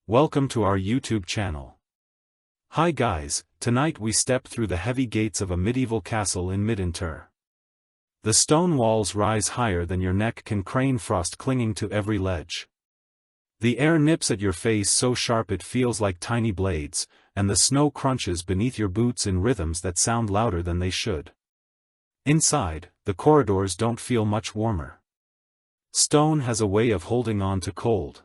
Welcome to our YouTube channel. Hi guys, tonight we step through the heavy gates of a medieval castle in Midwinter. The stone walls rise higher than your neck can crane, frost clinging to every ledge. The air nips at your face so sharp it feels like tiny blades, and the snow crunches beneath your boots in rhythms that sound louder than they should. Inside, the corridors don't feel much warmer. Stone has a way of holding on to cold.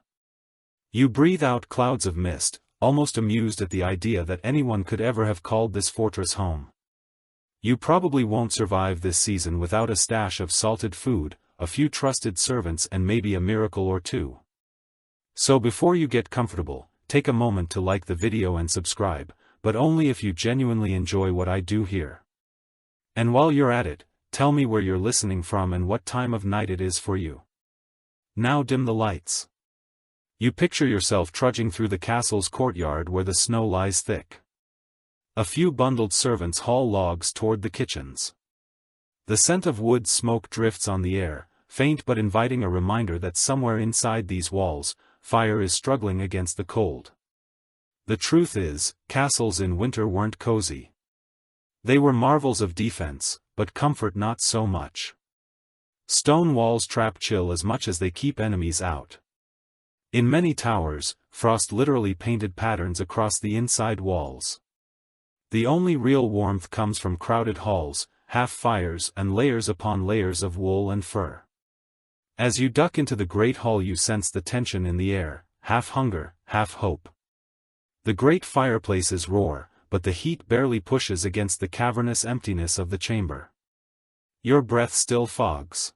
You breathe out clouds of mist, almost amused at the idea that anyone could ever have called this fortress home. You probably won't survive this season without a stash of salted food, a few trusted servants, and maybe a miracle or two. So before you get comfortable, take a moment to like the video and subscribe, but only if you genuinely enjoy what I do here. And while you're at it, tell me where you're listening from and what time of night it is for you. Now dim the lights. You picture yourself trudging through the castle's courtyard where the snow lies thick. A few bundled servants haul logs toward the kitchens. The scent of wood smoke drifts on the air, faint but inviting, a reminder that somewhere inside these walls, fire is struggling against the cold. The truth is, castles in winter weren't cozy. They were marvels of defense, but comfort not so much. Stone walls trap chill as much as they keep enemies out. In many towers, frost literally painted patterns across the inside walls. The only real warmth comes from crowded halls, half-fires, and layers upon layers of wool and fur. As you duck into the great hall, you sense the tension in the air, half hunger, half hope. The great fireplaces roar, but the heat barely pushes against the cavernous emptiness of the chamber. Your breath still fogs.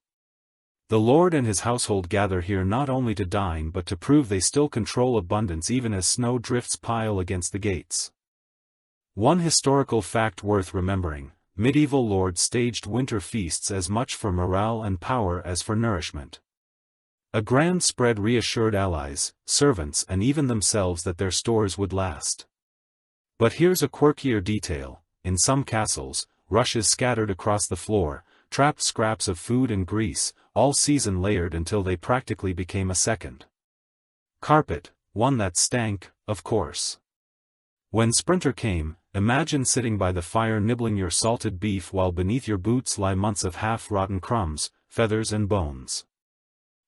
The Lord and his household gather here not only to dine but to prove they still control abundance even as snow drifts pile against the gates. One historical fact worth remembering: medieval lords staged winter feasts as much for morale and power as for nourishment. A grand spread reassured allies, servants, and even themselves that their stores would last. But here's a quirkier detail: in some castles, rushes scattered across the floor, trapped scraps of food and grease, all season layered until they practically became a second carpet, one that stank, of course. When sprinter came, imagine sitting by the fire nibbling your salted beef while beneath your boots lie months of half-rotten crumbs, feathers and bones.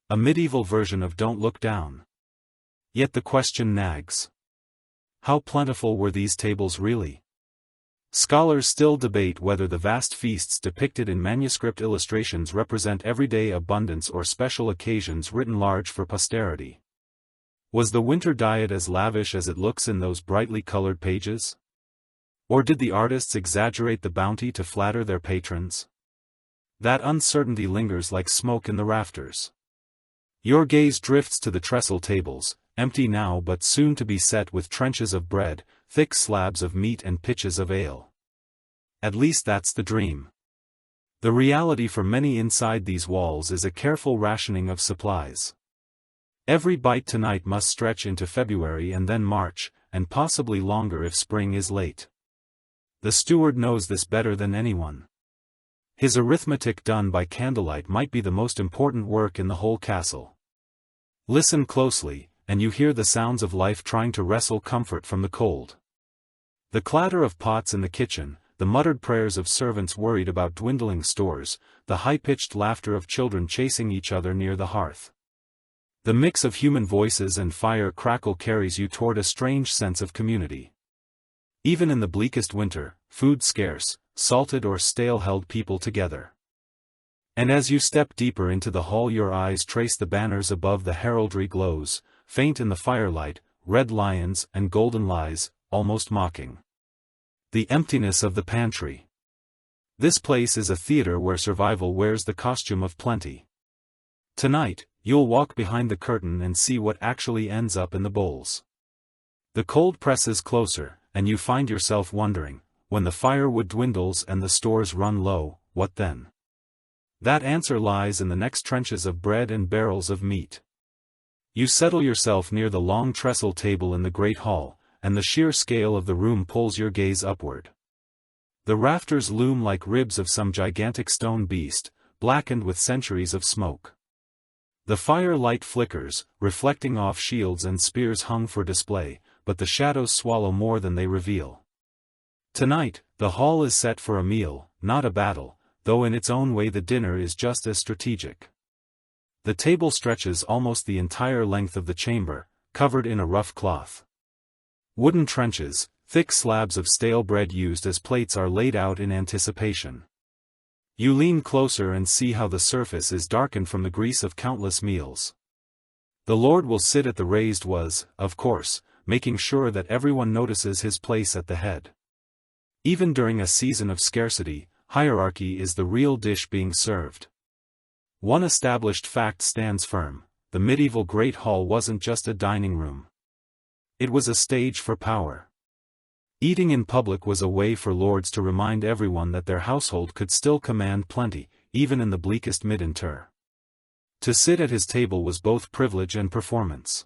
A medieval version of Don't Look Down. Yet the question nags. How plentiful were these tables really? Scholars still debate whether the vast feasts depicted in manuscript illustrations represent everyday abundance or special occasions written large for posterity. Was the winter diet as lavish as it looks in those brightly colored pages? Or did the artists exaggerate the bounty to flatter their patrons? That uncertainty lingers like smoke in the rafters. Your gaze drifts to the trestle tables, empty now but soon to be set with trenches of bread, thick slabs of meat and pitchers of ale. At least that's the dream. The reality for many inside these walls is a careful rationing of supplies. Every bite tonight must stretch into February and then March, and possibly longer if spring is late. The steward knows this better than anyone. His arithmetic done by candlelight might be the most important work in the whole castle. Listen closely, and you hear the sounds of life trying to wrestle comfort from the cold. The clatter of pots in the kitchen, the muttered prayers of servants worried about dwindling stores, the high-pitched laughter of children chasing each other near the hearth. The mix of human voices and fire crackle carries you toward a strange sense of community. Even in the bleakest winter, food scarce, salted or stale held people together. And as you step deeper into the hall, your eyes trace the banners above the heraldry glows, faint in the firelight, red lions and golden lies, almost mocking. The emptiness of the pantry. This place is a theater where survival wears the costume of plenty. Tonight, you'll walk behind the curtain and see what actually ends up in the bowls. The cold presses closer, and you find yourself wondering, when the firewood dwindles and the stores run low, what then? That answer lies in the next trenches of bread and barrels of meat. You settle yourself near the long trestle table in the great hall, and the sheer scale of the room pulls your gaze upward. The rafters loom like ribs of some gigantic stone beast, blackened with centuries of smoke. The fire light flickers, reflecting off shields and spears hung for display, but the shadows swallow more than they reveal. Tonight, the hall is set for a meal, not a battle, though in its own way the dinner is just as strategic. The table stretches almost the entire length of the chamber, covered in a rough cloth. Wooden trenches, thick slabs of stale bread used as plates are laid out in anticipation. You lean closer and see how the surface is darkened from the grease of countless meals. The Lord will sit at the raised was, of course, making sure that everyone notices his place at the head. Even during a season of scarcity, hierarchy is the real dish being served. One established fact stands firm: the medieval Great Hall wasn't just a dining room. It was a stage for power. Eating in public was a way for lords to remind everyone that their household could still command plenty, even in the bleakest midwinter. To sit at his table was both privilege and performance.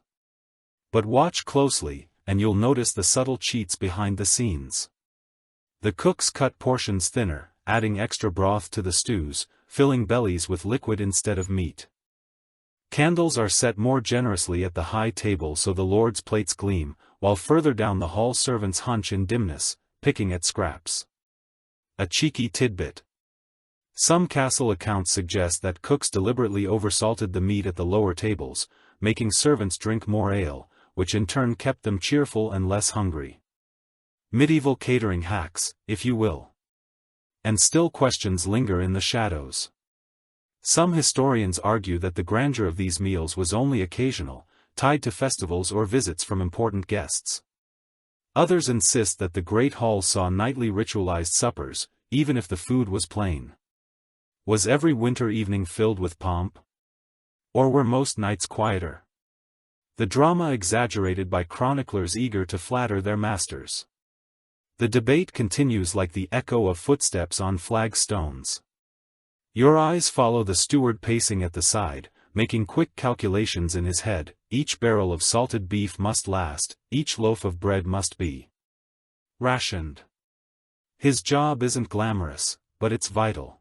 But watch closely, and you'll notice the subtle cheats behind the scenes. The cooks cut portions thinner, adding extra broth to the stews, filling bellies with liquid instead of meat. Candles are set more generously at the high table so the lord's plates gleam, while further down the hall servants hunch in dimness, picking at scraps. A cheeky tidbit. Some castle accounts suggest that cooks deliberately oversalted the meat at the lower tables, making servants drink more ale, which in turn kept them cheerful and less hungry. Medieval catering hacks, if you will. And still questions linger in the shadows. Some historians argue that the grandeur of these meals was only occasional, tied to festivals or visits from important guests. Others insist that the Great Hall saw nightly ritualized suppers, even if the food was plain. Was every winter evening filled with pomp? Or were most nights quieter? The drama exaggerated by chroniclers eager to flatter their masters. The debate continues like the echo of footsteps on flagstones. Your eyes follow the steward pacing at the side, making quick calculations in his head: each barrel of salted beef must last, each loaf of bread must be rationed. His job isn't glamorous, but it's vital.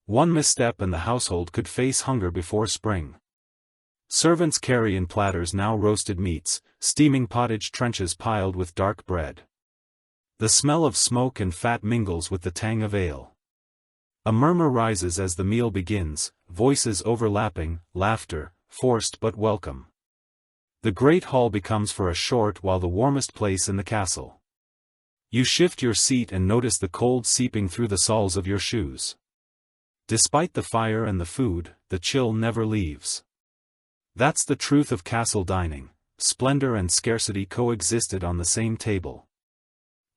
One misstep and the household could face hunger before spring. Servants carry in platters now roasted meats, steaming pottage trenchers piled with dark bread. The smell of smoke and fat mingles with the tang of ale. A murmur rises as the meal begins, voices overlapping, laughter, forced but welcome. The great hall becomes for a short while the warmest place in the castle. You shift your seat and notice the cold seeping through the soles of your shoes. Despite the fire and the food, the chill never leaves. That's the truth of castle dining: splendor and scarcity coexisted on the same table.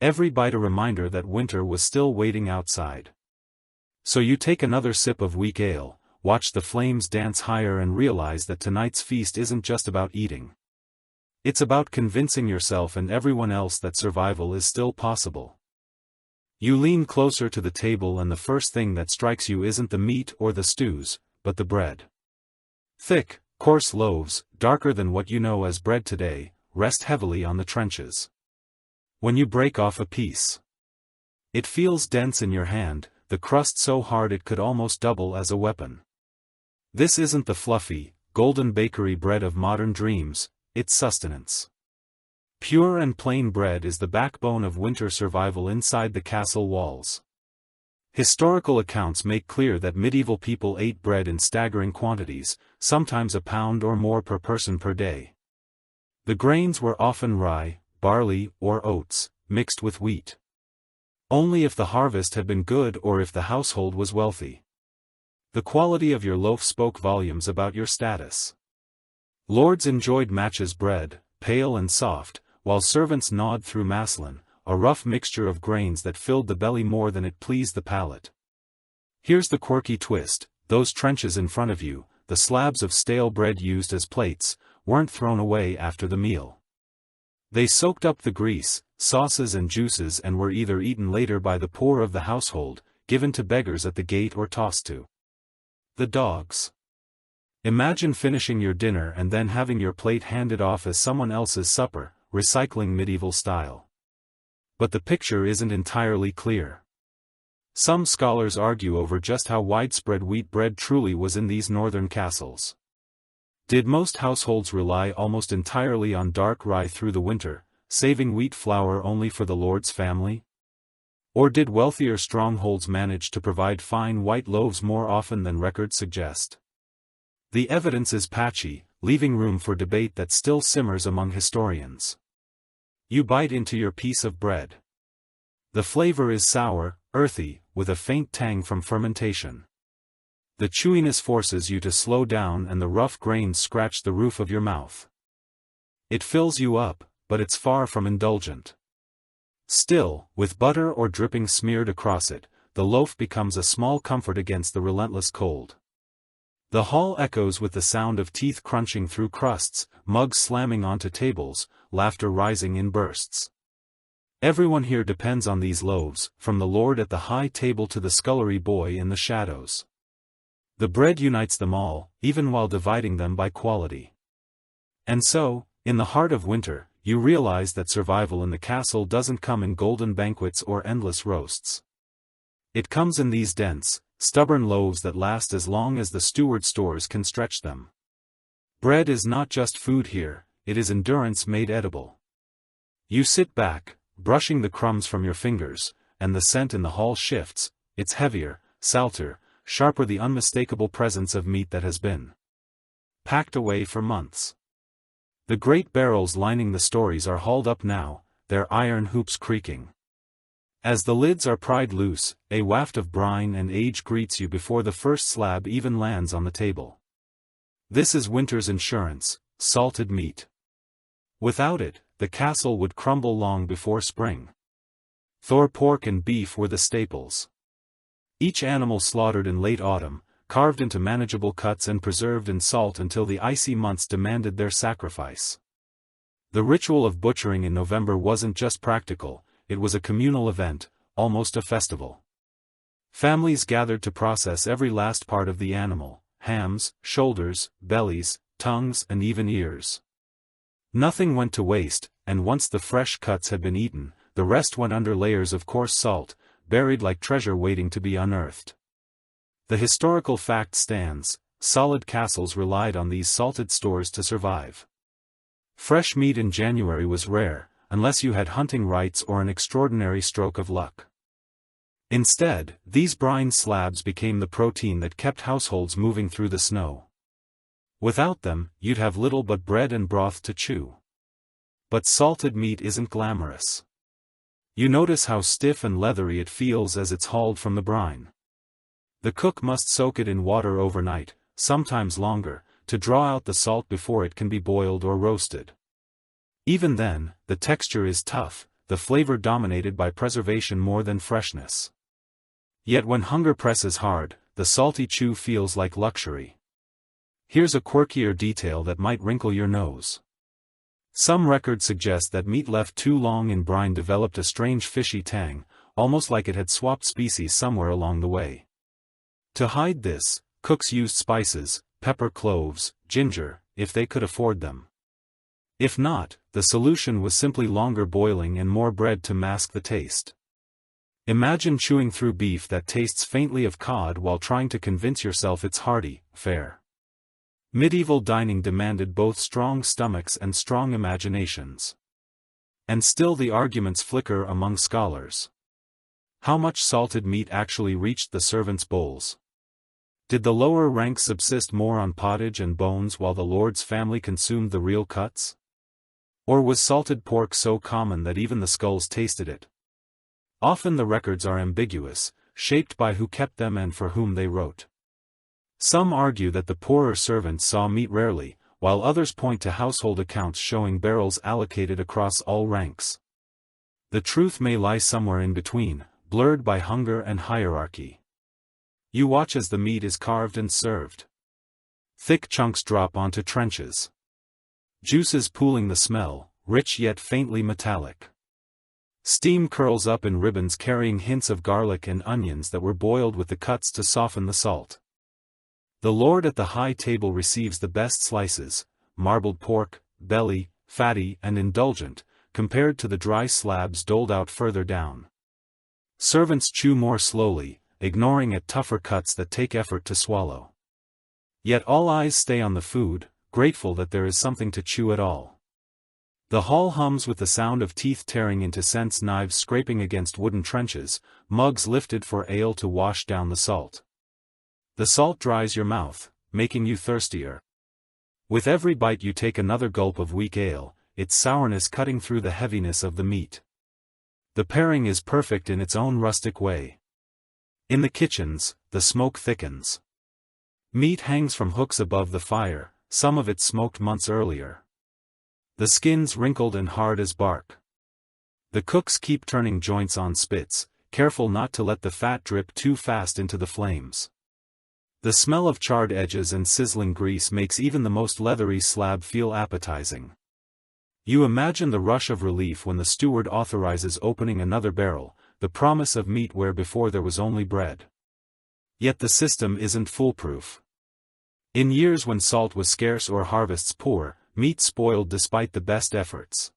Every bite a reminder that winter was still waiting outside. So you take another sip of weak ale, watch the flames dance higher and realize that tonight's feast isn't just about eating. It's about convincing yourself and everyone else that survival is still possible. You lean closer to the table and the first thing that strikes you isn't the meat or the stews, but the bread. Thick, coarse loaves, darker than what you know as bread today, rest heavily on the trenches. When you break off a piece, it feels dense in your hand, the crust so hard it could almost double as a weapon. This isn't the fluffy, golden bakery bread of modern dreams, it's sustenance. Pure and plain bread is the backbone of winter survival inside the castle walls. Historical accounts make clear that medieval people ate bread in staggering quantities, sometimes a pound or more per person per day. The grains were often rye, barley, or oats, mixed with wheat. Only if the harvest had been good or if the household was wealthy. The quality of your loaf spoke volumes about your status. Lords enjoyed matches bread, pale and soft, while servants gnawed through maslin, a rough mixture of grains that filled the belly more than it pleased the palate. Here's the quirky twist: those trenches in front of you, the slabs of stale bread used as plates, weren't thrown away after the meal. They soaked up the grease, sauces and juices and were either eaten later by the poor of the household, given to beggars at the gate or tossed to the dogs. Imagine finishing your dinner and then having your plate handed off as someone else's supper, recycling medieval style. But the picture isn't entirely clear. Some scholars argue over just how widespread wheat bread truly was in these northern castles. Did most households rely almost entirely on dark rye through the winter, saving wheat flour only for the Lord's family? Or did wealthier strongholds manage to provide fine white loaves more often than records suggest? The evidence is patchy, leaving room for debate that still simmers among historians. You bite into your piece of bread. The flavor is sour, earthy, with a faint tang from fermentation. The chewiness forces you to slow down and the rough grains scratch the roof of your mouth. It fills you up, but it's far from indulgent. Still, with butter or dripping smeared across it, the loaf becomes a small comfort against the relentless cold. The hall echoes with the sound of teeth crunching through crusts, mugs slamming onto tables, laughter rising in bursts. Everyone here depends on these loaves, from the lord at the high table to the scullery boy in the shadows. The bread unites them all, even while dividing them by quality. And so, in the heart of winter, you realize that survival in the castle doesn't come in golden banquets or endless roasts. It comes in these dense, stubborn loaves that last as long as the steward stores can stretch them. Bread is not just food here, it is endurance made edible. You sit back, brushing the crumbs from your fingers, and the scent in the hall shifts. It's heavier, salter, sharper, the unmistakable presence of meat that has been packed away for months. The great barrels lining the stories are hauled up now, their iron hoops creaking. As the lids are pried loose, a waft of brine and age greets you before the first slab even lands on the table. This is winter's insurance, salted meat. Without it, the castle would crumble long before spring. Thor pork and beef were the staples. Each animal slaughtered in late autumn, carved into manageable cuts and preserved in salt until the icy months demanded their sacrifice. The ritual of butchering in November wasn't just practical, it was a communal event, almost a festival. Families gathered to process every last part of the animal: hams, shoulders, bellies, tongues, and even ears. Nothing went to waste, and once the fresh cuts had been eaten, the rest went under layers of coarse salt, buried like treasure waiting to be unearthed. The historical fact stands: solid castles relied on these salted stores to survive. Fresh meat in January was rare, unless you had hunting rights or an extraordinary stroke of luck. Instead, these brine slabs became the protein that kept households moving through the snow. Without them, you'd have little but bread and broth to chew. But salted meat isn't glamorous. You notice how stiff and leathery it feels as it's hauled from the brine. The cook must soak it in water overnight, sometimes longer, to draw out the salt before it can be boiled or roasted. Even then, the texture is tough, the flavor dominated by preservation more than freshness. Yet when hunger presses hard, the salty chew feels like luxury. Here's a quirkier detail that might wrinkle your nose. Some records suggest that meat left too long in brine developed a strange fishy tang, almost like it had swapped species somewhere along the way. To hide this, cooks used spices, pepper, cloves, ginger, if they could afford them. If not, the solution was simply longer boiling and more bread to mask the taste. Imagine chewing through beef that tastes faintly of cod while trying to convince yourself it's hearty, fare. Medieval dining demanded both strong stomachs and strong imaginations. And still the arguments flicker among scholars. How much salted meat actually reached the servants' bowls? Did the lower ranks subsist more on pottage and bones while the lord's family consumed the real cuts? Or was salted pork so common that even the skulls tasted it? Often the records are ambiguous, shaped by who kept them and for whom they wrote. Some argue that the poorer servants saw meat rarely, while others point to household accounts showing barrels allocated across all ranks. The truth may lie somewhere in between, blurred by hunger and hierarchy. You watch as the meat is carved and served. Thick chunks drop onto trenches. Juices pooling the smell, rich yet faintly metallic. Steam curls up in ribbons carrying hints of garlic and onions that were boiled with the cuts to soften the salt. The lord at the high table receives the best slices, marbled pork, belly, fatty and indulgent, compared to the dry slabs doled out further down. Servants chew more slowly, ignoring at tougher cuts that take effort to swallow. Yet all eyes stay on the food, grateful that there is something to chew at all. The hall hums with the sound of teeth tearing into scents, knives scraping against wooden trenches, mugs lifted for ale to wash down the salt. The salt dries your mouth, making you thirstier. With every bite you take another gulp of weak ale, its sourness cutting through the heaviness of the meat. The pairing is perfect in its own rustic way. In the kitchens, the smoke thickens. Meat hangs from hooks above the fire, some of it smoked months earlier. The skin's wrinkled and hard as bark. The cooks keep turning joints on spits, careful not to let the fat drip too fast into the flames. The smell of charred edges and sizzling grease makes even the most leathery slab feel appetizing. You imagine the rush of relief when the steward authorizes opening another barrel, the promise of meat where before there was only bread. Yet the system isn't foolproof. In years when salt was scarce or harvests poor, meat spoiled despite the best efforts.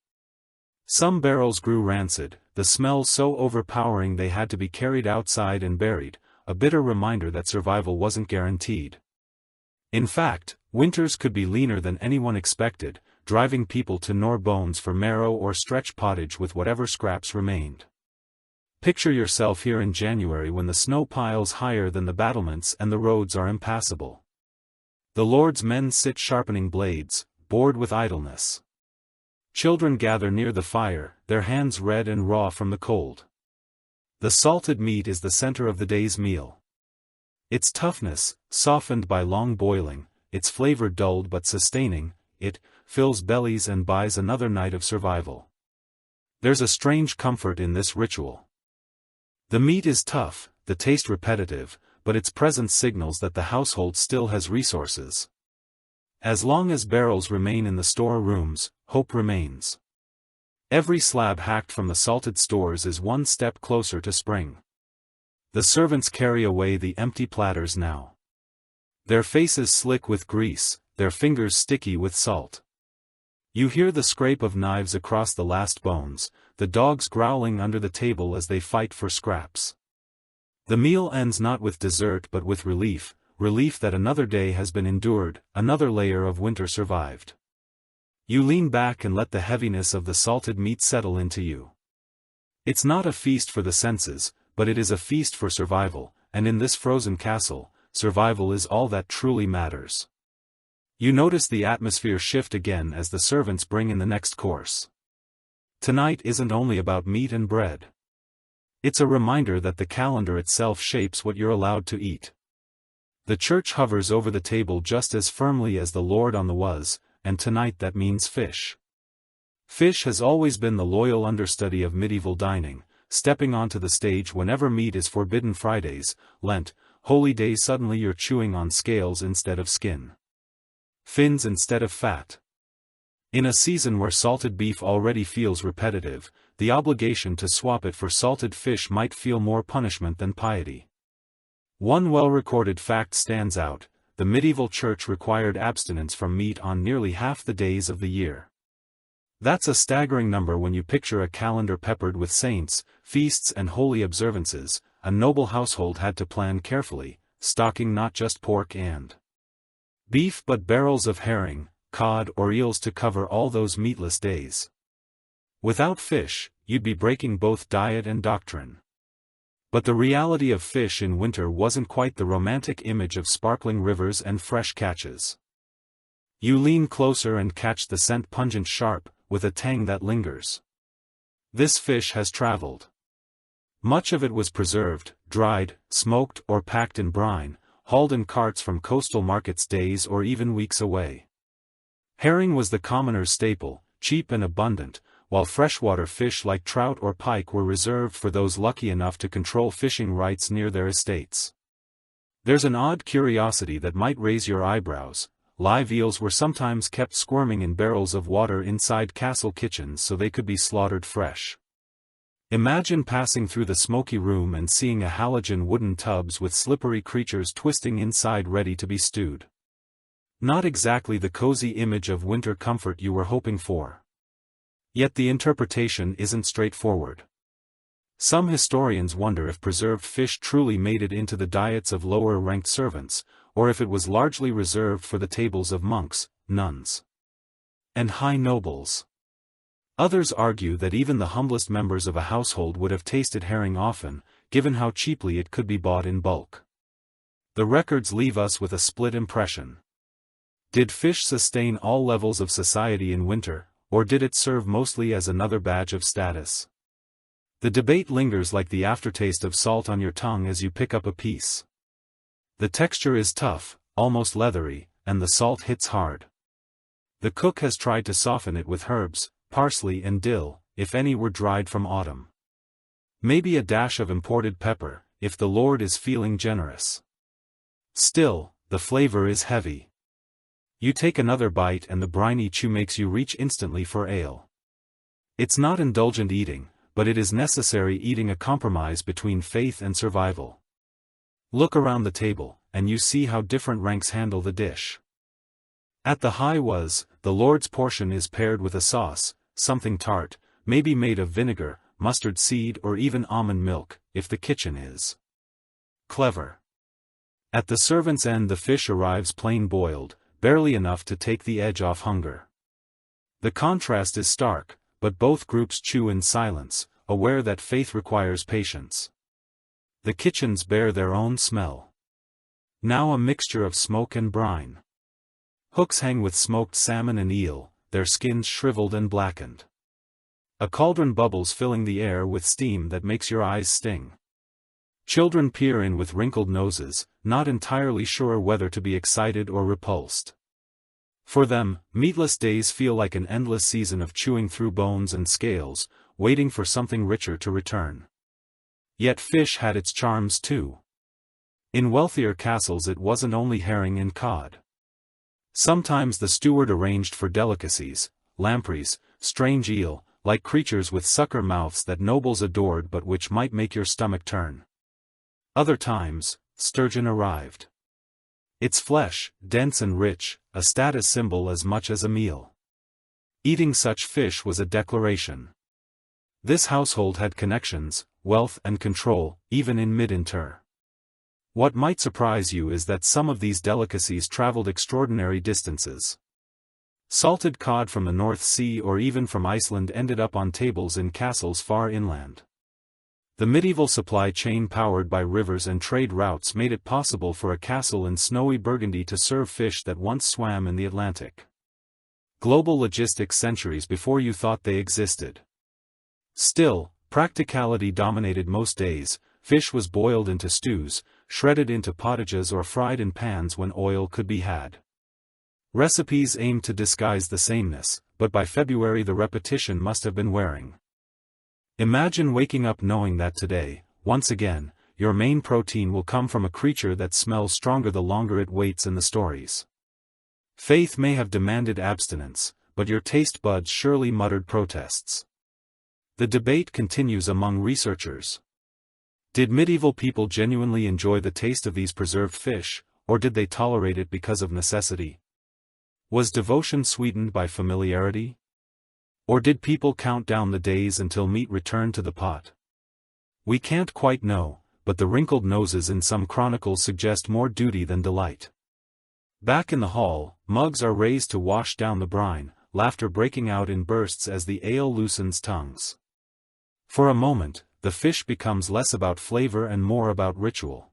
Some barrels grew rancid, the smell so overpowering they had to be carried outside and buried, a bitter reminder that survival wasn't guaranteed. In fact, winters could be leaner than anyone expected, driving people to gnaw bones for marrow or stretch pottage with whatever scraps remained. Picture yourself here in January when the snow piles higher than the battlements and the roads are impassable. The Lord's men sit sharpening blades, bored with idleness. Children gather near the fire, their hands red and raw from the cold. The salted meat is the center of the day's meal. Its toughness, softened by long boiling, its flavor dulled but sustaining, it fills bellies and buys another night of survival. There's a strange comfort in this ritual. The meat is tough, the taste repetitive, but its presence signals that the household still has resources. As long as barrels remain in the store rooms, hope remains. Every slab hacked from the salted stores is one step closer to spring. The servants carry away the empty platters now. Their faces slick with grease, their fingers sticky with salt. You hear the scrape of knives across the last bones, the dogs growling under the table as they fight for scraps. The meal ends not with dessert but with relief that another day has been endured, another layer of winter survived. You lean back and let the heaviness of the salted meat settle into you. It's not a feast for the senses, but it is a feast for survival, and in this frozen castle, survival is all that truly matters. You notice the atmosphere shift again as the servants bring in the next course. Tonight isn't only about meat and bread. It's a reminder that the calendar itself shapes what you're allowed to eat. The church hovers over the table just as firmly as the Lord on the was, and tonight that means fish. Fish has always been the loyal understudy of medieval dining, stepping onto the stage whenever meat is forbidden. Fridays, Lent, holy days, suddenly you're chewing on scales instead of skin. Fins instead of fat. In a season where salted beef already feels repetitive, the obligation to swap it for salted fish might feel more punishment than piety. One well-recorded fact stands out: the medieval church required abstinence from meat on nearly half the days of the year. That's a staggering number when you picture a calendar peppered with saints, feasts and holy observances. A noble household had to plan carefully, stocking not just pork and beef but barrels of herring, cod or eels to cover all those meatless days. Without fish, you'd be breaking both diet and doctrine. But the reality of fish in winter wasn't quite the romantic image of sparkling rivers and fresh catches. You lean closer and catch the scent, pungent, sharp, with a tang that lingers. This fish has traveled. Much of it was preserved, dried, smoked or packed in brine, hauled in carts from coastal markets days or even weeks away. Herring was the commoner's staple, cheap and abundant, while freshwater fish like trout or pike were reserved for those lucky enough to control fishing rights near their estates. There's an odd curiosity that might raise your eyebrows: live eels were sometimes kept squirming in barrels of water inside castle kitchens so they could be slaughtered fresh. Imagine passing through the smoky room and seeing a halogen wooden tubs with slippery creatures twisting inside ready to be stewed. Not exactly the cozy image of winter comfort you were hoping for. Yet the interpretation isn't straightforward. Some historians wonder if preserved fish truly made it into the diets of lower-ranked servants, or if it was largely reserved for the tables of monks, nuns, and high nobles. Others argue that even the humblest members of a household would have tasted herring often, given how cheaply it could be bought in bulk. The records leave us with a split impression. Did fish sustain all levels of society in winter, or did it serve mostly as another badge of status? The debate lingers like the aftertaste of salt on your tongue as you pick up a piece. The texture is tough, almost leathery, and the salt hits hard. The cook has tried to soften it with herbs, parsley and dill, if any were dried from autumn. Maybe a dash of imported pepper, if the Lord is feeling generous. Still, the flavor is heavy. You take another bite and the briny chew makes you reach instantly for ale. It's not indulgent eating, but it is necessary eating, a compromise between faith and survival. Look around the table, and you see how different ranks handle the dish. At the high was, the Lord's portion is paired with a sauce, something tart, maybe made of vinegar, mustard seed or even almond milk, if the kitchen is clever. At the servant's end the fish arrives plain boiled, barely enough to take the edge off hunger. The contrast is stark, but both groups chew in silence, aware that faith requires patience. The kitchens bear their own smell. Now a mixture of smoke and brine. Hooks hang with smoked salmon and eel, their skins shriveled and blackened. A cauldron bubbles filling the air with steam that makes your eyes sting. Children peer in with wrinkled noses, not entirely sure whether to be excited or repulsed. For them, meatless days feel like an endless season of chewing through bones and scales, waiting for something richer to return. Yet fish had its charms too. In wealthier castles it wasn't only herring and cod. Sometimes the steward arranged for delicacies, lampreys, strange eel, like creatures with sucker mouths that nobles adored but which might make your stomach turn. Other times, sturgeon arrived. Its flesh, dense and rich, a status symbol as much as a meal. Eating such fish was a declaration. This household had connections, wealth and control, even in mid-winter. What might surprise you is that some of these delicacies traveled extraordinary distances. Salted cod from the North Sea or even from Iceland ended up on tables in castles far inland. The medieval supply chain powered by rivers and trade routes made it possible for a castle in snowy Burgundy to serve fish that once swam in the Atlantic. Global logistics centuries before you thought they existed. Still, practicality dominated most days. Fish was boiled into stews, shredded into pottages or fried in pans when oil could be had. Recipes aimed to disguise the sameness, but by February the repetition must have been wearing. Imagine waking up knowing that today, once again, your main protein will come from a creature that smells stronger the longer it waits in the stories. Faith may have demanded abstinence, but your taste buds surely muttered protests. The debate continues among researchers. Did medieval people genuinely enjoy the taste of these preserved fish, or did they tolerate it because of necessity? Was devotion sweetened by familiarity? Or did people count down the days until meat returned to the pot? We can't quite know, but the wrinkled noses in some chronicles suggest more duty than delight. Back in the hall, mugs are raised to wash down the brine, laughter breaking out in bursts as the ale loosens tongues. For a moment, the fish becomes less about flavor and more about ritual.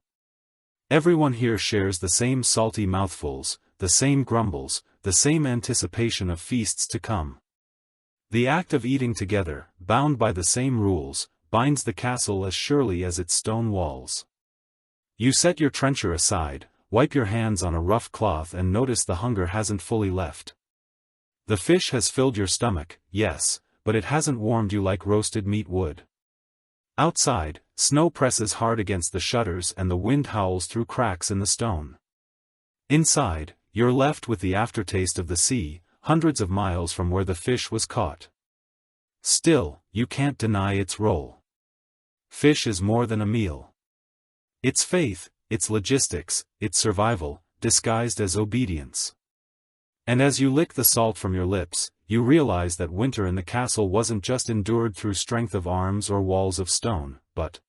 Everyone here shares the same salty mouthfuls, the same grumbles, the same anticipation of feasts to come. The act of eating together, bound by the same rules, binds the castle as surely as its stone walls. You set your trencher aside, wipe your hands on a rough cloth and notice the hunger hasn't fully left. The fish has filled your stomach, yes, but it hasn't warmed you like roasted meat would. Outside, snow presses hard against the shutters and the wind howls through cracks in the stone. Inside, you're left with the aftertaste of the sea, hundreds of miles from where the fish was caught. Still, you can't deny its role. Fish is more than a meal. It's faith, it's logistics, it's survival, disguised as obedience. And as you lick the salt from your lips, you realize that winter in the castle wasn't just endured through strength of arms or walls of stone, but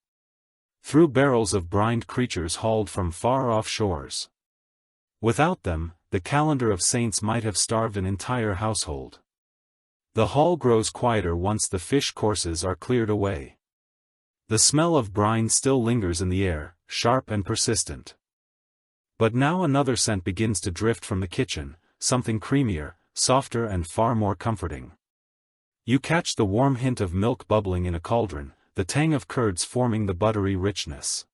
through barrels of brined creatures hauled from far-off shores. Without them, the calendar of saints might have starved an entire household. The hall grows quieter once the fish courses are cleared away. The smell of brine still lingers in the air, sharp and persistent. But now another scent begins to drift from the kitchen, something creamier, softer and far more comforting. You catch the warm hint of milk bubbling in a cauldron, the tang of curds forming the buttery richness.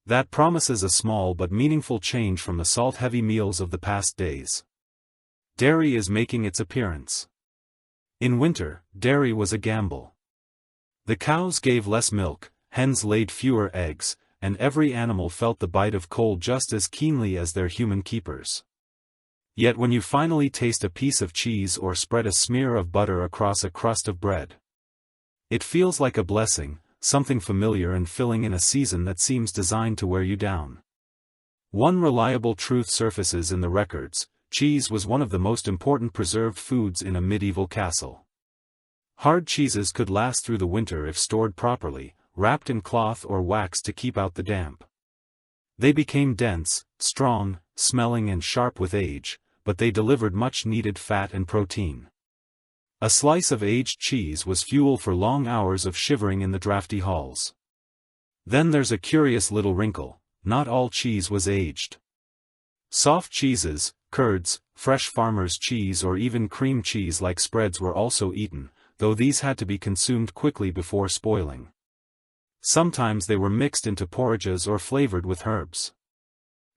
That promises a small but meaningful change from the salt-heavy meals of the past days. Dairy is making its appearance. In winter, dairy was a gamble. The cows gave less milk, hens laid fewer eggs, and every animal felt the bite of cold just as keenly as their human keepers. Yet when you finally taste a piece of cheese or spread a smear of butter across a crust of bread, it feels like a blessing, something familiar and filling in a season that seems designed to wear you down. One reliable truth surfaces in the records: cheese was one of the most important preserved foods in a medieval castle. Hard cheeses could last through the winter if stored properly, wrapped in cloth or wax to keep out the damp. They became dense, strong, smelling and sharp with age, but they delivered much-needed fat and protein. A slice of aged cheese was fuel for long hours of shivering in the drafty halls. Then there's a curious little wrinkle: not all cheese was aged. Soft cheeses, curds, fresh farmer's cheese or even cream cheese like spreads were also eaten, though these had to be consumed quickly before spoiling. Sometimes they were mixed into porridges or flavored with herbs.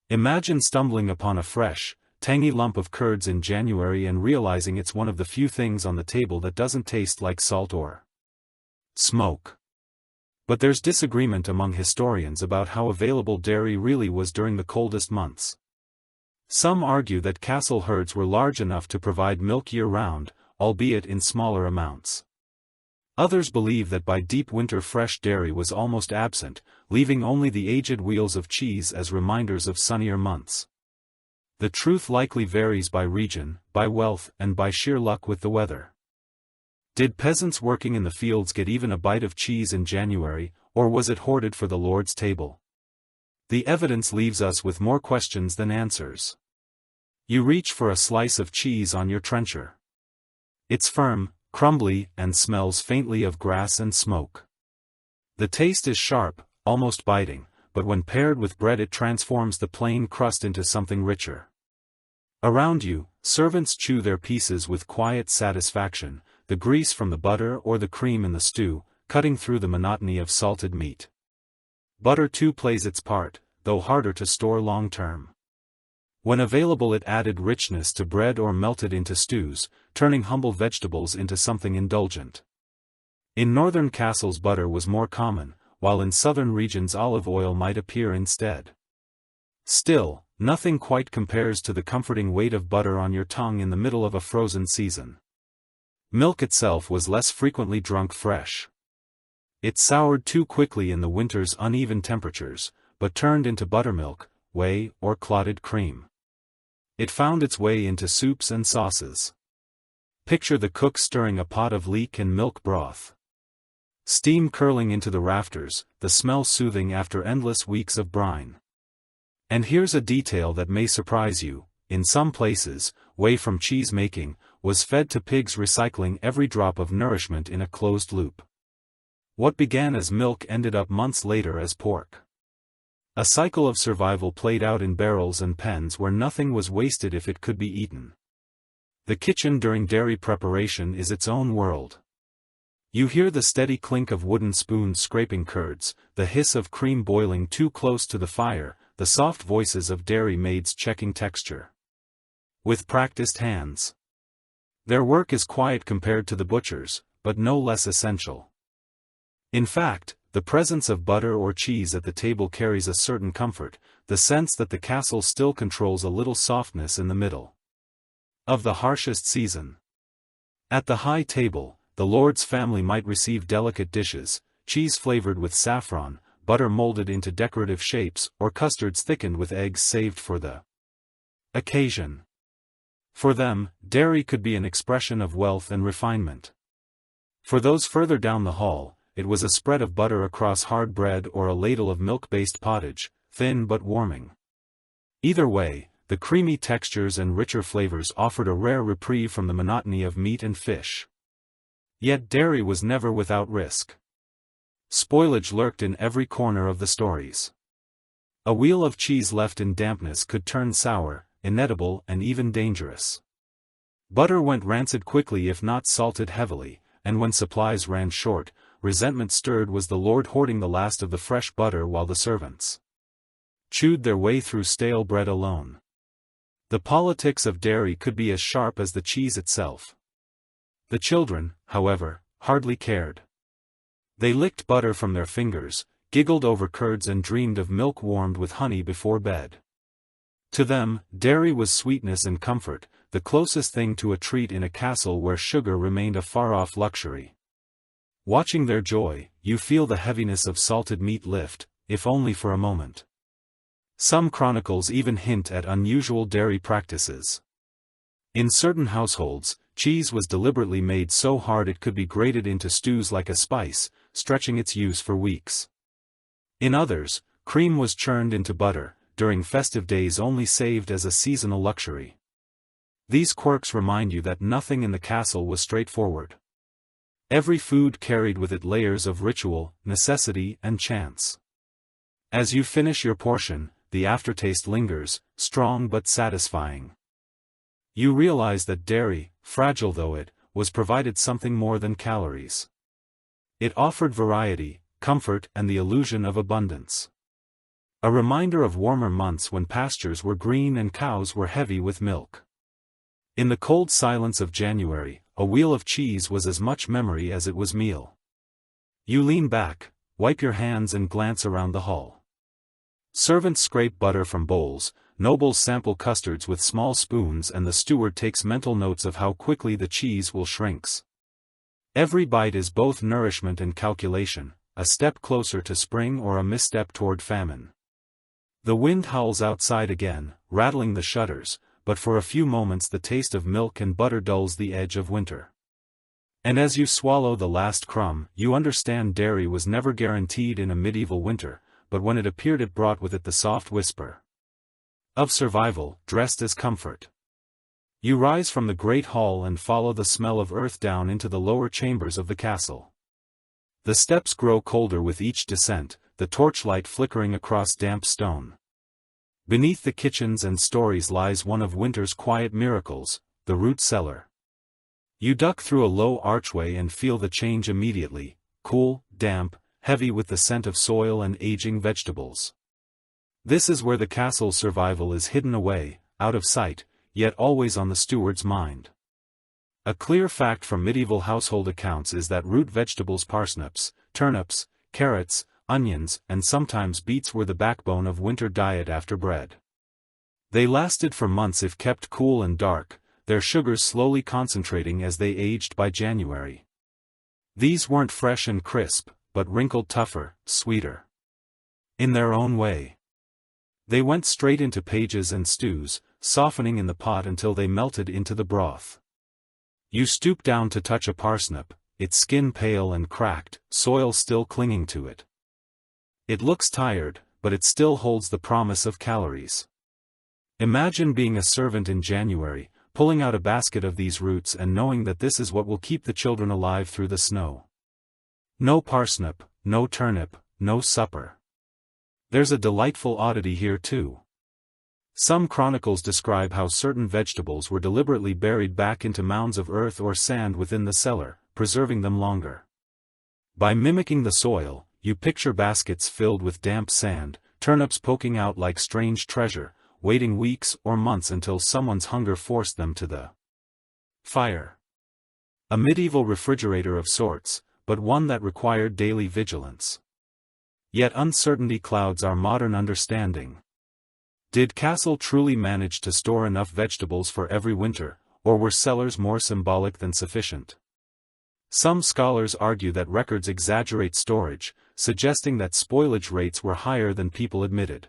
Imagine stumbling upon a fresh, tangy lump of curds in January and realizing it's one of the few things on the table that doesn't taste like salt or smoke. But there's disagreement among historians about how available dairy really was during the coldest months. Some argue that castle herds were large enough to provide milk year-round, albeit in smaller amounts. Others believe that by deep winter fresh dairy was almost absent, leaving only the aged wheels of cheese as reminders of sunnier months. The truth likely varies by region, by wealth, and by sheer luck with the weather. Did peasants working in the fields get even a bite of cheese in January, or was it hoarded for the Lord's table? The evidence leaves us with more questions than answers. You reach for a slice of cheese on your trencher. It's firm, crumbly, and smells faintly of grass and smoke. The taste is sharp, almost biting, but when paired with bread it transforms the plain crust into something richer. Around you, servants chew their pieces with quiet satisfaction, the grease from the butter or the cream in the stew, cutting through the monotony of salted meat. Butter too plays its part, though harder to store long-term. When available it added richness to bread or melted into stews, turning humble vegetables into something indulgent. In northern castles butter was more common, while in southern regions olive oil might appear instead. Still, nothing quite compares to the comforting weight of butter on your tongue in the middle of a frozen season. Milk itself was less frequently drunk fresh. It soured too quickly in the winter's uneven temperatures, but turned into buttermilk, whey, or clotted cream. It found its way into soups and sauces. Picture the cook stirring a pot of leek and milk broth. Steam curling into the rafters, the smell soothing after endless weeks of brine. And here's a detail that may surprise you: in some places, whey from cheese making was fed to pigs, recycling every drop of nourishment in a closed loop. What began as milk ended up months later as pork. A cycle of survival played out in barrels and pens where nothing was wasted if it could be eaten. The kitchen during dairy preparation is its own world. You hear the steady clink of wooden spoons scraping curds, the hiss of cream boiling too close to the fire, the soft voices of dairy maids checking texture with practiced hands. Their work is quiet compared to the butcher's, but no less essential. In fact, the presence of butter or cheese at the table carries a certain comfort, the sense that the castle still controls a little softness in the middle of the harshest season. At the high table, the lord's family might receive delicate dishes, cheese flavored with saffron, butter molded into decorative shapes, or custards thickened with eggs saved for the occasion. For them, dairy could be an expression of wealth and refinement. For those further down the hall, it was a spread of butter across hard bread or a ladle of milk-based pottage, thin but warming. Either way, the creamy textures and richer flavors offered a rare reprieve from the monotony of meat and fish. Yet dairy was never without risk. Spoilage lurked in every corner of the stories. A wheel of cheese left in dampness could turn sour, inedible, and even dangerous. Butter went rancid quickly if not salted heavily, and when supplies ran short, resentment stirred was the lord hoarding the last of the fresh butter while the servants chewed their way through stale bread alone. The politics of dairy could be as sharp as the cheese itself. The children, however, hardly cared. They licked butter from their fingers, giggled over curds and dreamed of milk warmed with honey before bed. To them, dairy was sweetness and comfort, the closest thing to a treat in a castle where sugar remained a far-off luxury. Watching their joy, you feel the heaviness of salted meat lift, if only for a moment. Some chronicles even hint at unusual dairy practices. In certain households, cheese was deliberately made so hard it could be grated into stews like a spice, stretching its use for weeks. In others, cream was churned into butter, during festive days only saved as a seasonal luxury. These quirks remind you that nothing in the castle was straightforward. Every food carried with it layers of ritual, necessity, and chance. As you finish your portion, the aftertaste lingers, strong but satisfying. You realize that dairy, fragile though it was, provided something more than calories. It offered variety, comfort, and the illusion of abundance. A reminder of warmer months when pastures were green and cows were heavy with milk. In the cold silence of January, a wheel of cheese was as much memory as it was meal. You lean back, wipe your hands and glance around the hall. Servants scrape butter from bowls, nobles sample custards with small spoons, and the steward takes mental notes of how quickly the cheese will shrinks. Every bite is both nourishment and calculation, a step closer to spring or a misstep toward famine. The wind howls outside again, rattling the shutters, but for a few moments the taste of milk and butter dulls the edge of winter. And as you swallow the last crumb, you understand dairy was never guaranteed in a medieval winter, but when it appeared it brought with it the soft whisper of survival, dressed as comfort. You rise from the great hall and follow the smell of earth down into the lower chambers of the castle. The steps grow colder with each descent, the torchlight flickering across damp stone. Beneath the kitchens and stories lies one of winter's quiet miracles, the root cellar. You duck through a low archway and feel the change immediately, cool, damp, heavy with the scent of soil and aging vegetables. This is where the castle's survival is hidden away, out of sight, yet always on the steward's mind. A clear fact from medieval household accounts is that root vegetables, parsnips, turnips, carrots, onions, and sometimes beets were the backbone of winter diet after bread. They lasted for months if kept cool and dark, their sugars slowly concentrating as they aged by January. These weren't fresh and crisp, but wrinkled tougher, sweeter. In their own way. They went straight into pages and stews, softening in the pot until they melted into the broth. You stoop down to touch a parsnip, its skin pale and cracked, soil still clinging to it. It looks tired, but it still holds the promise of calories. Imagine being a servant in January, pulling out a basket of these roots and knowing that this is what will keep the children alive through the snow. No parsnip, no turnip, no supper. There's a delightful oddity here too. Some chronicles describe how certain vegetables were deliberately buried back into mounds of earth or sand within the cellar, preserving them longer. By mimicking the soil, you picture baskets filled with damp sand, turnips poking out like strange treasure, waiting weeks or months until someone's hunger forced them to the fire. A medieval refrigerator of sorts, but one that required daily vigilance. Yet uncertainty clouds our modern understanding. Did Castle truly manage to store enough vegetables for every winter, or were cellars more symbolic than sufficient? Some scholars argue that records exaggerate storage, suggesting that spoilage rates were higher than people admitted.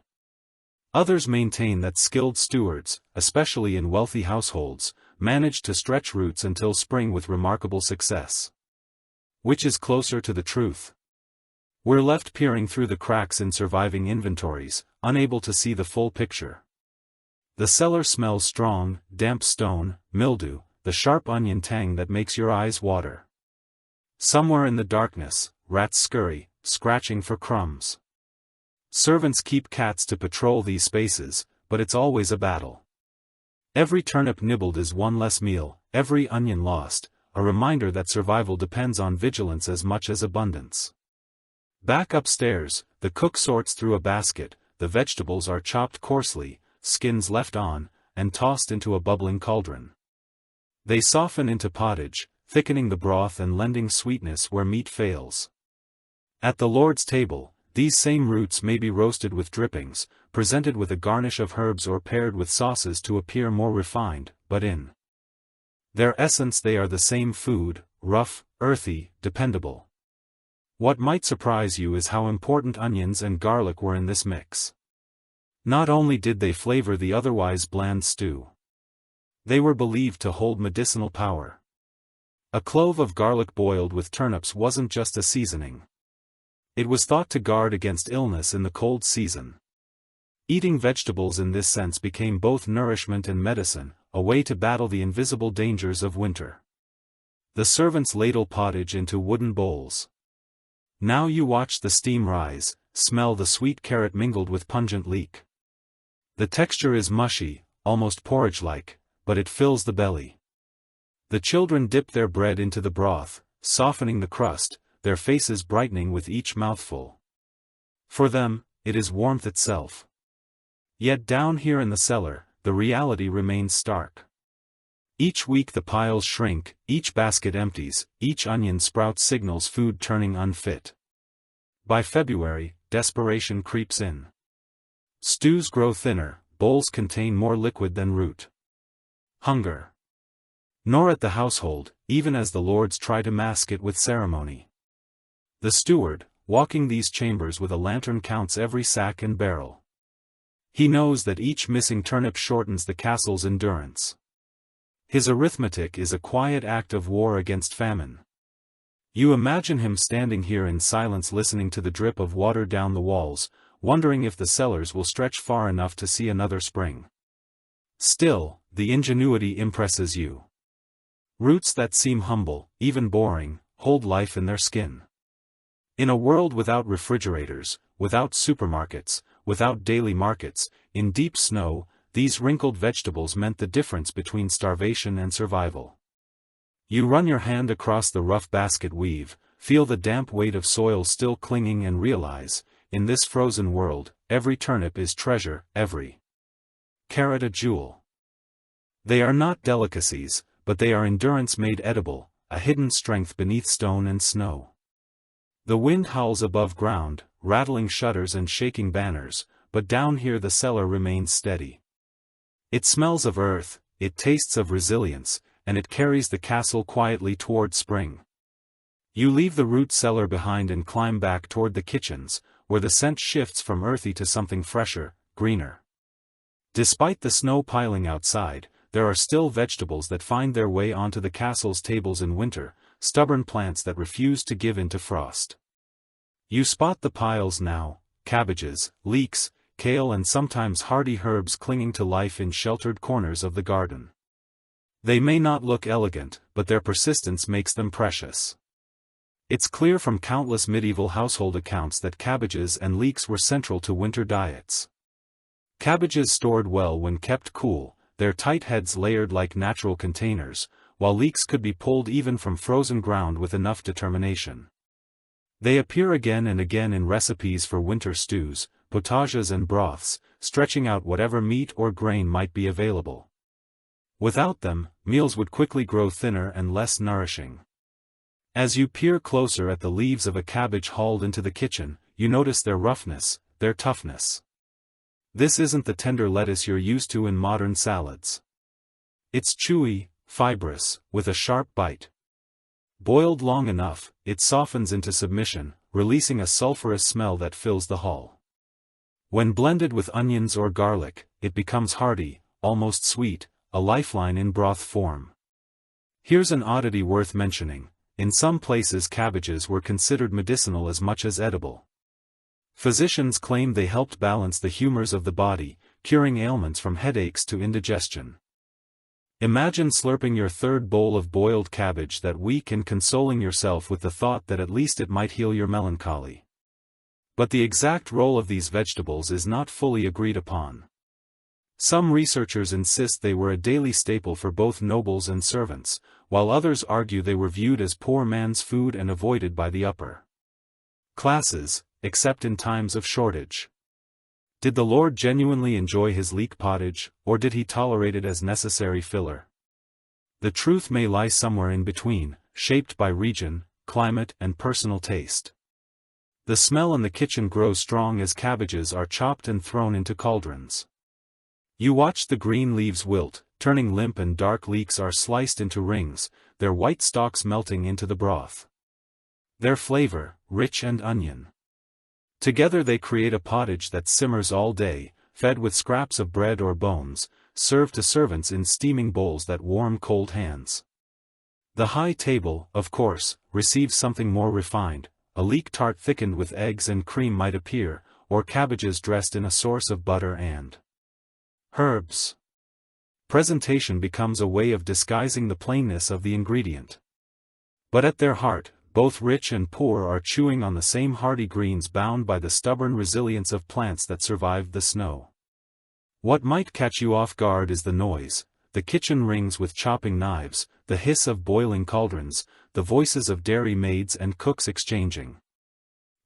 Others maintain that skilled stewards, especially in wealthy households, managed to stretch roots until spring with remarkable success. Which is closer to the truth? We're left peering through the cracks in surviving inventories, unable to see the full picture. The cellar smells strong, damp stone, mildew, the sharp onion tang that makes your eyes water. Somewhere in the darkness, rats scurry, scratching for crumbs. Servants keep cats to patrol these spaces, but it's always a battle. Every turnip nibbled is one less meal, every onion lost, a reminder that survival depends on vigilance as much as abundance. Back upstairs, the cook sorts through a basket, the vegetables are chopped coarsely, skins left on, and tossed into a bubbling cauldron. They soften into pottage, thickening the broth and lending sweetness where meat fails. At the Lord's table, these same roots may be roasted with drippings, presented with a garnish of herbs or paired with sauces to appear more refined, but in their essence they are the same food, rough, earthy, dependable. What might surprise you is how important onions and garlic were in this mix. Not only did they flavor the otherwise bland stew, they were believed to hold medicinal power. A clove of garlic boiled with turnips wasn't just a seasoning. It was thought to guard against illness in the cold season. Eating vegetables in this sense became both nourishment and medicine, a way to battle the invisible dangers of winter. The servants ladle pottage into wooden bowls. Now you watch the steam rise, smell the sweet carrot mingled with pungent leek. The texture is mushy, almost porridge-like, but it fills the belly. The children dip their bread into the broth, softening the crust, their faces brightening with each mouthful. For them, it is warmth itself. Yet down here in the cellar, the reality remains stark. Each week the piles shrink, each basket empties, each onion sprout signals food turning unfit. By February, desperation creeps in. Stews grow thinner, bowls contain more liquid than root. Hunger. Nor at the household, even as the lords try to mask it with ceremony. The steward, walking these chambers with a lantern, counts every sack and barrel. He knows that each missing turnip shortens the castle's endurance. His arithmetic is a quiet act of war against famine. You imagine him standing here in silence, listening to the drip of water down the walls, wondering if the cellars will stretch far enough to see another spring. Still, the ingenuity impresses you. Roots that seem humble, even boring, hold life in their skin. In a world without refrigerators, without supermarkets, without daily markets, in deep snow, these wrinkled vegetables meant the difference between starvation and survival. You run your hand across the rough basket weave, feel the damp weight of soil still clinging, and realize, in this frozen world, every turnip is treasure, every carrot a jewel. They are not delicacies, but they are endurance made edible, a hidden strength beneath stone and snow. The wind howls above ground, rattling shutters and shaking banners, but down here the cellar remains steady. It smells of earth, it tastes of resilience, and it carries the castle quietly toward spring. You leave the root cellar behind and climb back toward the kitchens, where the scent shifts from earthy to something fresher, greener. Despite the snow piling outside, there are still vegetables that find their way onto the castle's tables in winter, stubborn plants that refuse to give in to frost. You spot the piles now: cabbages, leeks, kale, and sometimes hardy herbs clinging to life in sheltered corners of the garden. They may not look elegant, but their persistence makes them precious. It's clear from countless medieval household accounts that cabbages and leeks were central to winter diets. Cabbages stored well when kept cool, their tight heads layered like natural containers, while leeks could be pulled even from frozen ground with enough determination. They appear again and again in recipes for winter stews, potages and broths, stretching out whatever meat or grain might be available. Without them, meals would quickly grow thinner and less nourishing. As you peer closer at the leaves of a cabbage hauled into the kitchen, you notice their roughness, their toughness. This isn't the tender lettuce you're used to in modern salads. It's chewy, fibrous, with a sharp bite. Boiled long enough, it softens into submission, releasing a sulfurous smell that fills the hall. When blended with onions or garlic, it becomes hearty, almost sweet, a lifeline in broth form. Here's an oddity worth mentioning: in some places cabbages were considered medicinal as much as edible. Physicians claimed they helped balance the humors of the body, curing ailments from headaches to indigestion. Imagine slurping your third bowl of boiled cabbage that week and consoling yourself with the thought that at least it might heal your melancholy. But the exact role of these vegetables is not fully agreed upon. Some researchers insist they were a daily staple for both nobles and servants, while others argue they were viewed as poor man's food and avoided by the upper classes, except in times of shortage. Did the Lord genuinely enjoy his leek pottage, or did he tolerate it as necessary filler? The truth may lie somewhere in between, shaped by region, climate and personal taste. The smell in the kitchen grows strong as cabbages are chopped and thrown into cauldrons. You watch the green leaves wilt, turning limp, and dark leeks are sliced into rings, their white stalks melting into the broth. Their flavor, rich and onion. Together they create a pottage that simmers all day, fed with scraps of bread or bones, served to servants in steaming bowls that warm cold hands. The high table, of course, receives something more refined. A leek tart thickened with eggs and cream might appear, or cabbages dressed in a sauce of butter and herbs. Presentation becomes a way of disguising the plainness of the ingredient. But at their heart, both rich and poor are chewing on the same hearty greens bound by the stubborn resilience of plants that survived the snow. What might catch you off guard is the noise. The kitchen rings with chopping knives, the hiss of boiling cauldrons, the voices of dairy maids and cooks exchanging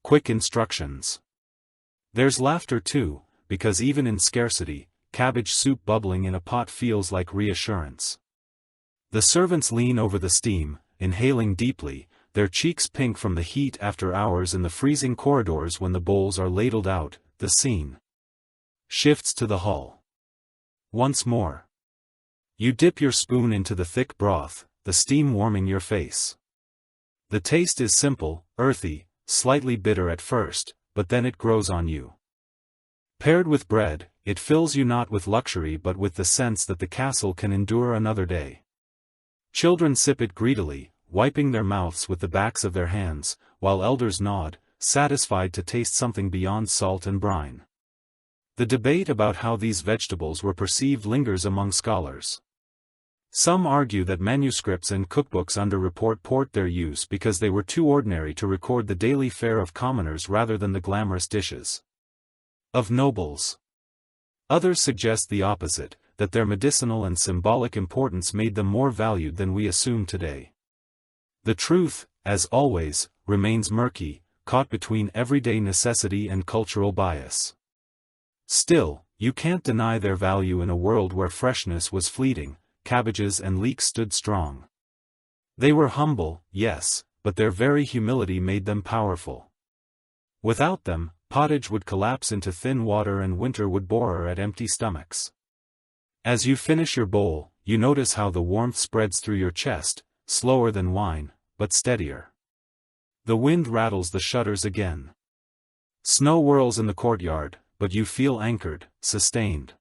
quick instructions. There's laughter too, because even in scarcity, cabbage soup bubbling in a pot feels like reassurance. The servants lean over the steam, inhaling deeply, their cheeks pink from the heat after hours in the freezing corridors. When the bowls are ladled out, the scene shifts to the hall. Once more. You dip your spoon into the thick broth, the steam warming your face. The taste is simple, earthy, slightly bitter at first, but then it grows on you. Paired with bread, it fills you not with luxury but with the sense that the castle can endure another day. Children sip it greedily, wiping their mouths with the backs of their hands, while elders nod, satisfied to taste something beyond salt and brine. The debate about how these vegetables were perceived lingers among scholars. Some argue that manuscripts and cookbooks underreport their use because they were too ordinary to record the daily fare of commoners rather than the glamorous dishes of nobles. Others suggest the opposite, that their medicinal and symbolic importance made them more valued than we assume today. The truth, as always, remains murky, caught between everyday necessity and cultural bias. Still, you can't deny their value in a world where freshness was fleeting. Cabbages and leeks stood strong. They were humble, yes, but their very humility made them powerful. Without them, pottage would collapse into thin water and winter would bore her at empty stomachs. As you finish your bowl, you notice how the warmth spreads through your chest, slower than wine, but steadier. The wind rattles the shutters again. Snow whirls in the courtyard, but you feel anchored, sustained.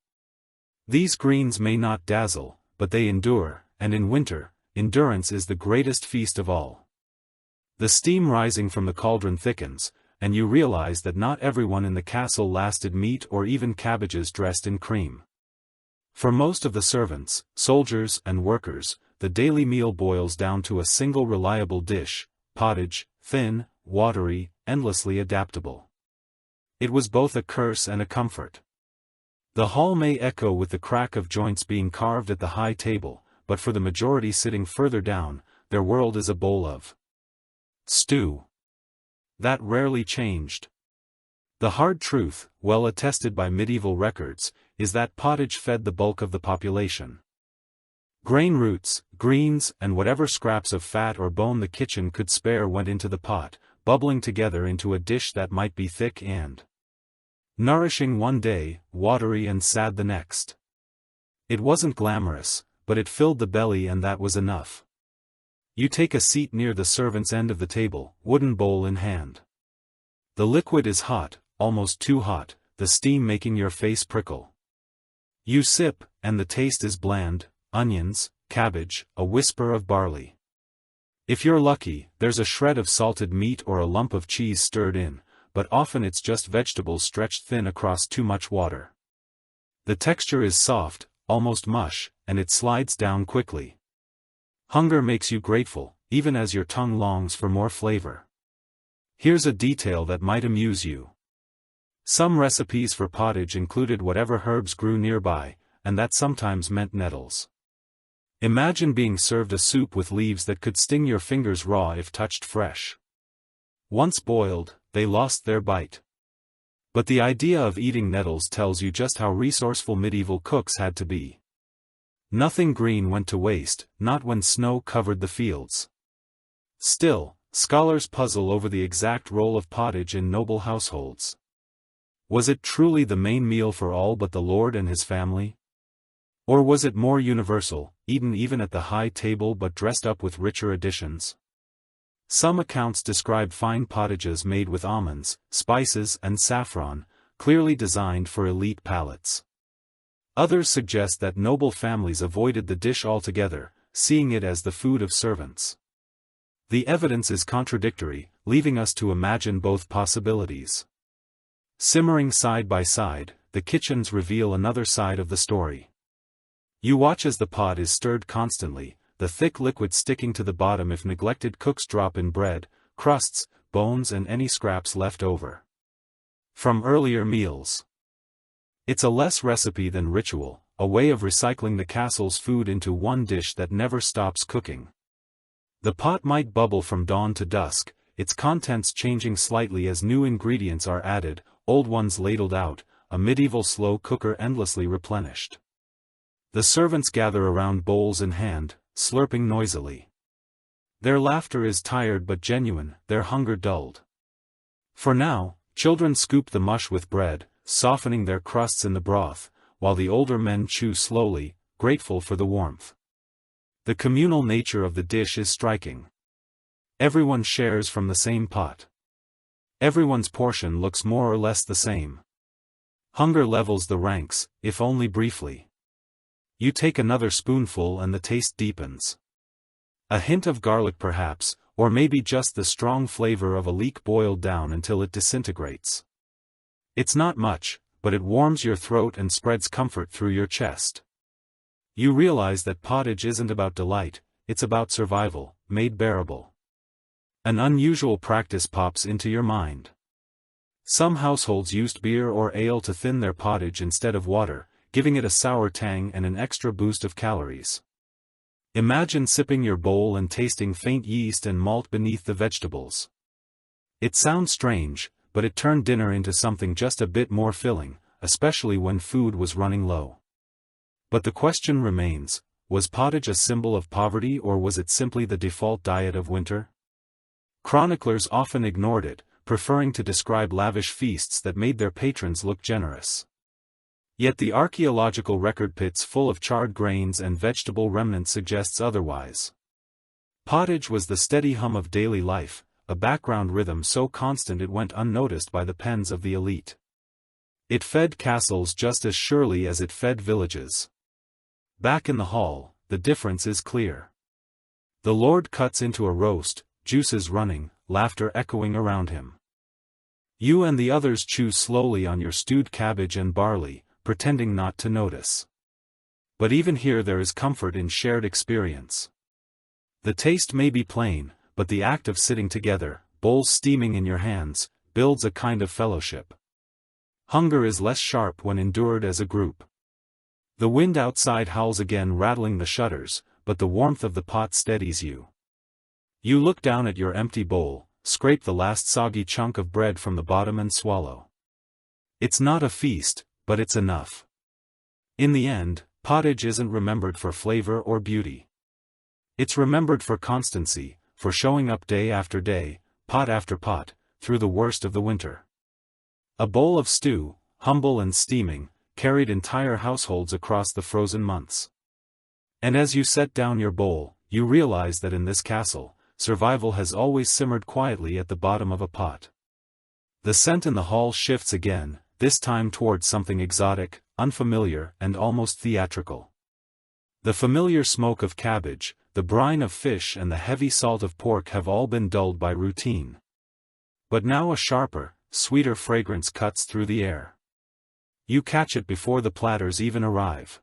These greens may not dazzle, but they endure, and in winter, endurance is the greatest feast of all. The steam rising from the cauldron thickens, and you realize that not everyone in the castle lasted meat or even cabbages dressed in cream. For most of the servants, soldiers and workers, the daily meal boils down to a single reliable dish, pottage, thin, watery, endlessly adaptable. It was both a curse and a comfort. The hall may echo with the crack of joints being carved at the high table, but for the majority sitting further down, their world is a bowl of stew. That rarely changed. The hard truth, well attested by medieval records, is that pottage fed the bulk of the population. Grain roots, greens, and whatever scraps of fat or bone the kitchen could spare went into the pot, bubbling together into a dish that might be thick and nourishing one day, watery and sad the next. It wasn't glamorous, but it filled the belly and that was enough. You take a seat near the servant's end of the table, wooden bowl in hand. The liquid is hot, almost too hot, the steam making your face prickle. You sip, and the taste is bland, onions, cabbage, a whisper of barley. If you're lucky, there's a shred of salted meat or a lump of cheese stirred in, but often it's just vegetables stretched thin across too much water. The texture is soft, almost mush, and it slides down quickly. Hunger makes you grateful, even as your tongue longs for more flavor. Here's a detail that might amuse you. Some recipes for pottage included whatever herbs grew nearby, and that sometimes meant nettles. Imagine being served a soup with leaves that could sting your fingers raw if touched fresh. Once boiled, they lost their bite. But the idea of eating nettles tells you just how resourceful medieval cooks had to be. Nothing green went to waste, not when snow covered the fields. Still, scholars puzzle over the exact role of pottage in noble households. Was it truly the main meal for all but the lord and his family? Or was it more universal, eaten even at the high table but dressed up with richer additions? Some accounts describe fine pottages made with almonds, spices and saffron, clearly designed for elite palates. Others suggest that noble families avoided the dish altogether, seeing it as the food of servants. The evidence is contradictory, leaving us to imagine both possibilities. Simmering side by side, the kitchens reveal another side of the story. You watch as the pot is stirred constantly, the thick liquid sticking to the bottom if neglected cooks drop in bread, crusts, bones and any scraps left over from earlier meals. It's a less recipe than ritual, a way of recycling the castle's food into one dish that never stops cooking. The pot might bubble from dawn to dusk, its contents changing slightly as new ingredients are added, old ones ladled out, a medieval slow cooker endlessly replenished. The servants gather around bowls in hand, slurping noisily. Their laughter is tired but genuine, their hunger dulled. For now, children scoop the mush with bread, softening their crusts in the broth, while the older men chew slowly, grateful for the warmth. The communal nature of the dish is striking. Everyone shares from the same pot. Everyone's portion looks more or less the same. Hunger levels the ranks, if only briefly. You take another spoonful and the taste deepens. A hint of garlic perhaps, or maybe just the strong flavor of a leek boiled down until it disintegrates. It's not much, but it warms your throat and spreads comfort through your chest. You realize that pottage isn't about delight, it's about survival, made bearable. An unusual practice pops into your mind. Some households used beer or ale to thin their pottage instead of water, giving it a sour tang and an extra boost of calories. Imagine sipping your bowl and tasting faint yeast and malt beneath the vegetables. It sounds strange, but it turned dinner into something just a bit more filling, especially when food was running low. But the question remains, was pottage a symbol of poverty or was it simply the default diet of winter? Chroniclers often ignored it, preferring to describe lavish feasts that made their patrons look generous. Yet the archaeological record pits full of charred grains and vegetable remnants suggests otherwise. Pottage was the steady hum of daily life, a background rhythm so constant it went unnoticed by the pens of the elite. It fed castles just as surely as it fed villages. Back in the hall, the difference is clear. The lord cuts into a roast, juices running, laughter echoing around him. You and the others chew slowly on your stewed cabbage and barley, pretending not to notice. But even here there is comfort in shared experience. The taste may be plain, but the act of sitting together, bowls steaming in your hands, builds a kind of fellowship. Hunger is less sharp when endured as a group. The wind outside howls again, rattling the shutters, but the warmth of the pot steadies you. You look down at your empty bowl, scrape the last soggy chunk of bread from the bottom and swallow. It's not a feast, but it's enough. In the end, pottage isn't remembered for flavor or beauty. It's remembered for constancy, for showing up day after day, pot after pot, through the worst of the winter. A bowl of stew, humble and steaming, carried entire households across the frozen months. And as you set down your bowl, you realize that in this castle, survival has always simmered quietly at the bottom of a pot. The scent in the hall shifts again, this time towards something exotic, unfamiliar, and almost theatrical. The familiar smoke of cabbage, the brine of fish and the heavy salt of pork have all been dulled by routine. But now a sharper, sweeter fragrance cuts through the air. You catch it before the platters even arrive.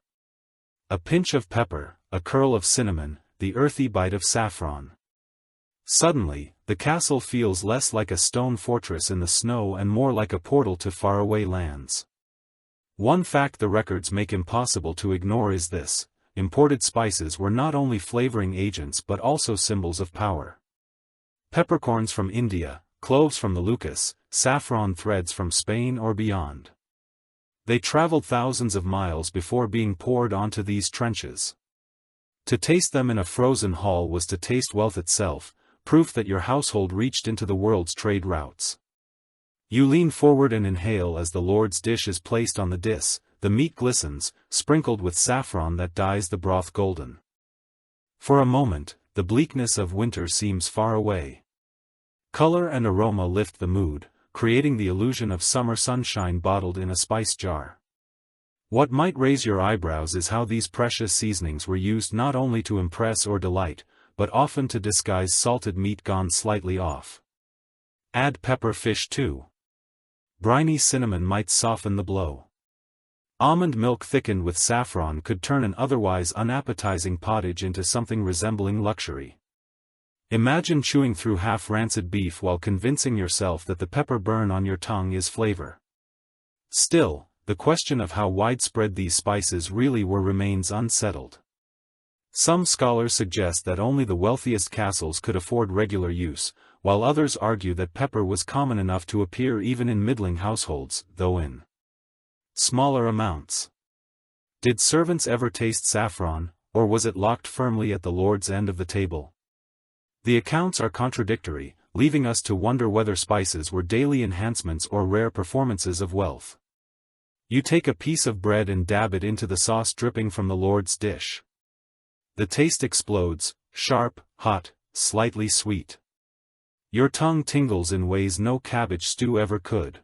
A pinch of pepper, a curl of cinnamon, the earthy bite of saffron. Suddenly, the castle feels less like a stone fortress in the snow and more like a portal to faraway lands. One fact the records make impossible to ignore is this: imported spices were not only flavoring agents but also symbols of power. Peppercorns from India, cloves from the Lucas, saffron threads from Spain or beyond. They traveled thousands of miles before being poured onto these trenches. To taste them in a frozen hall was to taste wealth itself, proof that your household reached into the world's trade routes. You lean forward and inhale as the Lord's dish is placed on the dis. The meat glistens, sprinkled with saffron that dyes the broth golden. For a moment, the bleakness of winter seems far away. Color and aroma lift the mood, creating the illusion of summer sunshine bottled in a spice jar. What might raise your eyebrows is how these precious seasonings were used not only to impress or delight, but often to disguise salted meat gone slightly off. Add pepper fish too. Briny cinnamon might soften the blow. Almond milk thickened with saffron could turn an otherwise unappetizing pottage into something resembling luxury. Imagine chewing through half-rancid beef while convincing yourself that the pepper burn on your tongue is flavor. Still, the question of how widespread these spices really were remains unsettled. Some scholars suggest that only the wealthiest castles could afford regular use, while others argue that pepper was common enough to appear even in middling households, though in smaller amounts. Did servants ever taste saffron, or was it locked firmly at the Lord's end of the table? The accounts are contradictory, leaving us to wonder whether spices were daily enhancements or rare performances of wealth. You take a piece of bread and dab it into the sauce dripping from the Lord's dish. The taste explodes, sharp, hot, slightly sweet. Your tongue tingles in ways no cabbage stew ever could.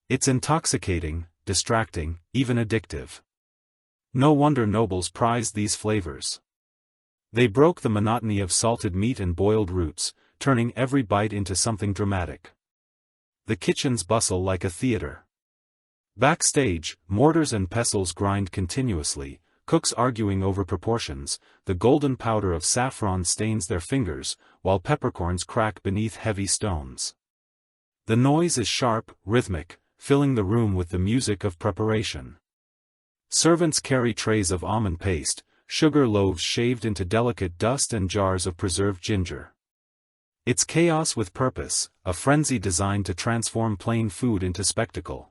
It's intoxicating, distracting, even addictive. No wonder nobles prized these flavors. They broke the monotony of salted meat and boiled roots, turning every bite into something dramatic. The kitchens bustle like a theater. Backstage, mortars and pestles grind continuously, cooks arguing over proportions, the golden powder of saffron stains their fingers, while peppercorns crack beneath heavy stones. The noise is sharp, rhythmic, filling the room with the music of preparation. Servants carry trays of almond paste, sugar loaves shaved into delicate dust and jars of preserved ginger. It's chaos with purpose, a frenzy designed to transform plain food into spectacle.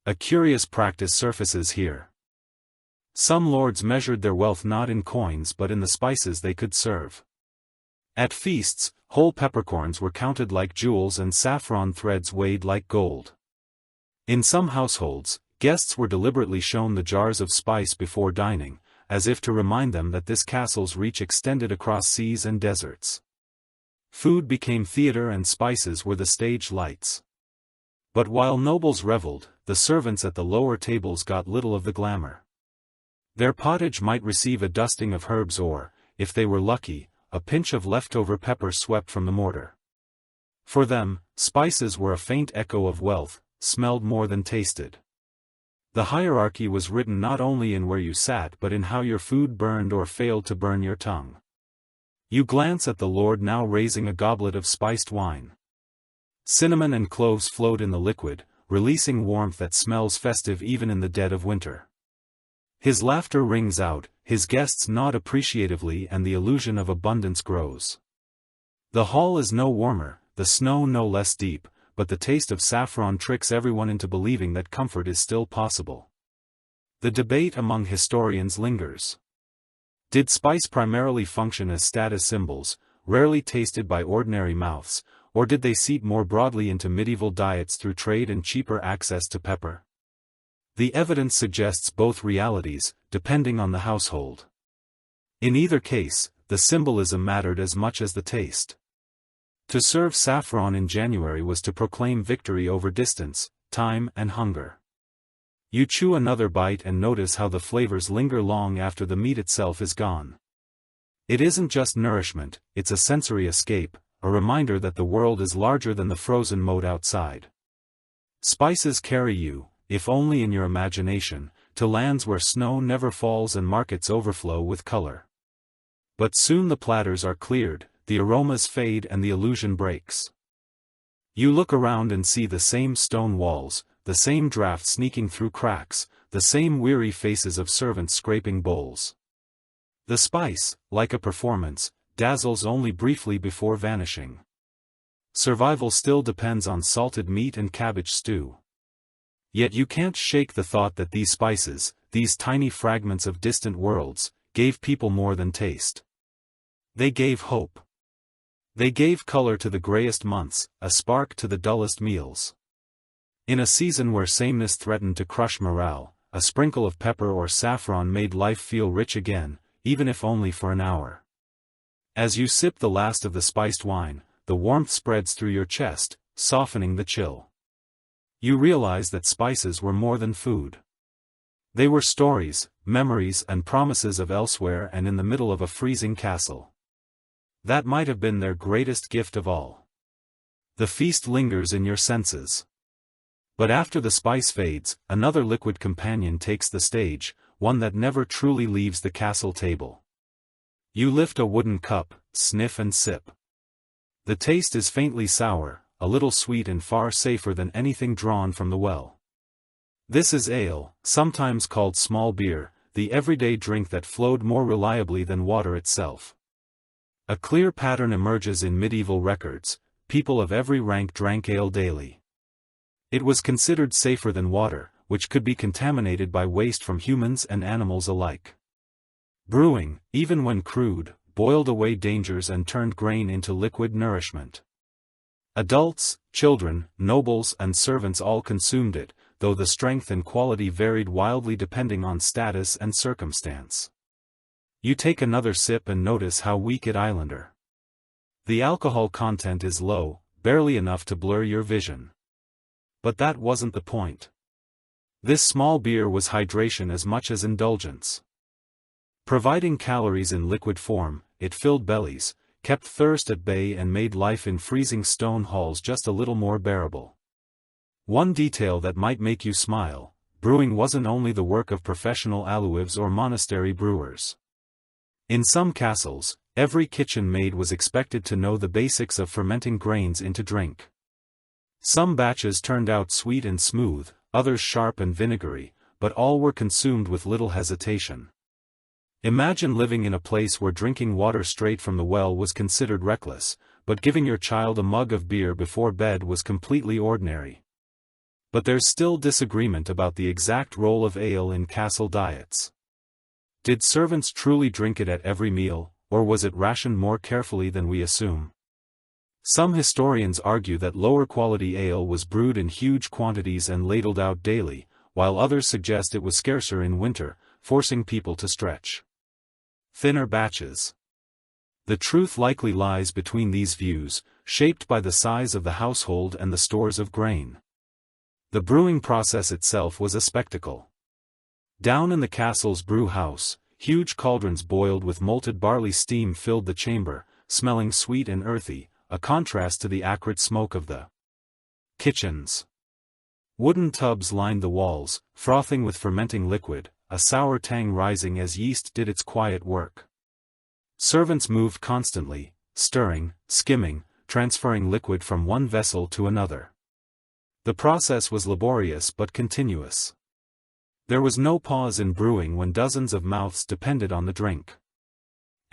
A curious practice surfaces here. Some lords measured their wealth not in coins but in the spices they could serve. At feasts, whole peppercorns were counted like jewels and saffron threads weighed like gold. In some households, guests were deliberately shown the jars of spice before dining, as if to remind them that this castle's reach extended across seas and deserts. Food became theater and spices were the stage lights. But while nobles reveled, the servants at the lower tables got little of the glamour. Their pottage might receive a dusting of herbs or, if they were lucky, a pinch of leftover pepper swept from the mortar. For them, spices were a faint echo of wealth, smelled more than tasted. The hierarchy was written not only in where you sat but in how your food burned or failed to burn your tongue. You glance at the Lord now raising a goblet of spiced wine. Cinnamon and cloves float in the liquid, releasing warmth that smells festive even in the dead of winter. His laughter rings out, his guests nod appreciatively and the illusion of abundance grows. The hall is no warmer, the snow no less deep, but the taste of saffron tricks everyone into believing that comfort is still possible. The debate among historians lingers. Did spice primarily function as status symbols, rarely tasted by ordinary mouths, or did they seep more broadly into medieval diets through trade and cheaper access to pepper? The evidence suggests both realities, depending on the household. In either case, the symbolism mattered as much as the taste. To serve saffron in January was to proclaim victory over distance, time and hunger. You chew another bite and notice how the flavors linger long after the meat itself is gone. It isn't just nourishment, it's a sensory escape, a reminder that the world is larger than the frozen moat outside. Spices carry you, if only in your imagination, to lands where snow never falls and markets overflow with color. But soon the platters are cleared, the aromas fade and the illusion breaks. You look around and see the same stone walls, the same draft sneaking through cracks, the same weary faces of servants scraping bowls. The spice, like a performance, dazzles only briefly before vanishing. Survival still depends on salted meat and cabbage stew. Yet you can't shake the thought that these spices, these tiny fragments of distant worlds, gave people more than taste. They gave hope. They gave color to the grayest months, a spark to the dullest meals. In a season where sameness threatened to crush morale, a sprinkle of pepper or saffron made life feel rich again, even if only for an hour. As you sip the last of the spiced wine, the warmth spreads through your chest, softening the chill. You realize that spices were more than food. They were stories, memories and promises of elsewhere and in the middle of a freezing castle. That might have been their greatest gift of all. The feast lingers in your senses. But after the spice fades, another liquid companion takes the stage, one that never truly leaves the castle table. You lift a wooden cup, sniff and sip. The taste is faintly sour, a little sweet and far safer than anything drawn from the well. This is ale, sometimes called small beer, the everyday drink that flowed more reliably than water itself. A clear pattern emerges in medieval records: people of every rank drank ale daily. It was considered safer than water, which could be contaminated by waste from humans and animals alike. Brewing, even when crude, boiled away dangers and turned grain into liquid nourishment. Adults, children, nobles and servants all consumed it, though the strength and quality varied wildly depending on status and circumstance. You take another sip and notice how weak it is. The alcohol content is low, barely enough to blur your vision. But that wasn't the point. This small beer was hydration as much as indulgence. Providing calories in liquid form, it filled bellies, kept thirst at bay and made life in freezing stone halls just a little more bearable. One detail that might make you smile: brewing wasn't only the work of professional aleuves or monastery brewers. In some castles, every kitchen maid was expected to know the basics of fermenting grains into drink. Some batches turned out sweet and smooth, others sharp and vinegary, but all were consumed with little hesitation. Imagine living in a place where drinking water straight from the well was considered reckless, but giving your child a mug of beer before bed was completely ordinary. But there's still disagreement about the exact role of ale in castle diets. Did servants truly drink it at every meal, or was it rationed more carefully than we assume? Some historians argue that lower-quality ale was brewed in huge quantities and ladled out daily, while others suggest it was scarcer in winter, forcing people to stretch thinner batches. The truth likely lies between these views, shaped by the size of the household and the stores of grain. The brewing process itself was a spectacle. Down in the castle's brew house, huge cauldrons boiled with malted barley steam filled the chamber, smelling sweet and earthy, a contrast to the acrid smoke of the kitchens. Wooden tubs lined the walls, frothing with fermenting liquid, a sour tang rising as yeast did its quiet work. Servants moved constantly, stirring, skimming, transferring liquid from one vessel to another. The process was laborious but continuous. There was no pause in brewing when dozens of mouths depended on the drink.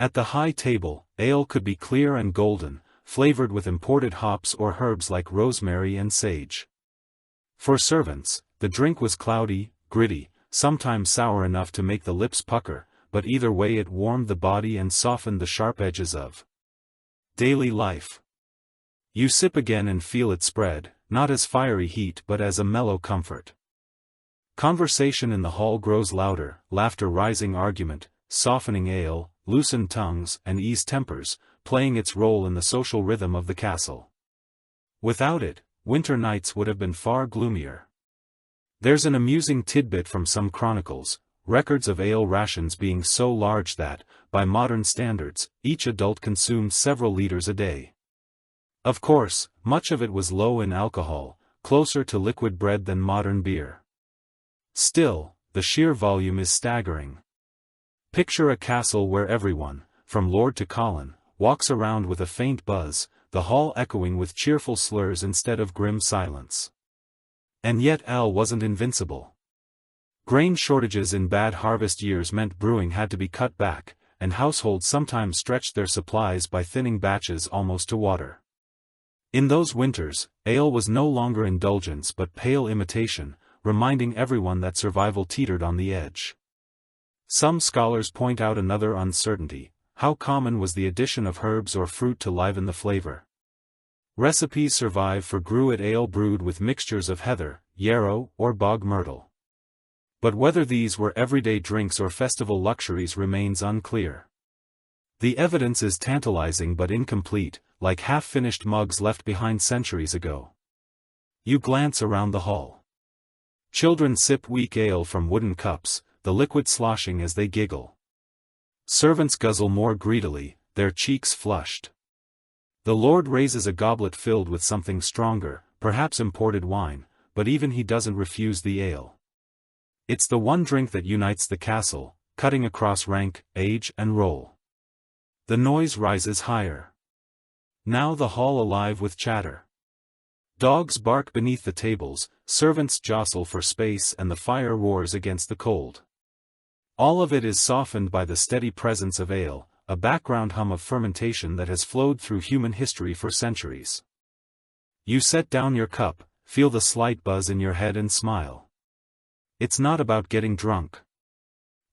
At the high table, ale could be clear and golden, flavored with imported hops or herbs like rosemary and sage. For servants, the drink was cloudy, gritty, sometimes sour enough to make the lips pucker, but either way it warmed the body and softened the sharp edges of daily life. You sip again and feel it spread, not as fiery heat but as a mellow comfort. Conversation in the hall grows louder, laughter rising, argument, softening ale, loosened tongues and eased tempers, playing its role in the social rhythm of the castle. Without it, winter nights would have been far gloomier. There's an amusing tidbit from some chronicles, records of ale rations being so large that, by modern standards, each adult consumed several liters a day. Of course, much of it was low in alcohol, closer to liquid bread than modern beer. Still, the sheer volume is staggering. Picture a castle where everyone, from lord to Colin, walks around with a faint buzz, the hall echoing with cheerful slurs instead of grim silence. And yet ale wasn't invincible. Grain shortages in bad harvest years meant brewing had to be cut back, and households sometimes stretched their supplies by thinning batches almost to water. In those winters, ale was no longer indulgence but pale imitation, reminding everyone that survival teetered on the edge. Some scholars point out another uncertainty: how common was the addition of herbs or fruit to liven the flavor? Recipes survive for gruit ale brewed with mixtures of heather, yarrow, or bog myrtle. But whether these were everyday drinks or festival luxuries remains unclear. The evidence is tantalizing but incomplete, like half-finished mugs left behind centuries ago. You glance around the hall. Children sip weak ale from wooden cups, the liquid sloshing as they giggle. Servants guzzle more greedily, their cheeks flushed. The lord raises a goblet filled with something stronger, perhaps imported wine, but even he doesn't refuse the ale. It's the one drink that unites the castle, cutting across rank, age, and role. The noise rises higher. Now the hall alive with chatter. Dogs bark beneath the tables, servants jostle for space, and the fire roars against the cold. All of it is softened by the steady presence of ale, a background hum of fermentation that has flowed through human history for centuries. You set down your cup, feel the slight buzz in your head and smile. It's not about getting drunk.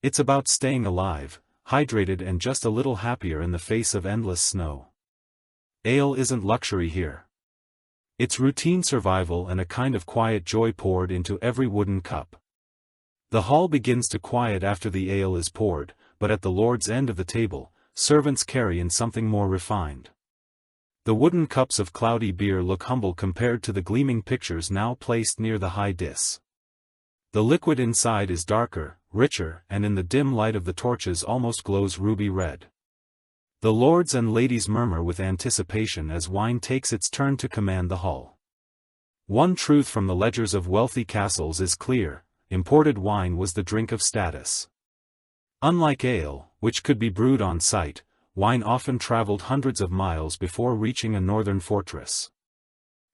It's about staying alive, hydrated and just a little happier in the face of endless snow. Ale isn't luxury here. It's routine survival and a kind of quiet joy poured into every wooden cup. The hall begins to quiet after the ale is poured, but at the lord's end of the table, servants carry in something more refined. The wooden cups of cloudy beer look humble compared to the gleaming pitchers now placed near the high diss. The liquid inside is darker, richer, and in the dim light of the torches almost glows ruby red. The lords and ladies murmur with anticipation as wine takes its turn to command the hall. One truth from the ledgers of wealthy castles is clear: imported wine was the drink of status. Unlike ale, which could be brewed on site, wine often traveled hundreds of miles before reaching a northern fortress.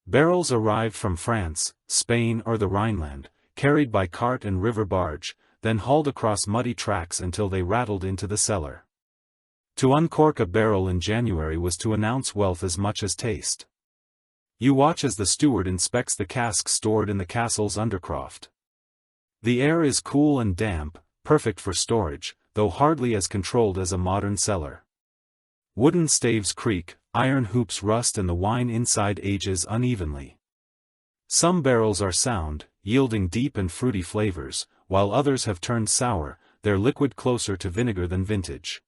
Barrels arrived from France, Spain, or the Rhineland, carried by cart and river barge, then hauled across muddy tracks until they rattled into the cellar. To uncork a barrel in January was to announce wealth as much as taste. You watch as the steward inspects the casks stored in the castle's undercroft. The air is cool and damp, perfect for storage, though hardly as controlled as a modern cellar. Wooden staves creak, iron hoops rust, and the wine inside ages unevenly. Some barrels are sound, yielding deep and fruity flavors, while others have turned sour, their liquid closer to vinegar than vintage.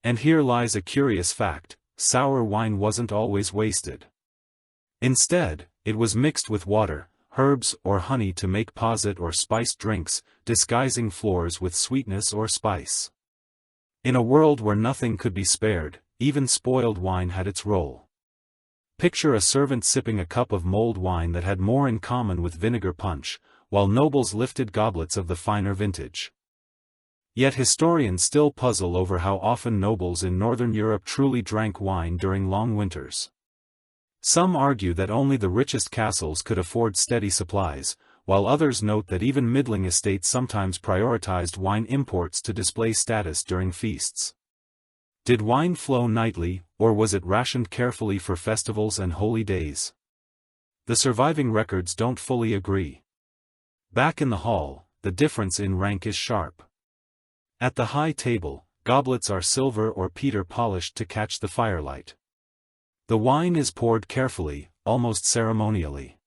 And here lies a curious fact: sour wine wasn't always wasted. Instead, it was mixed with water, herbs, or honey to make posset or spiced drinks, disguising floors with sweetness or spice. In a world where nothing could be spared, even spoiled wine had its role. Picture a servant sipping a cup of mulled wine that had more in common with vinegar punch, while nobles lifted goblets of the finer vintage. Yet historians still puzzle over how often nobles in Northern Europe truly drank wine during long winters. Some argue that only the richest castles could afford steady supplies, while others note that even middling estates sometimes prioritized wine imports to display status during feasts. Did wine flow nightly, or was it rationed carefully for festivals and holy days? The surviving records don't fully agree. Back in the hall, the difference in rank is sharp. At the high table, goblets are silver or peter polished to catch the firelight. The wine is poured carefully, almost ceremonially.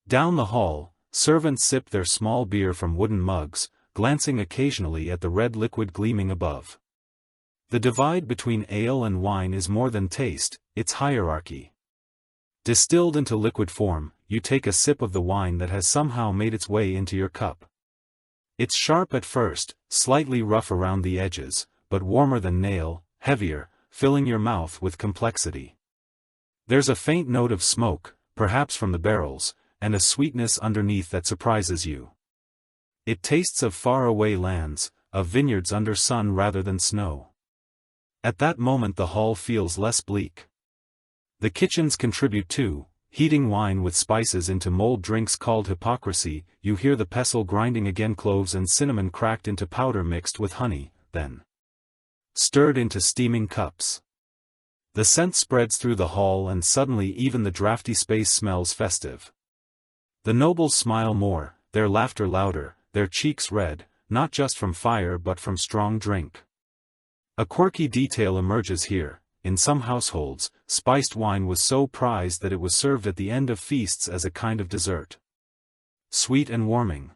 Down the hall, servants sip their small beer from wooden mugs, glancing occasionally at the red liquid gleaming above. The divide between ale and wine is more than taste, it's hierarchy. Distilled into liquid form, you take a sip of the wine that has somehow made its way into your cup. It's sharp at first, slightly rough around the edges, but warmer than ale, heavier, filling your mouth with complexity. There's a faint note of smoke, perhaps from the barrels, and a sweetness underneath that surprises you. It tastes of far-away lands, of vineyards under sun rather than snow. At that moment the hall feels less bleak. The kitchens contribute too, heating wine with spices into mulled drinks called hypocrisy. You hear the pestle grinding again, cloves and cinnamon cracked into powder mixed with honey, then stirred into steaming cups. The scent spreads through the hall and suddenly even the drafty space smells festive. The nobles smile more, their laughter louder, their cheeks red, not just from fire but from strong drink. A quirky detail emerges here. In some households, spiced wine was so prized that it was served at the end of feasts as a kind of dessert. Sweet and warming.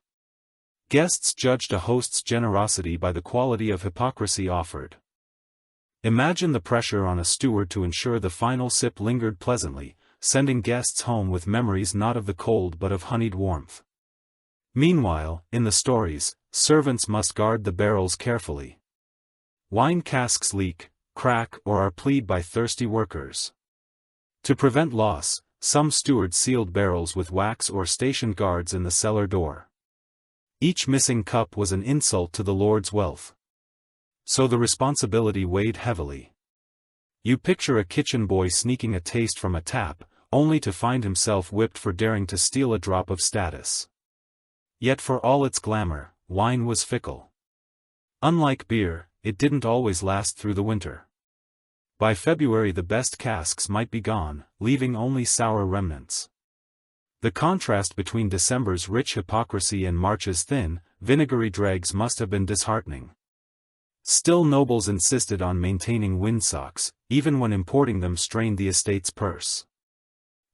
Guests judged a host's generosity by the quality of hypocrisy offered. Imagine the pressure on a steward to ensure the final sip lingered pleasantly, sending guests home with memories not of the cold but of honeyed warmth. Meanwhile, in the stories, servants must guard the barrels carefully. Wine casks leak, crack or are plied by thirsty workers. To prevent loss, some stewards sealed barrels with wax or stationed guards in the cellar door. Each missing cup was an insult to the lord's wealth. So the responsibility weighed heavily. You picture a kitchen boy sneaking a taste from a tap, only to find himself whipped for daring to steal a drop of status. Yet for all its glamour, wine was fickle. Unlike beer, it didn't always last through the winter. By February the best casks might be gone, leaving only sour remnants. The contrast between December's rich hypocrisy and March's thin, vinegary dregs must have been disheartening. Still nobles insisted on maintaining windsocks, even when importing them strained the estate's purse.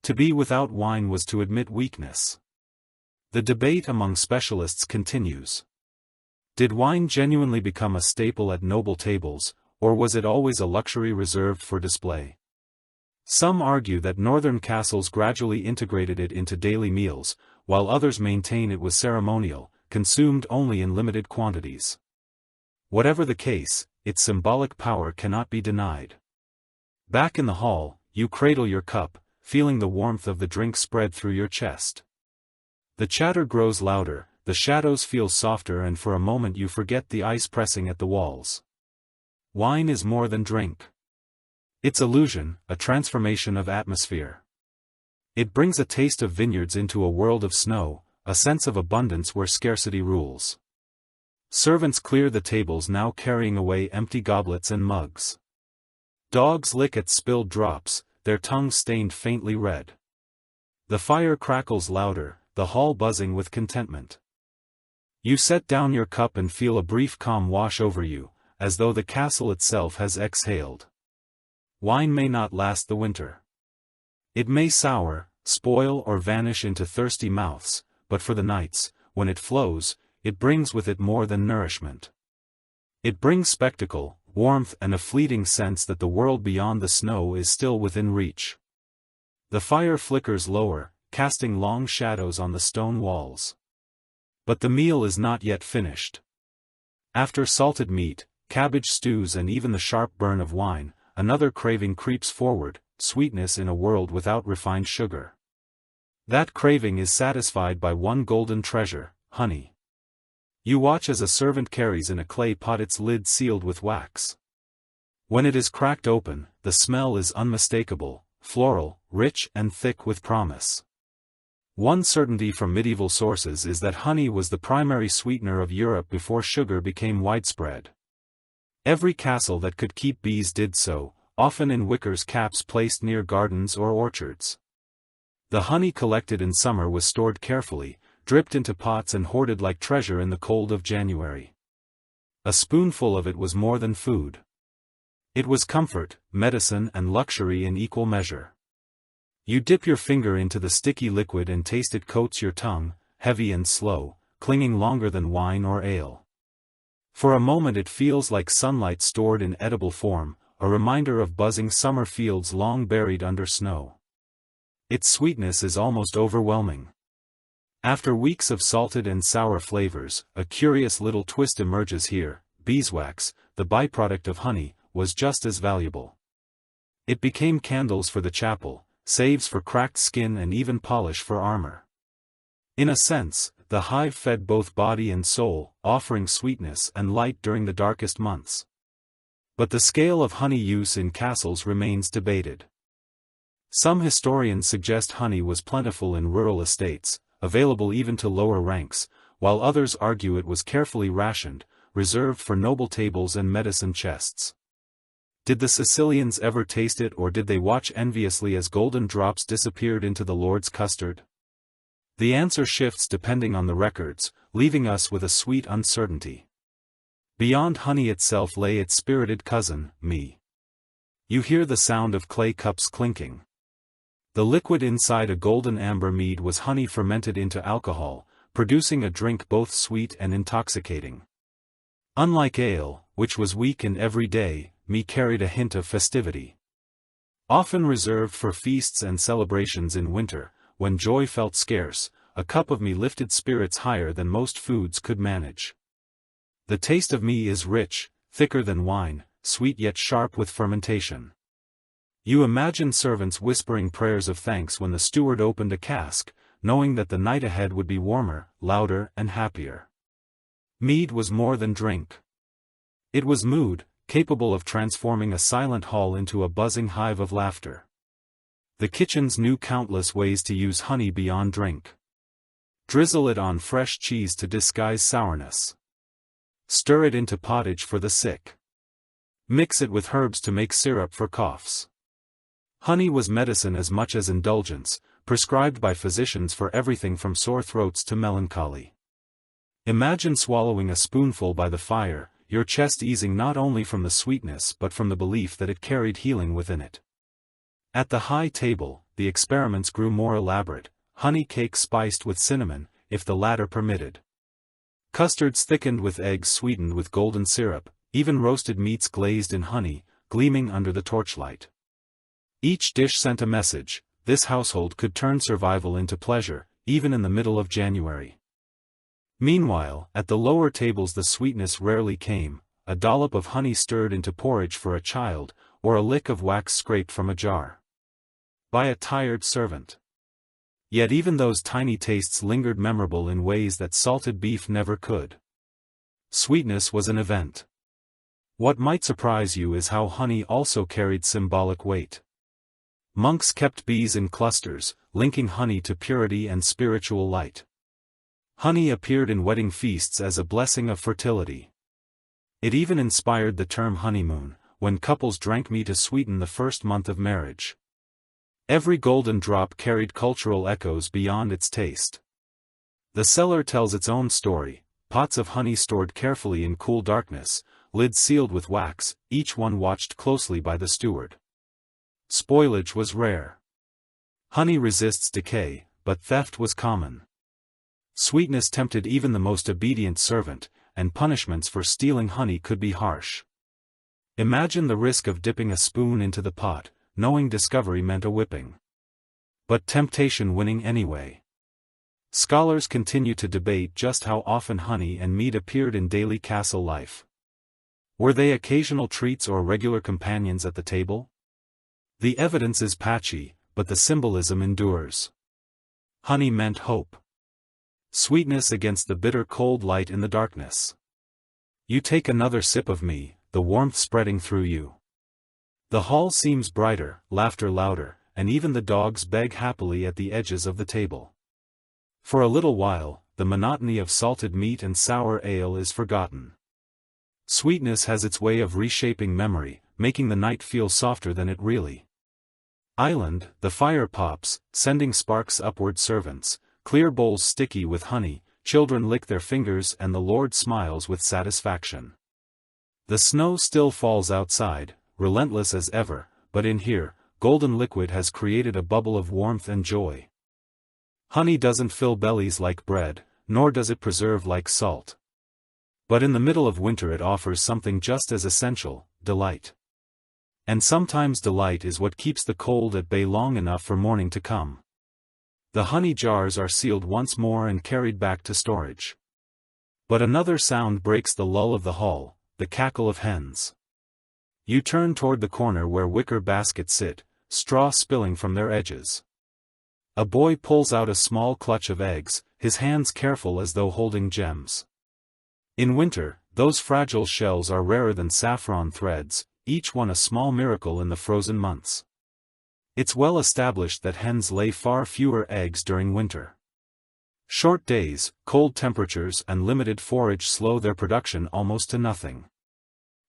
To be without wine was to admit weakness. The debate among specialists continues. Did wine genuinely become a staple at noble tables, or was it always a luxury reserved for display? Some argue that northern castles gradually integrated it into daily meals, while others maintain it was ceremonial, consumed only in limited quantities. Whatever the case, its symbolic power cannot be denied. Back in the hall, you cradle your cup, feeling the warmth of the drink spread through your chest. The chatter grows louder, the shadows feel softer, and for a moment you forget the ice pressing at the walls. Wine is more than drink. It's illusion, a transformation of atmosphere. It brings a taste of vineyards into a world of snow, a sense of abundance where scarcity rules. Servants clear the tables now, carrying away empty goblets and mugs. Dogs lick at spilled drops, their tongues stained faintly red. The fire crackles louder, the hall buzzing with contentment. You set down your cup and feel a brief calm wash over you, as though the castle itself has exhaled. Wine may not last the winter. It may sour, spoil or vanish into thirsty mouths, but for the nights, when it flows, it brings with it more than nourishment. It brings spectacle, warmth and a fleeting sense that the world beyond the snow is still within reach. The fire flickers lower, casting long shadows on the stone walls. But the meal is not yet finished. After salted meat, cabbage stews and even the sharp burn of wine, another craving creeps forward, sweetness in a world without refined sugar. That craving is satisfied by one golden treasure, honey. You watch as a servant carries in a clay pot its lid sealed with wax. When it is cracked open, the smell is unmistakable, floral, rich and thick with promise. One certainty from medieval sources is that honey was the primary sweetener of Europe before sugar became widespread. Every castle that could keep bees did so, often in wicker's caps placed near gardens or orchards. The honey collected in summer was stored carefully, dripped into pots and hoarded like treasure in the cold of January. A spoonful of it was more than food. It was comfort, medicine and luxury in equal measure. You dip your finger into the sticky liquid and taste it coats your tongue, heavy and slow, clinging longer than wine or ale. For a moment it feels like sunlight stored in edible form, a reminder of buzzing summer fields long buried under snow. Its sweetness is almost overwhelming. After weeks of salted and sour flavors, a curious little twist emerges here. Beeswax, the byproduct of honey, was just as valuable. It became candles for the chapel, saves for cracked skin and even polish for armor. In a sense, the hive fed both body and soul, offering sweetness and light during the darkest months. But the scale of honey use in castles remains debated. Some historians suggest honey was plentiful in rural estates, available even to lower ranks, while others argue it was carefully rationed, reserved for noble tables and medicine chests. Did the Sicilians ever taste it, or did they watch enviously as golden drops disappeared into the Lord's custard? The answer shifts depending on the records, leaving us with a sweet uncertainty. Beyond honey itself lay its spirited cousin, me. You hear the sound of clay cups clinking. The liquid inside a golden amber mead was honey fermented into alcohol, producing a drink both sweet and intoxicating. Unlike ale, which was weak and everyday, me carried a hint of festivity. Often reserved for feasts and celebrations in winter, when joy felt scarce, a cup of me lifted spirits higher than most foods could manage. The taste of me is rich, thicker than wine, sweet yet sharp with fermentation. You imagine servants whispering prayers of thanks when the steward opened a cask, knowing that the night ahead would be warmer, louder, and happier. Mead was more than drink. It was mood, capable of transforming a silent hall into a buzzing hive of laughter. The kitchens knew countless ways to use honey beyond drink. Drizzle it on fresh cheese to disguise sourness. Stir it into pottage for the sick. Mix it with herbs to make syrup for coughs. Honey was medicine as much as indulgence, prescribed by physicians for everything from sore throats to melancholy. Imagine swallowing a spoonful by the fire, your chest easing not only from the sweetness but from the belief that it carried healing within it. At the high table, the experiments grew more elaborate, honey cake spiced with cinnamon, if the latter permitted. Custards thickened with eggs sweetened with golden syrup, even roasted meats glazed in honey, gleaming under the torchlight. Each dish sent a message: this household could turn survival into pleasure, even in the middle of January. Meanwhile, at the lower tables the sweetness rarely came, a dollop of honey stirred into porridge for a child, or a lick of wax scraped from a jar by a tired servant. Yet even those tiny tastes lingered memorable in ways that salted beef never could. Sweetness was an event. What might surprise you is how honey also carried symbolic weight. Monks kept bees in clusters, linking honey to purity and spiritual light. Honey appeared in wedding feasts as a blessing of fertility. It even inspired the term honeymoon, when couples drank me to sweeten the first month of marriage. Every golden drop carried cultural echoes beyond its taste. The cellar tells its own story, pots of honey stored carefully in cool darkness, lids sealed with wax, each one watched closely by the steward. Spoilage was rare. Honey resists decay, but theft was common. Sweetness tempted even the most obedient servant, and punishments for stealing honey could be harsh. Imagine the risk of dipping a spoon into the pot, knowing discovery meant a whipping. But temptation winning anyway. Scholars continue to debate just how often honey and mead appeared in daily castle life. Were they occasional treats or regular companions at the table? The evidence is patchy, but the symbolism endures. Honey meant hope. Sweetness against the bitter cold light in the darkness. You take another sip of me, the warmth spreading through you. The hall seems brighter, laughter louder, and even the dogs beg happily at the edges of the table. For a little while, the monotony of salted meat and sour ale is forgotten. Sweetness has its way of reshaping memory, making the night feel softer than it really. Island, the fire pops, sending sparks upward servants, clear bowls sticky with honey, children lick their fingers and the Lord smiles with satisfaction. The snow still falls outside, relentless as ever, but in here, golden liquid has created a bubble of warmth and joy. Honey doesn't fill bellies like bread, nor does it preserve like salt. But in the middle of winter it offers something just as essential: delight. And sometimes delight is what keeps the cold at bay long enough for morning to come. The honey jars are sealed once more and carried back to storage. But another sound breaks the lull of the hall, the cackle of hens. You turn toward the corner where wicker baskets sit, straw spilling from their edges. A boy pulls out a small clutch of eggs, his hands careful as though holding gems. In winter, those fragile shells are rarer than saffron threads, each one a small miracle in the frozen months. It's well established that hens lay far fewer eggs during winter. Short days, cold temperatures and limited forage slow their production almost to nothing.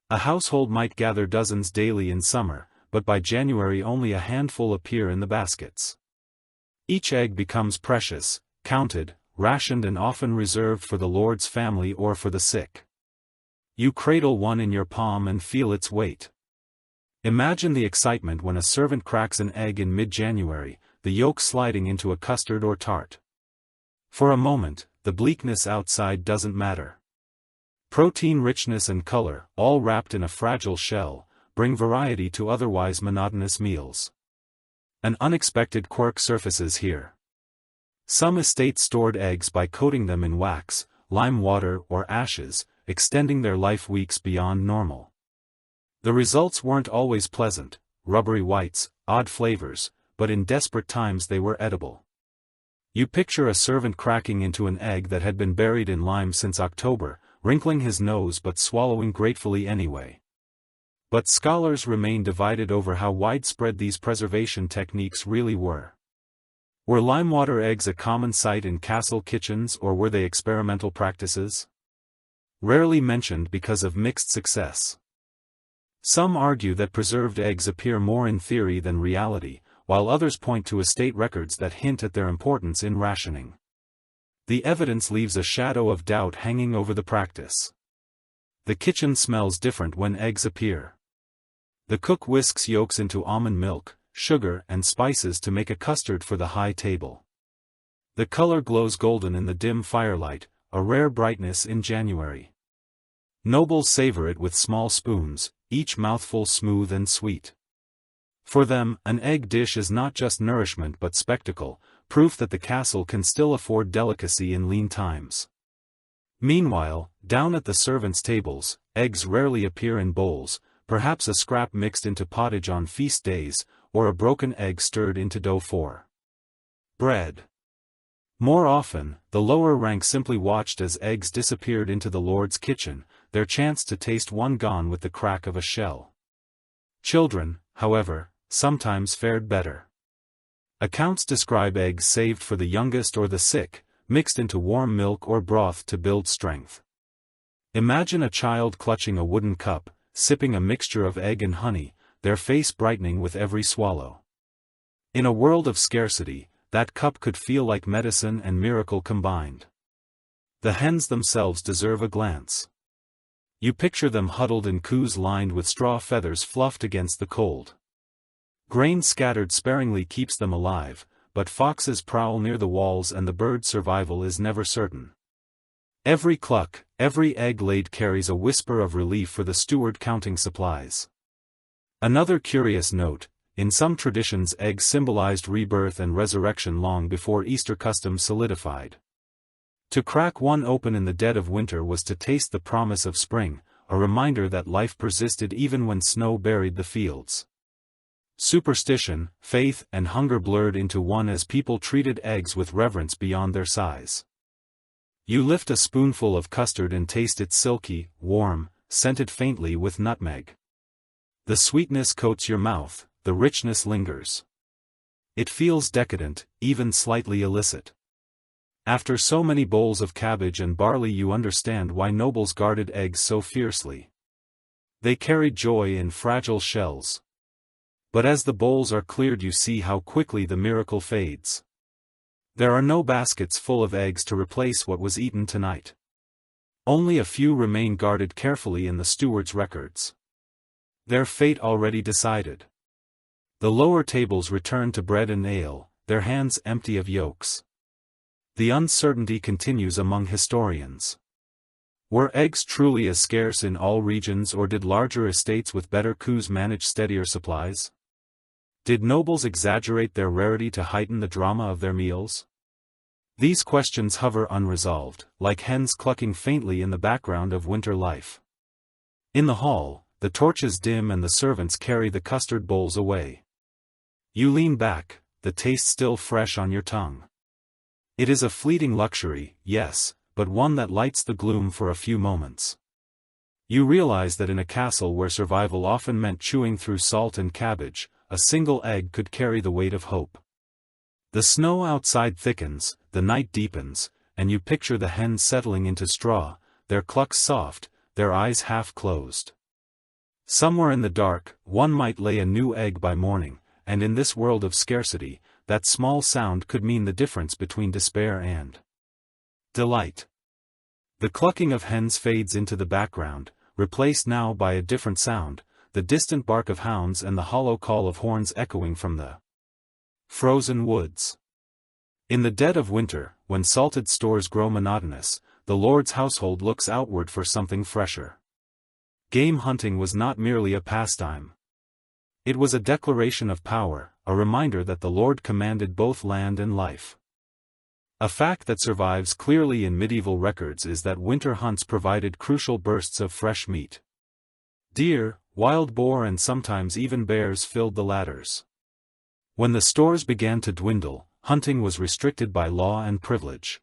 A household might gather dozens daily in summer, but by January only a handful appear in the baskets. Each egg becomes precious, counted, rationed and often reserved for the Lord's family or for the sick. You cradle one in your palm and feel its weight. Imagine the excitement when a servant cracks an egg in mid-January, the yolk sliding into a custard or tart. For a moment, the bleakness outside doesn't matter. Protein richness and color, all wrapped in a fragile shell, bring variety to otherwise monotonous meals. An unexpected quirk surfaces here. Some estates stored eggs by coating them in wax, lime water or ashes, extending their life weeks beyond normal. The results weren't always pleasant, rubbery whites, odd flavors, but in desperate times they were edible. You picture a servant cracking into an egg that had been buried in lime since October, wrinkling his nose but swallowing gratefully anyway. But scholars remain divided over how widespread these preservation techniques really were. Were limewater eggs a common sight in castle kitchens or were they experimental practices? Rarely mentioned because of mixed success. Some argue that preserved eggs appear more in theory than reality, while others point to estate records that hint at their importance in rationing. The evidence leaves a shadow of doubt hanging over the practice. The kitchen smells different when eggs appear. The cook whisks yolks into almond milk, sugar and spices to make a custard for the high table. The color glows golden in the dim firelight, a rare brightness in January. Nobles savor it with small spoons, each mouthful smooth and sweet. For them, an egg dish is not just nourishment but spectacle, proof that the castle can still afford delicacy in lean times. Meanwhile, down at the servants' tables, eggs rarely appear in bowls, perhaps a scrap mixed into pottage on feast days, or a broken egg stirred into dough for bread. More often, the lower rank simply watched as eggs disappeared into the Lord's kitchen, their chance to taste one gone with the crack of a shell. Children, however, sometimes fared better. Accounts describe eggs saved for the youngest or the sick, mixed into warm milk or broth to build strength. Imagine a child clutching a wooden cup, sipping a mixture of egg and honey, their face brightening with every swallow. In a world of scarcity, that cup could feel like medicine and miracle combined. The hens themselves deserve a glance. You picture them huddled in coos lined with straw feathers fluffed against the cold. Grain scattered sparingly keeps them alive, but foxes prowl near the walls and the bird's survival is never certain. Every cluck, every egg laid carries a whisper of relief for the steward counting supplies. Another curious note, in some traditions eggs symbolized rebirth and resurrection long before Easter customs solidified. To crack one open in the dead of winter was to taste the promise of spring, a reminder that life persisted even when snow buried the fields. Superstition, faith and hunger blurred into one as people treated eggs with reverence beyond their size. You lift a spoonful of custard and taste it silky, warm, scented faintly with nutmeg. The sweetness coats your mouth, the richness lingers. It feels decadent, even slightly illicit. After so many bowls of cabbage and barley you understand why nobles guarded eggs so fiercely. They carried joy in fragile shells. But as the bowls are cleared you see how quickly the miracle fades. There are no baskets full of eggs to replace what was eaten tonight. Only a few remain guarded carefully in the steward's records. Their fate already decided. The lower tables return to bread and ale, their hands empty of yolks. The uncertainty continues among historians. Were eggs truly as scarce in all regions or did larger estates with better coos manage steadier supplies? Did nobles exaggerate their rarity to heighten the drama of their meals? These questions hover unresolved, like hens clucking faintly in the background of winter life. In the hall, the torches dim and the servants carry the custard bowls away. You lean back, the taste still fresh on your tongue. It is a fleeting luxury, yes, but one that lights the gloom for a few moments. You realize that in a castle where survival often meant chewing through salt and cabbage, a single egg could carry the weight of hope. The snow outside thickens, the night deepens, and you picture the hens settling into straw, their clucks soft, their eyes half closed. Somewhere in the dark, one might lay a new egg by morning, and in this world of scarcity, that small sound could mean the difference between despair and delight. The clucking of hens fades into the background, replaced now by a different sound, the distant bark of hounds and the hollow call of horns echoing from the frozen woods. In the dead of winter, when salted stores grow monotonous, the Lord's household looks outward for something fresher. Game hunting was not merely a pastime. It was a declaration of power, a reminder that the Lord commanded both land and life. A fact that survives clearly in medieval records is that winter hunts provided crucial bursts of fresh meat. Deer, wild boar and sometimes even bears filled the ladders. When the stores began to dwindle, hunting was restricted by law and privilege.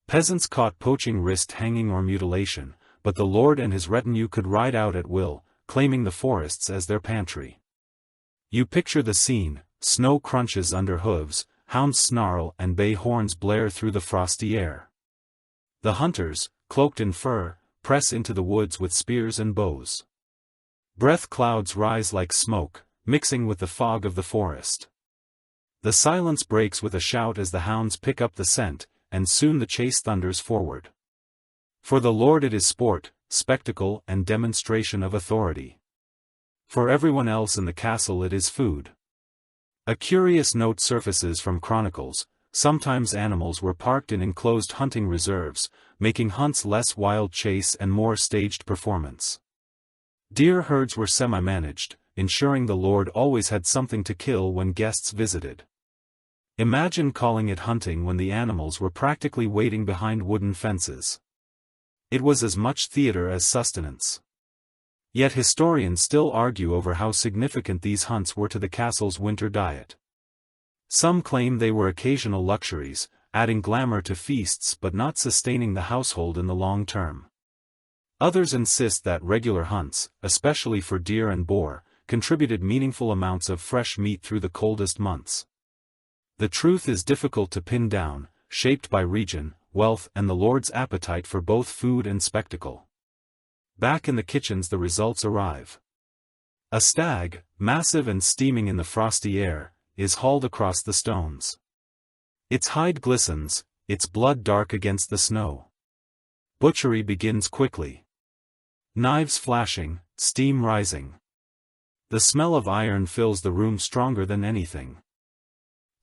Peasants caught poaching risked hanging or mutilation, but the Lord and his retinue could ride out at will, claiming the forests as their pantry. You picture the scene: snow crunches under hooves, hounds snarl and bay horns blare through the frosty air. The hunters, cloaked in fur, press into the woods with spears and bows. Breath clouds rise like smoke, mixing with the fog of the forest. The silence breaks with a shout as the hounds pick up the scent, and soon the chase thunders forward. For the Lord it is sport, spectacle and demonstration of authority. For everyone else in the castle it is food. A curious note surfaces from chronicles: sometimes animals were parked in enclosed hunting reserves, making hunts less wild chase and more staged performance. Deer herds were semi-managed, ensuring the Lord always had something to kill when guests visited. Imagine calling it hunting when the animals were practically waiting behind wooden fences. It was as much theater as sustenance. Yet historians still argue over how significant these hunts were to the castle's winter diet. Some claim they were occasional luxuries, adding glamour to feasts but not sustaining the household in the long term. Others insist that regular hunts, especially for deer and boar, contributed meaningful amounts of fresh meat through the coldest months. The truth is difficult to pin down, shaped by region, wealth and the Lord's appetite for both food and spectacle. Back in the kitchens the results arrive. A stag, massive and steaming in the frosty air, is hauled across the stones. Its hide glistens, its blood dark against the snow. Butchery begins quickly. Knives flashing, steam rising. The smell of iron fills the room stronger than anything.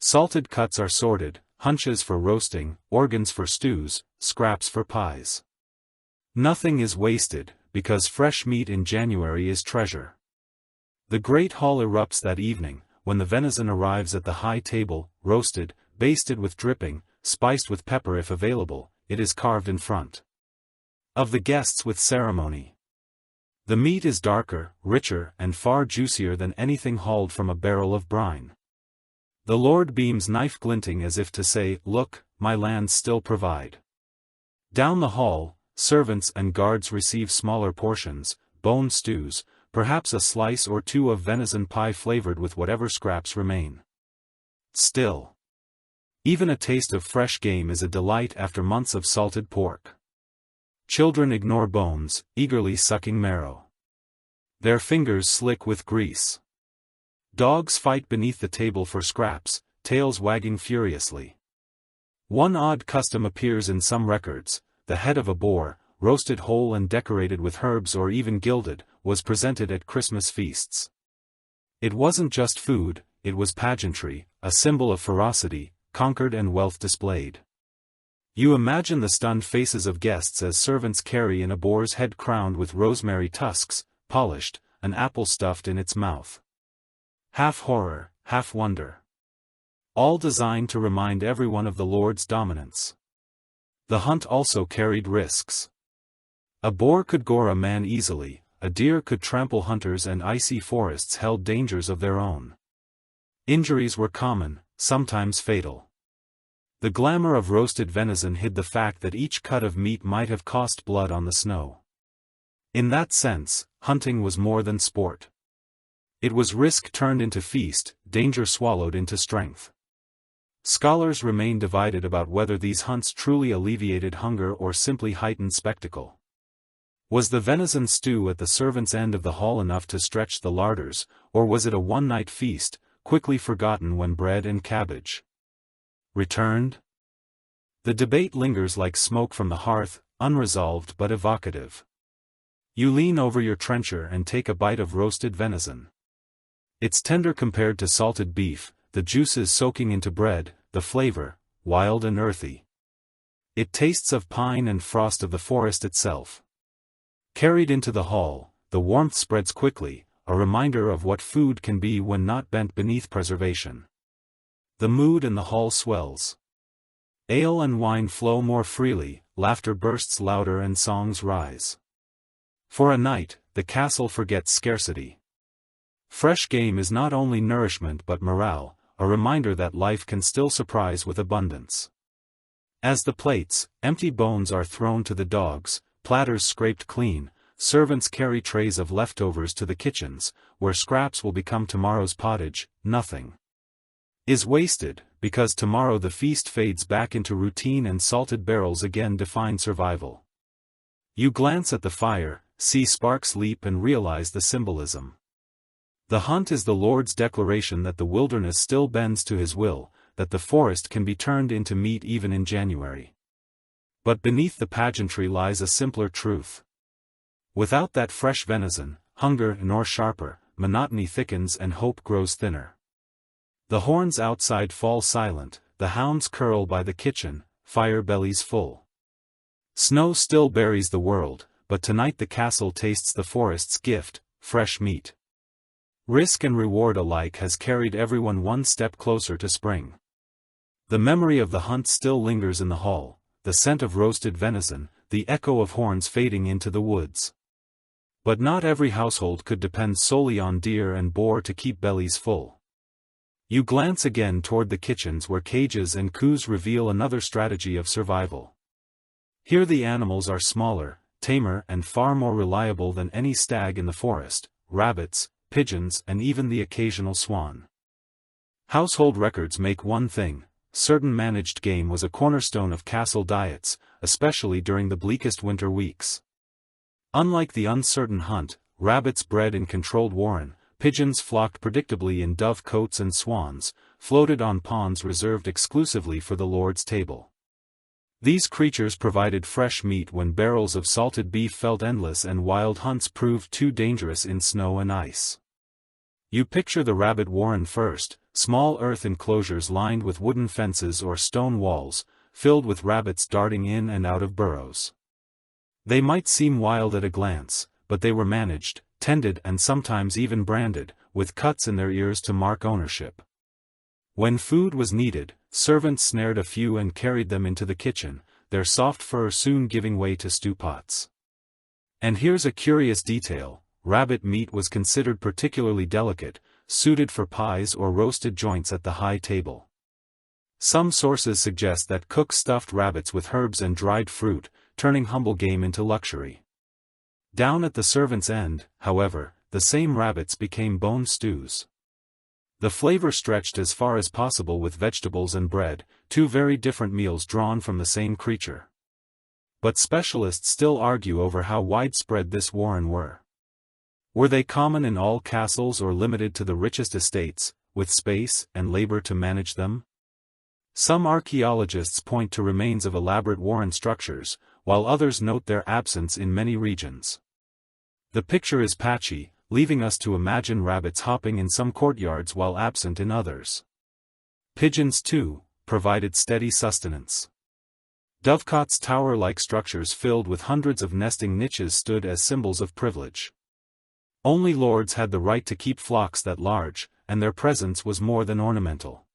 Salted cuts are sorted, hunches for roasting, organs for stews, scraps for pies. Nothing is wasted, because fresh meat in January is treasure. The great hall erupts that evening, when the venison arrives at the high table, roasted, basted with dripping, spiced with pepper if available. It is carved in front of the guests with ceremony. The meat is darker, richer, and far juicier than anything hauled from a barrel of brine. The Lord beams knife glinting as if to say, "Look, my lands still provide." Down the hall, servants and guards receive smaller portions, bone stews, perhaps a slice or two of venison pie flavored with whatever scraps remain. Still, even a taste of fresh game is a delight after months of salted pork. Children ignore bones, eagerly sucking marrow. Their fingers slick with grease. Dogs fight beneath the table for scraps, tails wagging furiously. One odd custom appears in some records: the head of a boar, roasted whole and decorated with herbs or even gilded, was presented at Christmas feasts. It wasn't just food, it was pageantry, a symbol of ferocity, conquered and wealth displayed. You imagine the stunned faces of guests as servants carry in a boar's head crowned with rosemary tusks, polished, an apple stuffed in its mouth. Half horror, half wonder. All designed to remind everyone of the Lord's dominance. The hunt also carried risks. A boar could gore a man easily, a deer could trample hunters, and icy forests held dangers of their own. Injuries were common, sometimes fatal. The glamour of roasted venison hid the fact that each cut of meat might have cost blood on the snow. In that sense, hunting was more than sport. It was risk turned into feast, danger swallowed into strength. Scholars remain divided about whether these hunts truly alleviated hunger or simply heightened spectacle. Was the venison stew at the servants' end of the hall enough to stretch the larders, or was it a one-night feast, quickly forgotten when bread and cabbage returned? The debate lingers like smoke from the hearth, unresolved but evocative. You lean over your trencher and take a bite of roasted venison. It's tender compared to salted beef, the juices soaking into bread, the flavor, wild and earthy. It tastes of pine and frost of the forest itself. Carried into the hall, the warmth spreads quickly, a reminder of what food can be when not bent beneath preservation. The mood in the hall swells. Ale and wine flow more freely, laughter bursts louder and songs rise. For a night, the castle forgets scarcity. Fresh game is not only nourishment but morale, a reminder that life can still surprise with abundance. As the plates, empty bones are thrown to the dogs, platters scraped clean, servants carry trays of leftovers to the kitchens, where scraps will become tomorrow's pottage. Nothing is wasted, because tomorrow the feast fades back into routine and salted barrels again define survival. You glance at the fire, see sparks leap and realize the symbolism. The hunt is the Lord's declaration that the wilderness still bends to his will, that the forest can be turned into meat even in January. But beneath the pageantry lies a simpler truth. Without that fresh venison, hunger nor sharper, monotony thickens and hope grows thinner. The horns outside fall silent, the hounds curl by the kitchen, fire bellies full. Snow still buries the world, but tonight the castle tastes the forest's gift, fresh meat. Risk and reward alike has carried everyone one step closer to spring. The memory of the hunt still lingers in the hall, the scent of roasted venison, the echo of horns fading into the woods. But not every household could depend solely on deer and boar to keep bellies full. You glance again toward the kitchens where cages and coos reveal another strategy of survival. Here the animals are smaller, tamer and far more reliable than any stag in the forest, rabbits, pigeons and even the occasional swan. Household records make one thing: certain managed game was a cornerstone of castle diets, especially during the bleakest winter weeks. Unlike the uncertain hunt, rabbits bred in controlled warren, pigeons flocked predictably in dove cotes and swans, floated on ponds reserved exclusively for the Lord's table. These creatures provided fresh meat when barrels of salted beef felt endless and wild hunts proved too dangerous in snow and ice. You picture the rabbit warren first, small earth enclosures lined with wooden fences or stone walls, filled with rabbits darting in and out of burrows. They might seem wild at a glance, but they were managed, tended and sometimes even branded, with cuts in their ears to mark ownership. When food was needed, servants snared a few and carried them into the kitchen, their soft fur soon giving way to stew pots. And here's a curious detail: rabbit meat was considered particularly delicate, suited for pies or roasted joints at the high table. Some sources suggest that cooks stuffed rabbits with herbs and dried fruit, turning humble game into luxury. Down at the servant's end, however, the same rabbits became bone stews. The flavor stretched as far as possible with vegetables and bread, two very different meals drawn from the same creature. But specialists still argue over how widespread this warren were. Were they common in all castles or limited to the richest estates, with space and labor to manage them? Some archaeologists point to remains of elaborate warren structures, while others note their absence in many regions. The picture is patchy, leaving us to imagine rabbits hopping in some courtyards while absent in others. Pigeons, too, provided steady sustenance. Dovecots' tower-like structures filled with hundreds of nesting niches stood as symbols of privilege. Only lords had the right to keep flocks that large, and their presence was more than ornamental.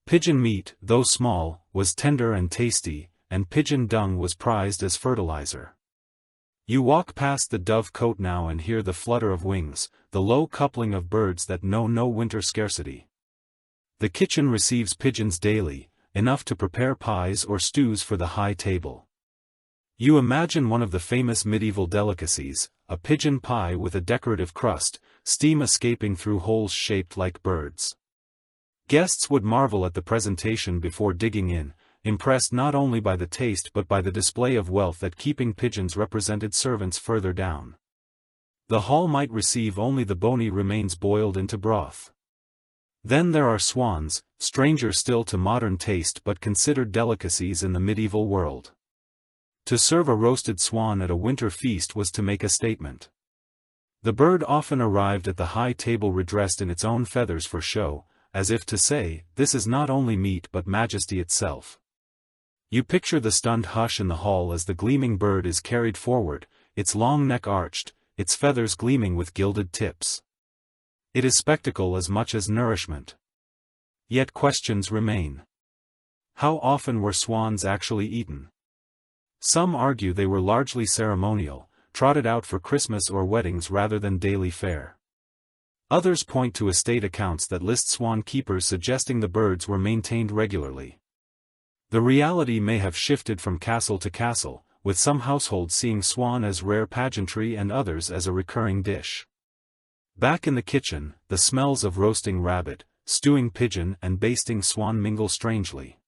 Pigeon meat, though small, was tender and tasty, and pigeon dung was prized as fertilizer. You walk past the dove cote now and hear the flutter of wings, the low coupling of birds that know no winter scarcity. The kitchen receives pigeons daily, enough to prepare pies or stews for the high table. You imagine one of the famous medieval delicacies, a pigeon pie with a decorative crust, steam escaping through holes shaped like birds. Guests would marvel at the presentation before digging in, impressed not only by the taste but by the display of wealth that keeping pigeons represented. Servants further down the hall might receive only the bony remains boiled into broth. Then there are swans, stranger still to modern taste but considered delicacies in the medieval world. To serve a roasted swan at a winter feast was to make a statement. The bird often arrived at the high table redressed in its own feathers for show, as if to say, this is not only meat but majesty itself. You picture the stunned hush in the hall as the gleaming bird is carried forward, its long neck arched, its feathers gleaming with gilded tips. It is spectacle as much as nourishment. Yet questions remain. How often were swans actually eaten? Some argue they were largely ceremonial, trotted out for Christmas or weddings rather than daily fare. Others point to estate accounts that list swan keepers suggesting the birds were maintained regularly. The reality may have shifted from castle to castle, with some households seeing swan as rare pageantry and others as a recurring dish. Back in the kitchen, the smells of roasting rabbit, stewing pigeon and basting swan mingle strangely.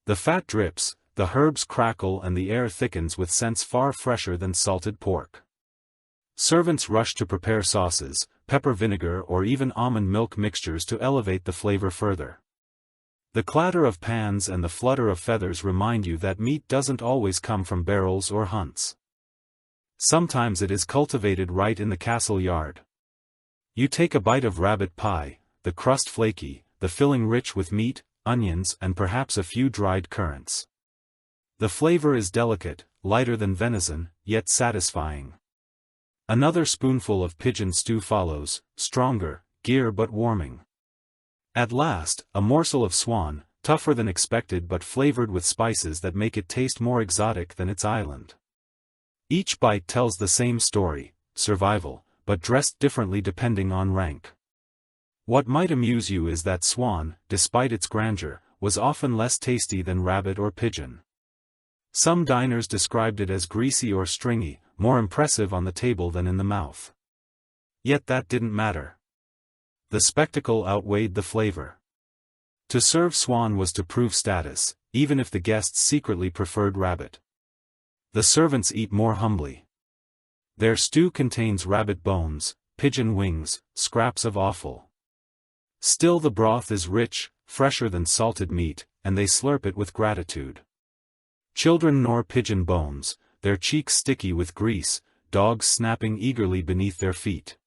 The fat drips, the herbs crackle and the air thickens with scents far fresher than salted pork. Servants rush to prepare sauces, pepper vinegar or even almond milk mixtures to elevate the flavor further. The clatter of pans and the flutter of feathers remind you that meat doesn't always come from barrels or hunts. Sometimes it is cultivated right in the castle yard. You take a bite of rabbit pie, the crust flaky, the filling rich with meat, onions and perhaps a few dried currants. The flavor is delicate, lighter than venison, yet satisfying. Another spoonful of pigeon stew follows, stronger, gear but warming. At last, a morsel of swan, tougher than expected but flavored with spices that make it taste more exotic than its island. Each bite tells the same story, survival, but dressed differently depending on rank. What might amuse you is that swan, despite its grandeur, was often less tasty than rabbit or pigeon. Some diners described it as greasy or stringy, more impressive on the table than in the mouth. Yet that didn't matter. The spectacle outweighed the flavor. To serve swan was to prove status, even if the guests secretly preferred rabbit. The servants eat more humbly. Their stew contains rabbit bones, pigeon wings, scraps of offal. Still the broth is rich, fresher than salted meat, and they slurp it with gratitude. Children gnaw pigeon bones, their cheeks sticky with grease, dogs snapping eagerly beneath their feet.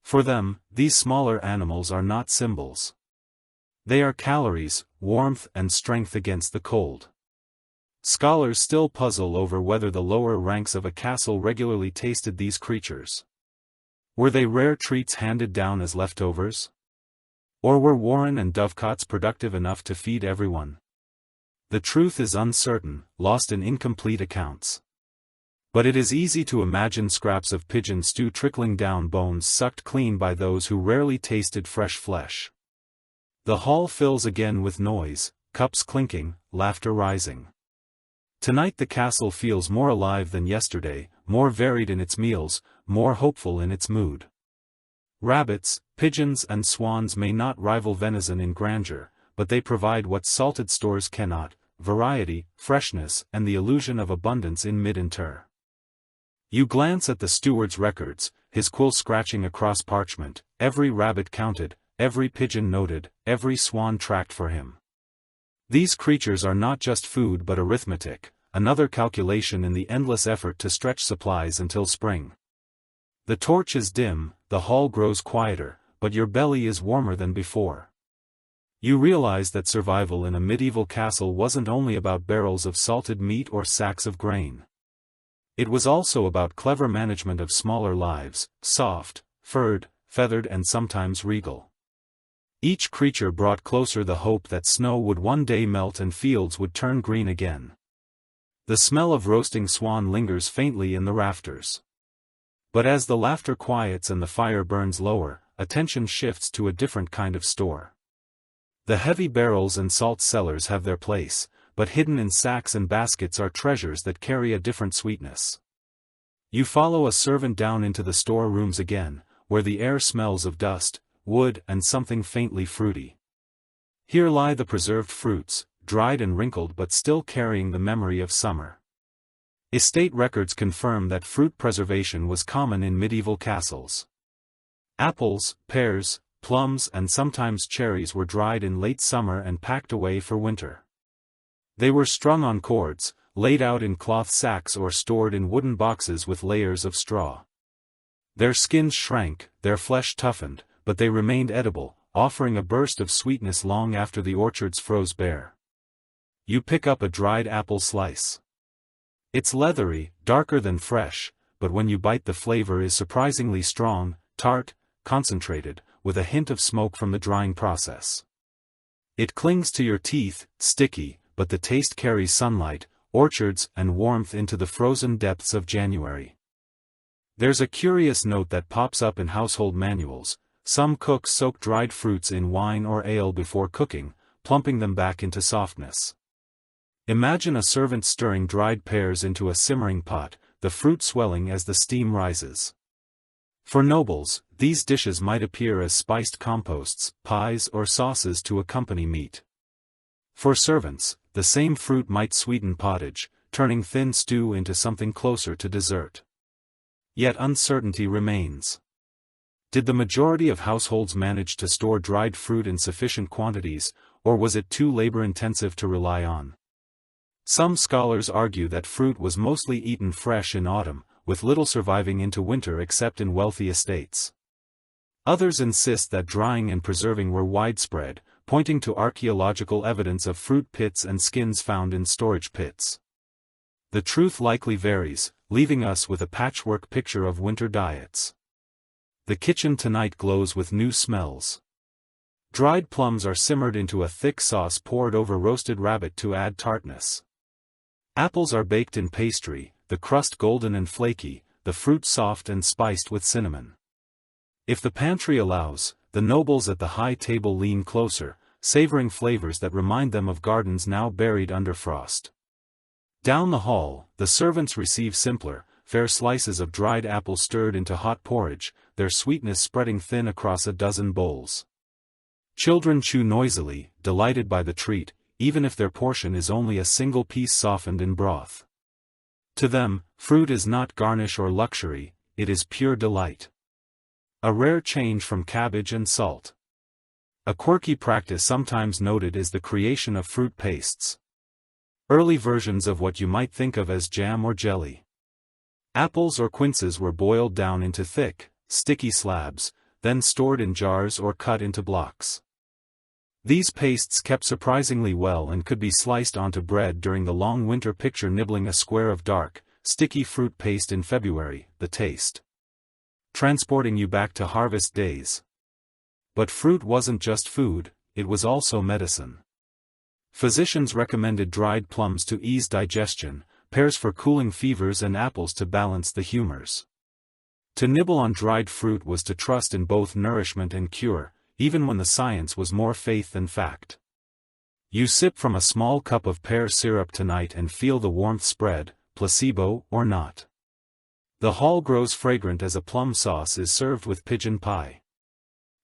For them, these smaller animals are not symbols. They are calories, warmth and strength against the cold. Scholars still puzzle over whether the lower ranks of a castle regularly tasted these creatures. Were they rare treats handed down as leftovers? Or were warren and dovecots productive enough to feed everyone? The truth is uncertain, lost in incomplete accounts. But it is easy to imagine scraps of pigeon stew trickling down bones sucked clean by those who rarely tasted fresh flesh. The hall fills again with noise, cups clinking, laughter rising. Tonight the castle feels more alive than yesterday, more varied in its meals, more hopeful in its mood. Rabbits, pigeons and swans may not rival venison in grandeur, but they provide what salted stores cannot: variety, freshness and the illusion of abundance in mid-inter. You glance at the steward's records, his quill scratching across parchment, every rabbit counted, every pigeon noted, every swan tracked for him. These creatures are not just food but arithmetic, another calculation in the endless effort to stretch supplies until spring. The torch is dim, the hall grows quieter, but your belly is warmer than before. You realize that survival in a medieval castle wasn't only about barrels of salted meat or sacks of grain. It was also about clever management of smaller lives, soft, furred, feathered and sometimes regal. Each creature brought closer the hope that snow would one day melt and fields would turn green again. The smell of roasting swan lingers faintly in the rafters. But as the laughter quiets and the fire burns lower, attention shifts to a different kind of store. The heavy barrels and salt cellars have their place, but hidden in sacks and baskets are treasures that carry a different sweetness. You follow a servant down into the store rooms again, where the air smells of dust, wood and something faintly fruity. Here lie the preserved fruits, dried and wrinkled but still carrying the memory of summer. Estate records confirm that fruit preservation was common in medieval castles. Apples, pears, plums and sometimes cherries were dried in late summer and packed away for winter. They were strung on cords, laid out in cloth sacks or stored in wooden boxes with layers of straw. Their skins shrank, their flesh toughened, but they remained edible, offering a burst of sweetness long after the orchards froze bare. You pick up a dried apple slice. It's leathery, darker than fresh, but when you bite the flavor is surprisingly strong, tart, concentrated, with a hint of smoke from the drying process. It clings to your teeth, sticky, but the taste carries sunlight, orchards and warmth into the frozen depths of January. There's a curious note that pops up in household manuals. Some cooks soak dried fruits in wine or ale before cooking, plumping them back into softness. Imagine a servant stirring dried pears into a simmering pot, the fruit swelling as the steam rises. For nobles, these dishes might appear as spiced composts, pies or sauces to accompany meat. For servants, the same fruit might sweeten pottage, turning thin stew into something closer to dessert. Yet uncertainty remains. Did the majority of households manage to store dried fruit in sufficient quantities, or was it too labor-intensive to rely on? Some scholars argue that fruit was mostly eaten fresh in autumn, with little surviving into winter except in wealthy estates. Others insist that drying and preserving were widespread, pointing to archaeological evidence of fruit pits and skins found in storage pits. The truth likely varies, leaving us with a patchwork picture of winter diets. The kitchen tonight glows with new smells. Dried plums are simmered into a thick sauce poured over roasted rabbit to add tartness. Apples are baked in pastry, the crust golden and flaky, the fruit soft and spiced with cinnamon. If the pantry allows, the nobles at the high table lean closer, savoring flavors that remind them of gardens now buried under frost. Down the hall, the servants receive simpler, fair slices of dried apple stirred into hot porridge, their sweetness spreading thin across a dozen bowls. Children chew noisily, delighted by the treat, even if their portion is only a single piece softened in broth. To them, fruit is not garnish or luxury, it is pure delight. A rare change from cabbage and salt. A quirky practice sometimes noted is the creation of fruit pastes. Early versions of what you might think of as jam or jelly. Apples or quinces were boiled down into thick, sticky slabs, then stored in jars or cut into blocks. These pastes kept surprisingly well and could be sliced onto bread during the long winter. Picture nibbling a square of dark, sticky fruit paste in February, the taste transporting you back to harvest days. But fruit wasn't just food, it was also medicine. Physicians recommended dried plums to ease digestion, pears for cooling fevers and apples to balance the humors. To nibble on dried fruit was to trust in both nourishment and cure, even when the science was more faith than fact. You sip from a small cup of pear syrup tonight and feel the warmth spread, placebo or not. The hall grows fragrant as a plum sauce is served with pigeon pie.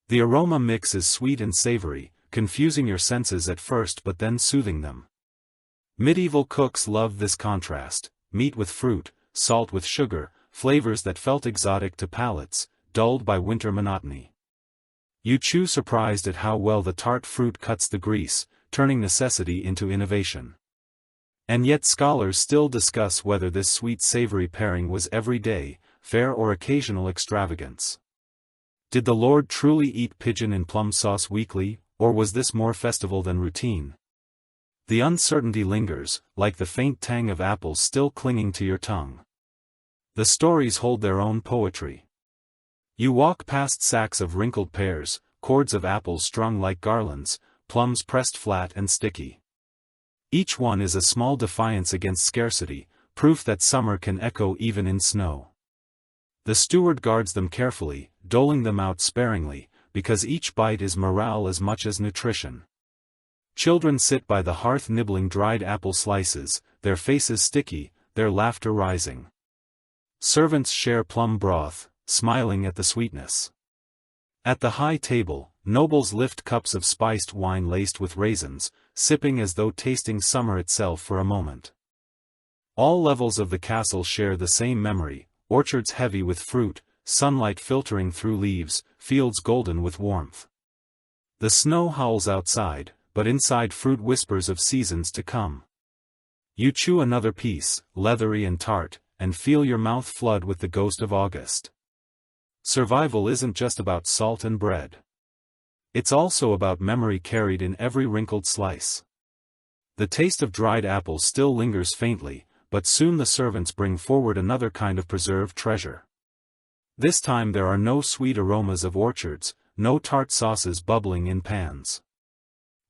The aroma mix is sweet and savory, confusing your senses at first but then soothing them. Medieval cooks loved this contrast, meat with fruit, salt with sugar, flavors that felt exotic to palates, dulled by winter monotony. You chew surprised at how well the tart fruit cuts the grease, turning necessity into innovation. And yet scholars still discuss whether this sweet-savory pairing was everyday, fare or occasional extravagance. Did the Lord truly eat pigeon in plum sauce weekly, or was this more festival than routine? The uncertainty lingers, like the faint tang of apples still clinging to your tongue. The stories hold their own poetry. You walk past sacks of wrinkled pears, cords of apples strung like garlands, plums pressed flat and sticky. Each one is a small defiance against scarcity, proof that summer can echo even in snow. The steward guards them carefully, doling them out sparingly, because each bite is morale as much as nutrition. Children sit by the hearth nibbling dried apple slices, their faces sticky, their laughter rising. Servants share plum broth, smiling at the sweetness. At the high table, nobles lift cups of spiced wine laced with raisins, sipping as though tasting summer itself for a moment. All levels of the castle share the same memory, orchards heavy with fruit, sunlight filtering through leaves, fields golden with warmth. The snow howls outside, but inside fruit whispers of seasons to come. You chew another piece, leathery and tart, and feel your mouth flood with the ghost of August. Survival isn't just about salt and bread. It's also about memory carried in every wrinkled slice. The taste of dried apples still lingers faintly, but soon the servants bring forward another kind of preserved treasure. This time there are no sweet aromas of orchards, no tart sauces bubbling in pans.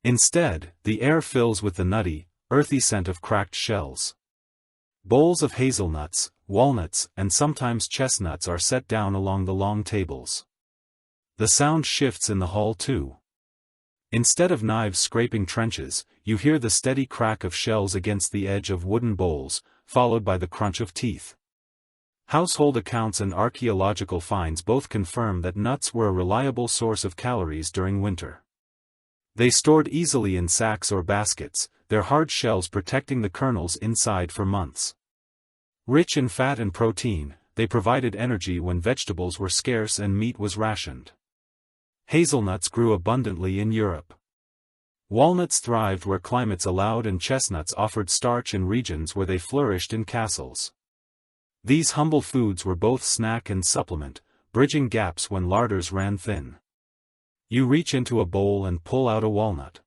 Instead, the air fills with the nutty, earthy scent of cracked shells. Bowls of hazelnuts, walnuts, and sometimes chestnuts are set down along the long tables. The sound shifts in the hall too. Instead of knives scraping trenches, you hear the steady crack of shells against the edge of wooden bowls, followed by the crunch of teeth. Household accounts and archaeological finds both confirm that nuts were a reliable source of calories during winter. They stored easily in sacks or baskets, their hard shells protecting the kernels inside for months. Rich in fat and protein, they provided energy when vegetables were scarce and meat was rationed. Hazelnuts grew abundantly in Europe. Walnuts thrived where climates allowed, and chestnuts offered starch in regions where they flourished in castles. These humble foods were both snack and supplement, bridging gaps when larders ran thin. You reach into a bowl and pull out a walnut.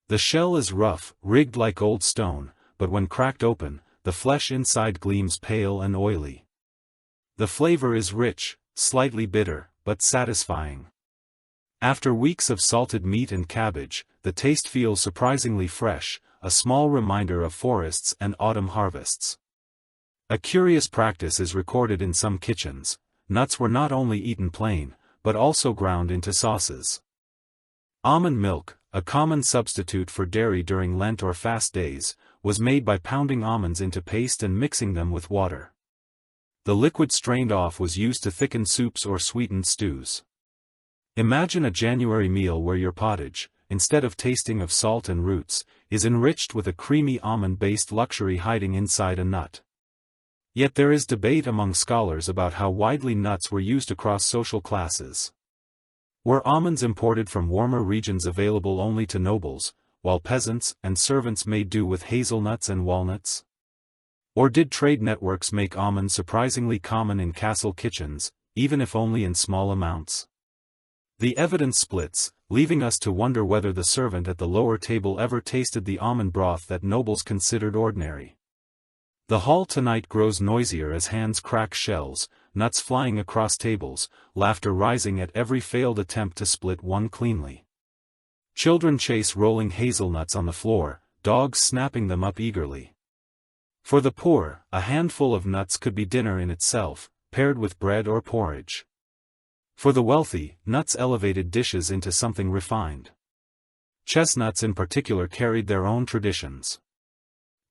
The shell is rough, rigged like old stone, but when cracked open, the flesh inside gleams pale and oily. The flavor is rich, slightly bitter, but satisfying. After weeks of salted meat and cabbage, the taste feels surprisingly fresh, a small reminder of forests and autumn harvests. A curious practice is recorded in some kitchens. Nuts were not only eaten plain, but also ground into sauces. Almond milk, a common substitute for dairy during Lent or fast days, was made by pounding almonds into paste and mixing them with water. The liquid strained off was used to thicken soups or sweeten stews. Imagine a January meal where your pottage, instead of tasting of salt and roots, is enriched with a creamy almond-based luxury hiding inside a nut. Yet there is debate among scholars about how widely nuts were used across social classes. Were almonds imported from warmer regions available only to nobles, while peasants and servants made do with hazelnuts and walnuts? Or did trade networks make almonds surprisingly common in castle kitchens, even if only in small amounts? The evidence splits, leaving us to wonder whether the servant at the lower table ever tasted the almond broth that nobles considered ordinary. The hall tonight grows noisier as hands crack shells, nuts flying across tables, laughter rising at every failed attempt to split one cleanly. Children chase rolling hazelnuts on the floor, dogs snapping them up eagerly. For the poor, a handful of nuts could be dinner in itself, paired with bread or porridge. For the wealthy, nuts elevated dishes into something refined. Chestnuts in particular carried their own traditions.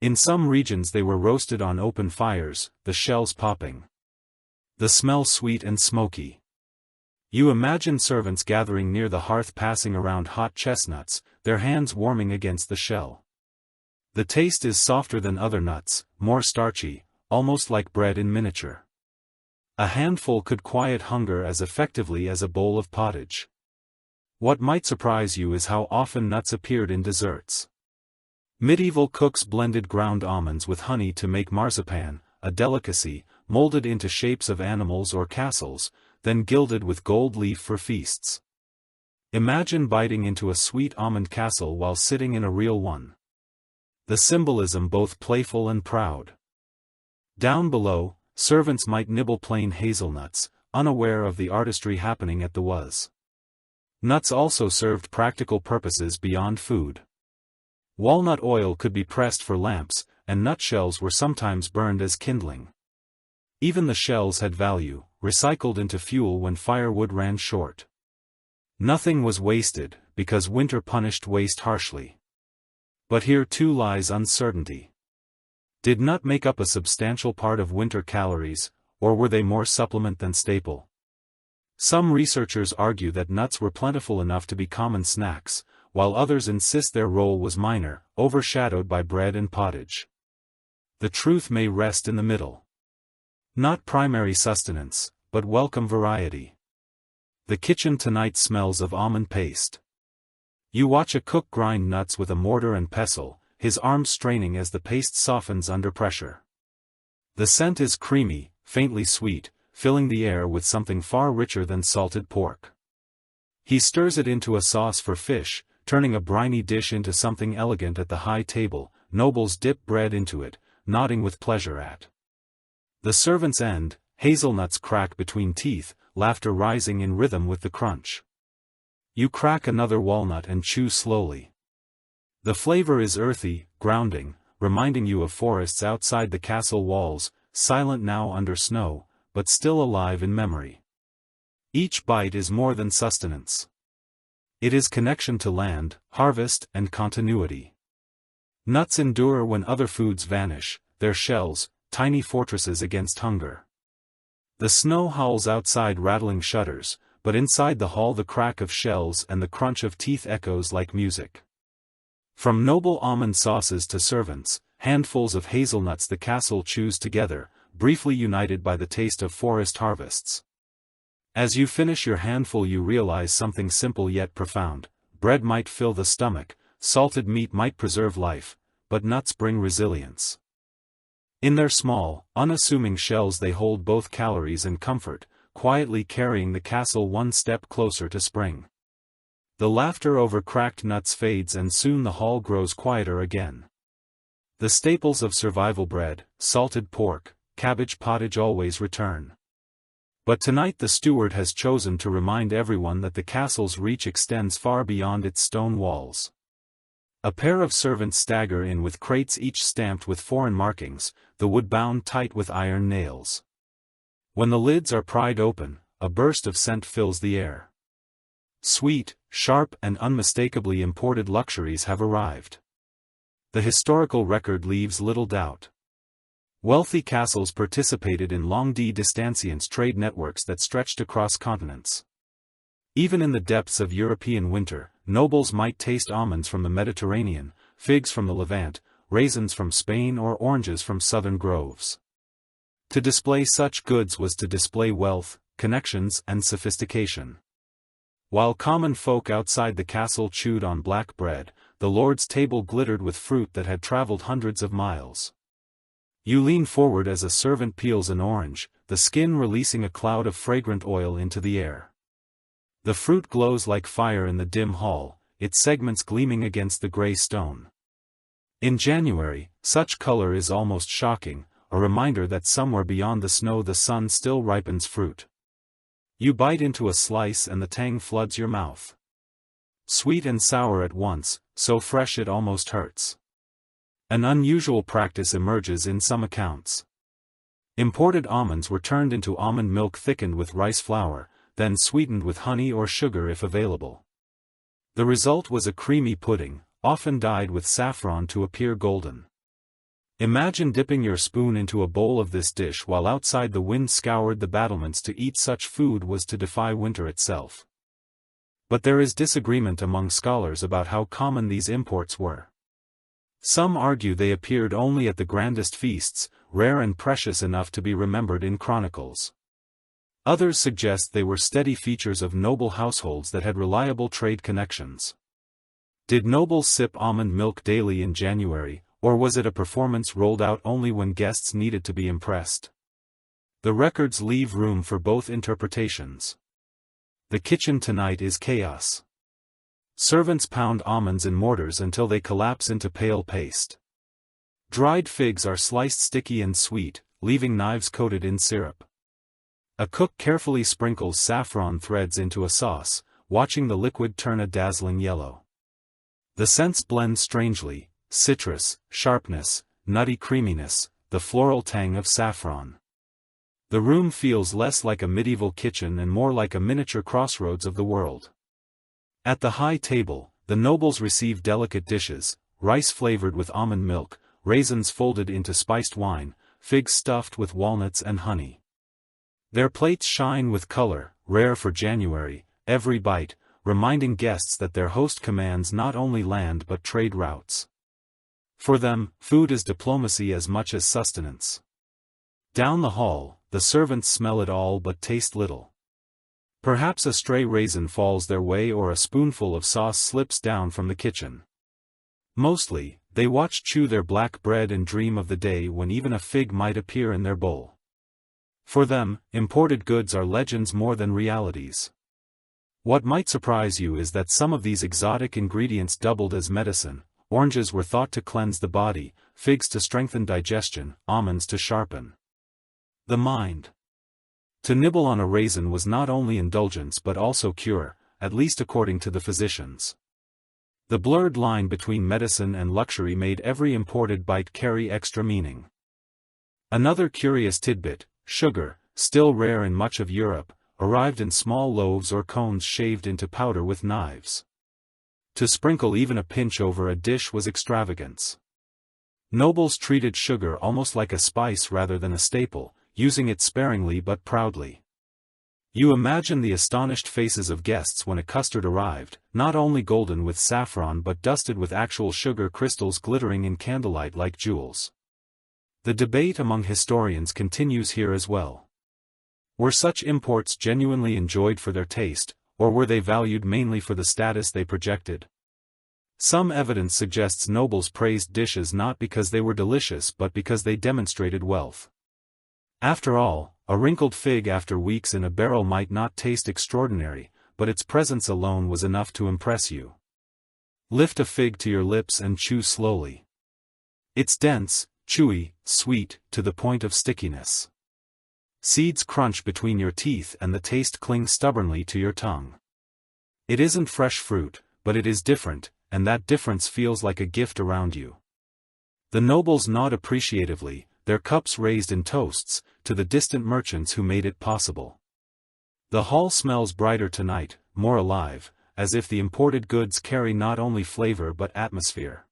In some regions they were roasted on open fires, the shells popping. The smell sweet and smoky. You imagine servants gathering near the hearth passing around hot chestnuts, their hands warming against the shell. The taste is softer than other nuts, more starchy, almost like bread in miniature. A handful could quiet hunger as effectively as a bowl of pottage. What might surprise you is how often nuts appeared in desserts. Medieval cooks blended ground almonds with honey to make marzipan, a delicacy, molded into shapes of animals or castles, then gilded with gold leaf for feasts. Imagine biting into a sweet almond castle while sitting in a real one. The symbolism both playful and proud. Down below, servants might nibble plain hazelnuts, unaware of the artistry happening at the was. Nuts also served practical purposes beyond food. Walnut oil could be pressed for lamps, and nutshells were sometimes burned as kindling. Even the shells had value, recycled into fuel when firewood ran short. Nothing was wasted, because winter punished waste harshly. But here too lies uncertainty. Did nut make up a substantial part of winter calories, or were they more supplement than staple? Some researchers argue that nuts were plentiful enough to be common snacks, while others insist their role was minor, overshadowed by bread and pottage. The truth may rest in the middle. Not primary sustenance, but welcome variety. The kitchen tonight smells of almond paste. You watch a cook grind nuts with a mortar and pestle, his arms straining as the paste softens under pressure. The scent is creamy, faintly sweet, filling the air with something far richer than salted pork. He stirs it into a sauce for fish, turning a briny dish into something elegant at the high table. Nobles dip bread into it, nodding with pleasure at the servant's end. Hazelnuts crack between teeth, laughter rising in rhythm with the crunch. You crack another walnut and chew slowly. The flavor is earthy, grounding, reminding you of forests outside the castle walls, silent now under snow, but still alive in memory. Each bite is more than sustenance. It is connection to land, harvest, and continuity. Nuts endure when other foods vanish, their shells, tiny fortresses against hunger. The snow howls outside rattling shutters, but inside the hall the crack of shells and the crunch of teeth echoes like music. From noble almond sauces to servants, handfuls of hazelnuts the castle chews together, briefly united by the taste of forest harvests. As you finish your handful you realize something simple yet profound. Bread might fill the stomach, salted meat might preserve life, but nuts bring resilience. In their small, unassuming shells they hold both calories and comfort, quietly carrying the castle one step closer to spring. The laughter over cracked nuts fades and soon the hall grows quieter again. The staples of survival bread, salted pork, cabbage pottage always return. But tonight the steward has chosen to remind everyone that the castle's reach extends far beyond its stone walls. A pair of servants stagger in with crates each stamped with foreign markings, the wood bound tight with iron nails. When the lids are pried open, a burst of scent fills the air. Sweet, sharp and unmistakably imported luxuries have arrived. The historical record leaves little doubt. Wealthy castles participated in long-distance trade networks that stretched across continents. Even in the depths of European winter, nobles might taste almonds from the Mediterranean, figs from the Levant, raisins from Spain or oranges from southern groves. To display such goods was to display wealth, connections and sophistication. While common folk outside the castle chewed on black bread, the lord's table glittered with fruit that had traveled hundreds of miles. You lean forward as a servant peels an orange, the skin releasing a cloud of fragrant oil into the air. The fruit glows like fire in the dim hall, its segments gleaming against the gray stone. In January, such color is almost shocking, a reminder that somewhere beyond the snow the sun still ripens fruit. You bite into a slice and the tang floods your mouth. Sweet and sour at once, so fresh it almost hurts. An unusual practice emerges in some accounts. Imported almonds were turned into almond milk thickened with rice flour, then sweetened with honey or sugar if available. The result was a creamy pudding, often dyed with saffron to appear golden. Imagine dipping your spoon into a bowl of this dish while outside the wind scoured the battlements. To eat such food was to defy winter itself. But there is disagreement among scholars about how common these imports were. Some argue they appeared only at the grandest feasts, rare and precious enough to be remembered in chronicles. Others suggest they were steady features of noble households that had reliable trade connections. Did nobles sip almond milk daily in January, or was it a performance rolled out only when guests needed to be impressed? The records leave room for both interpretations. The kitchen tonight is chaos. Servants pound almonds in mortars until they collapse into pale paste. Dried figs are sliced sticky and sweet, leaving knives coated in syrup. A cook carefully sprinkles saffron threads into a sauce, watching the liquid turn a dazzling yellow. The scents blend strangely: citrus, sharpness, nutty creaminess, the floral tang of saffron. The room feels less like a medieval kitchen and more like a miniature crossroads of the world. At the high table, the nobles receive delicate dishes, rice flavored with almond milk, raisins folded into spiced wine, figs stuffed with walnuts and honey. Their plates shine with color, rare for January, every bite, reminding guests that their host commands not only land but trade routes. For them, food is diplomacy as much as sustenance. Down the hall, the servants smell it all but taste little. Perhaps a stray raisin falls their way or a spoonful of sauce slips down from the kitchen. Mostly, they chew their black bread and dream of the day when even a fig might appear in their bowl. For them, imported goods are legends more than realities. What might surprise you is that some of these exotic ingredients doubled as medicine. Oranges were thought to cleanse the body, figs to strengthen digestion, almonds to sharpen the mind. To nibble on a raisin was not only indulgence but also cure, at least according to the physicians. The blurred line between medicine and luxury made every imported bite carry extra meaning. Another curious tidbit: sugar, still rare in much of Europe, arrived in small loaves or cones shaved into powder with knives. To sprinkle even a pinch over a dish was extravagance. Nobles treated sugar almost like a spice rather than a staple, using it sparingly but proudly. You imagine the astonished faces of guests when a custard arrived, not only golden with saffron but dusted with actual sugar crystals glittering in candlelight like jewels. The debate among historians continues here as well. Were such imports genuinely enjoyed for their taste, or were they valued mainly for the status they projected? Some evidence suggests nobles praised dishes not because they were delicious but because they demonstrated wealth. After all, a wrinkled fig after weeks in a barrel might not taste extraordinary, but its presence alone was enough to impress you. Lift a fig to your lips and chew slowly. It's dense, chewy, sweet, to the point of stickiness. Seeds crunch between your teeth and the taste clings stubbornly to your tongue. It isn't fresh fruit, but it is different, and that difference feels like a gift around you. The nobles nod appreciatively, their cups raised in toasts, to the distant merchants who made it possible. The hall smells brighter tonight, more alive, as if the imported goods carry not only flavor but atmosphere.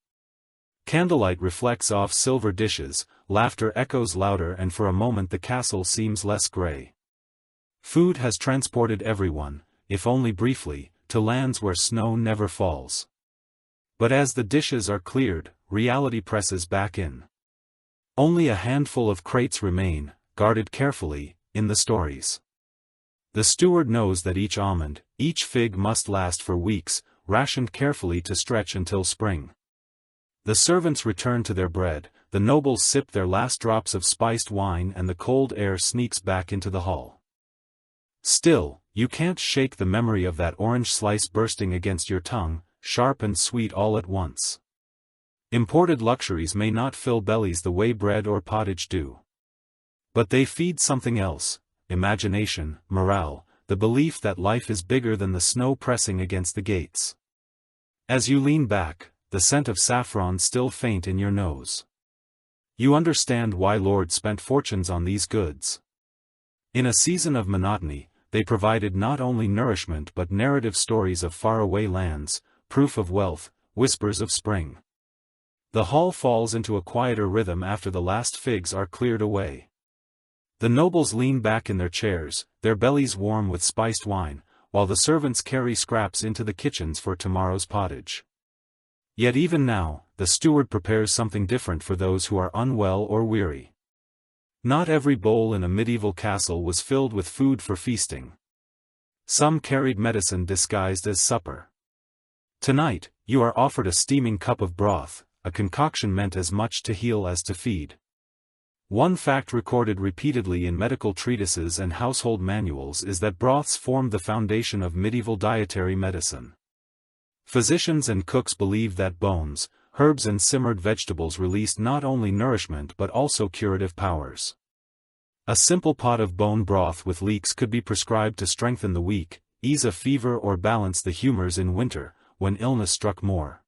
Candlelight reflects off silver dishes, laughter echoes louder, and for a moment the castle seems less gray. Food has transported everyone, if only briefly, to lands where snow never falls. But as the dishes are cleared, reality presses back in. Only a handful of crates remain, guarded carefully, in the stories. The steward knows that each almond, each fig must last for weeks, rationed carefully to stretch until spring. The servants return to their bread, the nobles sip their last drops of spiced wine, and the cold air sneaks back into the hall. Still, you can't shake the memory of that orange slice bursting against your tongue, sharp and sweet all at once. Imported luxuries may not fill bellies the way bread or pottage do. But they feed something else: imagination, morale, the belief that life is bigger than the snow pressing against the gates. As you lean back, the scent of saffron still faint in your nose. You understand why lords spent fortunes on these goods. In a season of monotony, they provided not only nourishment but narrative stories of faraway lands, proof of wealth, whispers of spring. The hall falls into a quieter rhythm after the last figs are cleared away. The nobles lean back in their chairs, their bellies warm with spiced wine, while the servants carry scraps into the kitchens for tomorrow's pottage. Yet even now, the steward prepares something different for those who are unwell or weary. Not every bowl in a medieval castle was filled with food for feasting. Some carried medicine disguised as supper. Tonight, you are offered a steaming cup of broth, a concoction meant as much to heal as to feed. One fact recorded repeatedly in medical treatises and household manuals is that broths formed the foundation of medieval dietary medicine. Physicians and cooks believed that bones, herbs and simmered vegetables released not only nourishment but also curative powers. A simple pot of bone broth with leeks could be prescribed to strengthen the weak, ease a fever or balance the humors in winter, when illness struck more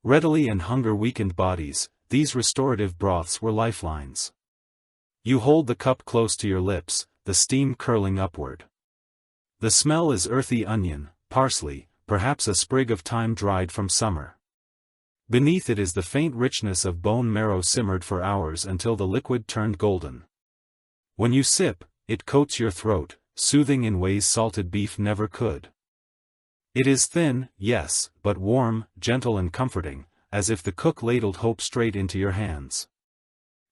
readily and hunger weakened bodies. These restorative broths were lifelines. You hold the cup close to your lips, the steam curling upward. The smell is earthy onion, parsley, perhaps a sprig of thyme dried from summer. Beneath it is the faint richness of bone marrow simmered for hours until the liquid turned golden. When you sip, it coats your throat, soothing in ways salted beef never could. It is thin, yes, but warm, gentle and comforting, as if the cook ladled hope straight into your hands.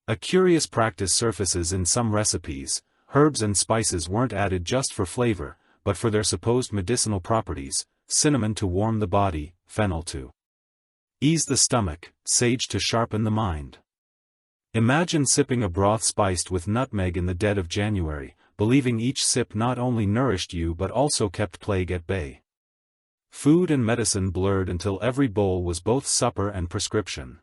A curious practice surfaces in some recipes. Herbs and spices weren't added just for flavor, but for their supposed medicinal properties: cinnamon to warm the body, fennel to ease the stomach, sage to sharpen the mind. Imagine sipping a broth spiced with nutmeg in the dead of January, believing each sip not only nourished you but also kept plague at bay. Food and medicine blurred until every bowl was both supper and prescription.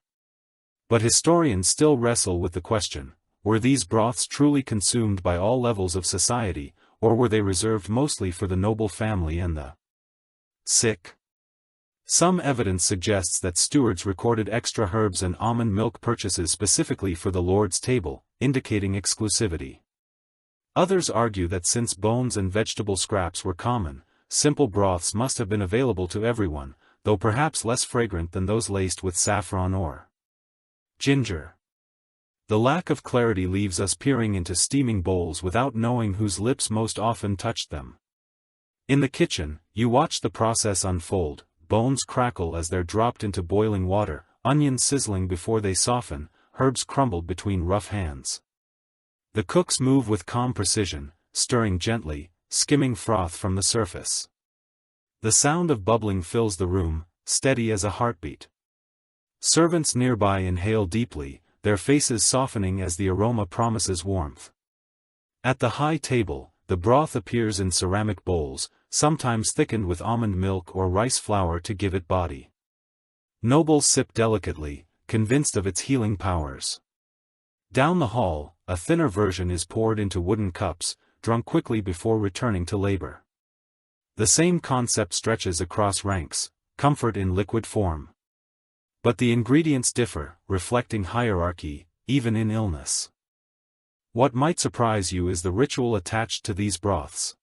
But historians still wrestle with the question: were these broths truly consumed by all levels of society, or were they reserved mostly for the noble family and the sick? Some evidence suggests that stewards recorded extra herbs and almond milk purchases specifically for the Lord's table, indicating exclusivity. Others argue that since bones and vegetable scraps were common, simple broths must have been available to everyone, though perhaps less fragrant than those laced with saffron or ginger. The lack of clarity leaves us peering into steaming bowls without knowing whose lips most often touched them. In the kitchen, you watch the process unfold: bones crackle as they're dropped into boiling water, onions sizzling before they soften, herbs crumbled between rough hands. The cooks move with calm precision, stirring gently, skimming froth from the surface. The sound of bubbling fills the room, steady as a heartbeat. Servants nearby inhale deeply, their faces softening as the aroma promises warmth. At the high table, the broth appears in ceramic bowls, sometimes thickened with almond milk or rice flour to give it body. Nobles sip delicately, convinced of its healing powers. Down the hall, a thinner version is poured into wooden cups, drunk quickly before returning to labor. The same concept stretches across ranks: comfort in liquid form. But the ingredients differ, reflecting hierarchy, even in illness. What might surprise you is the ritual attached to these broths.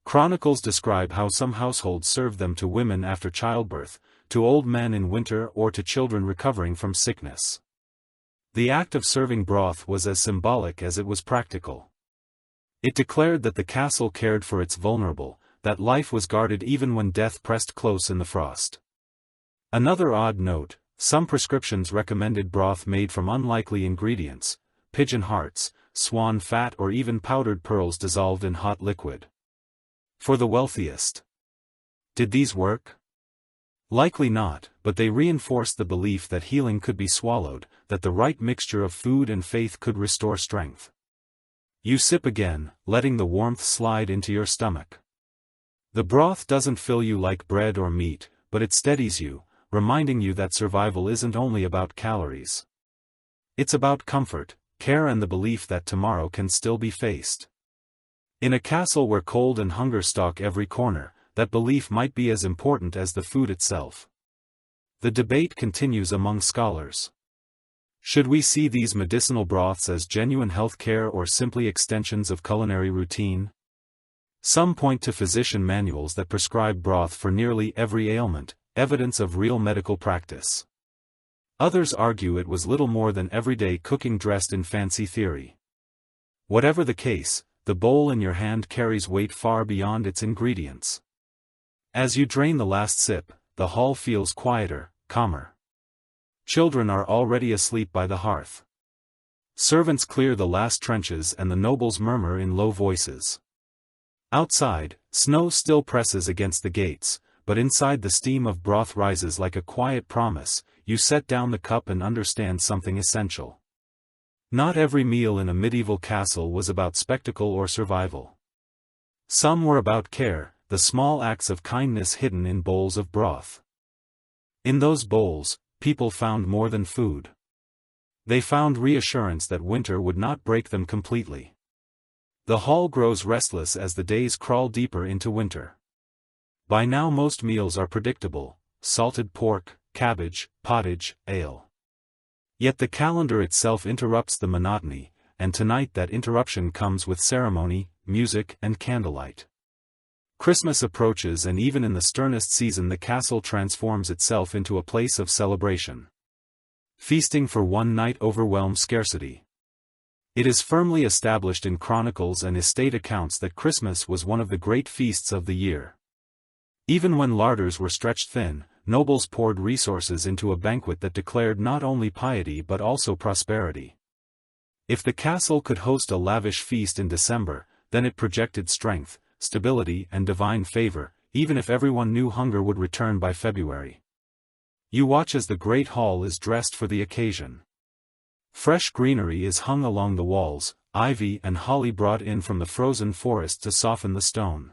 Chronicles describe how some households served them to women after childbirth, to old men in winter, or to children recovering from sickness. The act of serving broth was as symbolic as it was practical. It declared that the castle cared for its vulnerable, that life was guarded even when death pressed close in the frost. Another odd note: some prescriptions recommended broth made from unlikely ingredients: pigeon hearts, swan fat, or even powdered pearls dissolved in hot liquid. For the wealthiest. Did these work? Likely not, but they reinforced the belief that healing could be swallowed, that the right mixture of food and faith could restore strength. You sip again, letting the warmth slide into your stomach. The broth doesn't fill you like bread or meat, but it steadies you, reminding you that survival isn't only about calories. It's about comfort, care, and the belief that tomorrow can still be faced. In a castle where cold and hunger stalk every corner, that belief might be as important as the food itself. The debate continues among scholars. Should we see these medicinal broths as genuine health care or simply extensions of culinary routine? Some point to physician manuals that prescribe broth for nearly every ailment, evidence of real medical practice. Others argue it was little more than everyday cooking dressed in fancy theory. Whatever the case, the bowl in your hand carries weight far beyond its ingredients. As you drain the last sip, the hall feels quieter, calmer. Children are already asleep by the hearth. Servants clear the last trenches and the nobles murmur in low voices. Outside, snow still presses against the gates, but inside the steam of broth rises like a quiet promise. You set down the cup and understand something essential. Not every meal in a medieval castle was about spectacle or survival. Some were about care, the small acts of kindness hidden in bowls of broth. In those bowls, people found more than food. They found reassurance that winter would not break them completely. The hall grows restless as the days crawl deeper into winter. By now most meals are predictable: salted pork, cabbage, pottage, ale. Yet the calendar itself interrupts the monotony, and tonight that interruption comes with ceremony, music, and candlelight. Christmas approaches, and even in the sternest season the castle transforms itself into a place of celebration. Feasting for one night overwhelms scarcity. It is firmly established in chronicles and estate accounts that Christmas was one of the great feasts of the year. Even when larders were stretched thin, nobles poured resources into a banquet that declared not only piety but also prosperity. If the castle could host a lavish feast in December, then it projected strength, stability and divine favor, even if everyone knew hunger would return by February. You watch as the great hall is dressed for the occasion. Fresh greenery is hung along the walls, ivy and holly brought in from the frozen forest to soften the stone.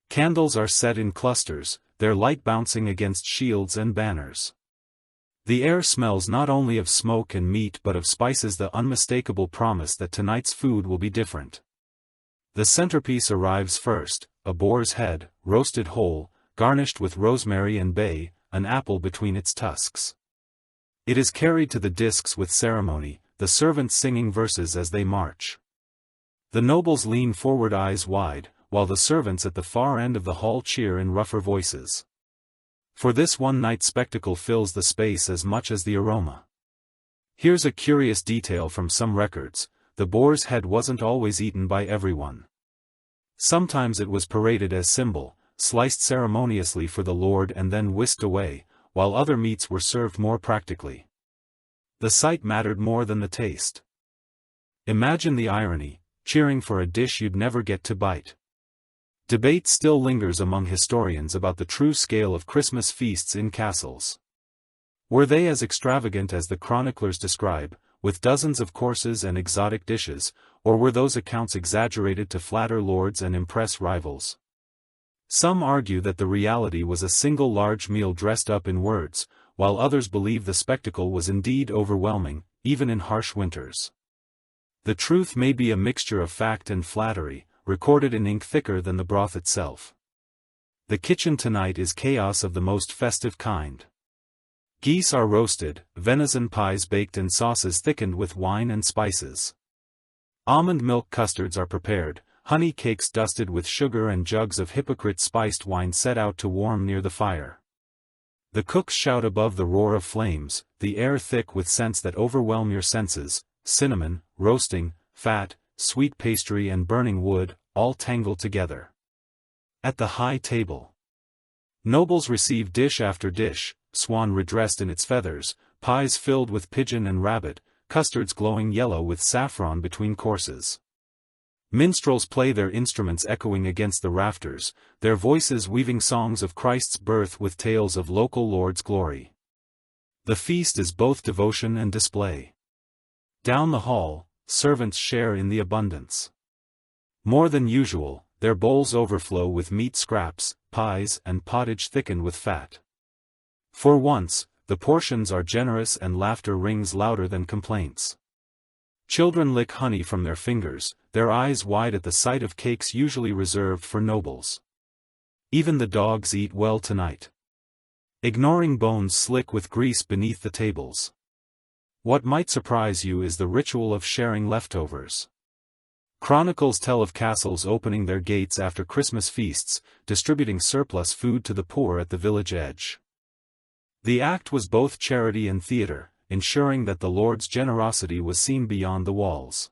Candles are set in clusters, their light bouncing against shields and banners. The air smells not only of smoke and meat but of spices, the unmistakable promise that tonight's food will be different. The centerpiece arrives first, a boar's head, roasted whole, garnished with rosemary and bay, an apple between its tusks. It is carried to the discs with ceremony, the servants singing verses as they march. The nobles lean forward eyes wide, while the servants at the far end of the hall cheer in rougher voices. For this one-night spectacle fills the space as much as the aroma. Here's a curious detail from some records: the boar's head wasn't always eaten by everyone. Sometimes it was paraded as symbol, sliced ceremoniously for the Lord and then whisked away, while other meats were served more practically. The sight mattered more than the taste. Imagine the irony, cheering for a dish you'd never get to bite. Debate still lingers among historians about the true scale of Christmas feasts in castles. Were they as extravagant as the chroniclers describe, with dozens of courses and exotic dishes, or were those accounts exaggerated to flatter lords and impress rivals? Some argue that the reality was a single large meal dressed up in words, while others believe the spectacle was indeed overwhelming, even in harsh winters. The truth may be a mixture of fact and flattery, recorded in ink thicker than the broth itself. The kitchen tonight is chaos of the most festive kind. Geese are roasted, venison pies baked and sauces thickened with wine and spices. Almond milk custards are prepared, honey cakes dusted with sugar and jugs of hypocrite spiced wine set out to warm near the fire. The cooks shout above the roar of flames, the air thick with scents that overwhelm your senses: cinnamon, roasting, fat, sweet pastry and burning wood, all tangled together. At the high table, nobles receive dish after dish, swan redressed in its feathers, pies filled with pigeon and rabbit, custards glowing yellow with saffron between courses. Minstrels play their instruments echoing against the rafters, their voices weaving songs of Christ's birth with tales of local lords' glory. The feast is both devotion and display. Down the hall, servants share in the abundance. More than usual, their bowls overflow with meat scraps, pies and pottage thickened with fat. For once, the portions are generous and laughter rings louder than complaints. Children lick honey from their fingers, their eyes wide at the sight of cakes usually reserved for nobles. Even the dogs eat well tonight, ignoring bones slick with grease beneath the tables. What might surprise you is the ritual of sharing leftovers. Chronicles tell of castles opening their gates after Christmas feasts, distributing surplus food to the poor at the village edge. The act was both charity and theater, ensuring that the Lord's generosity was seen beyond the walls.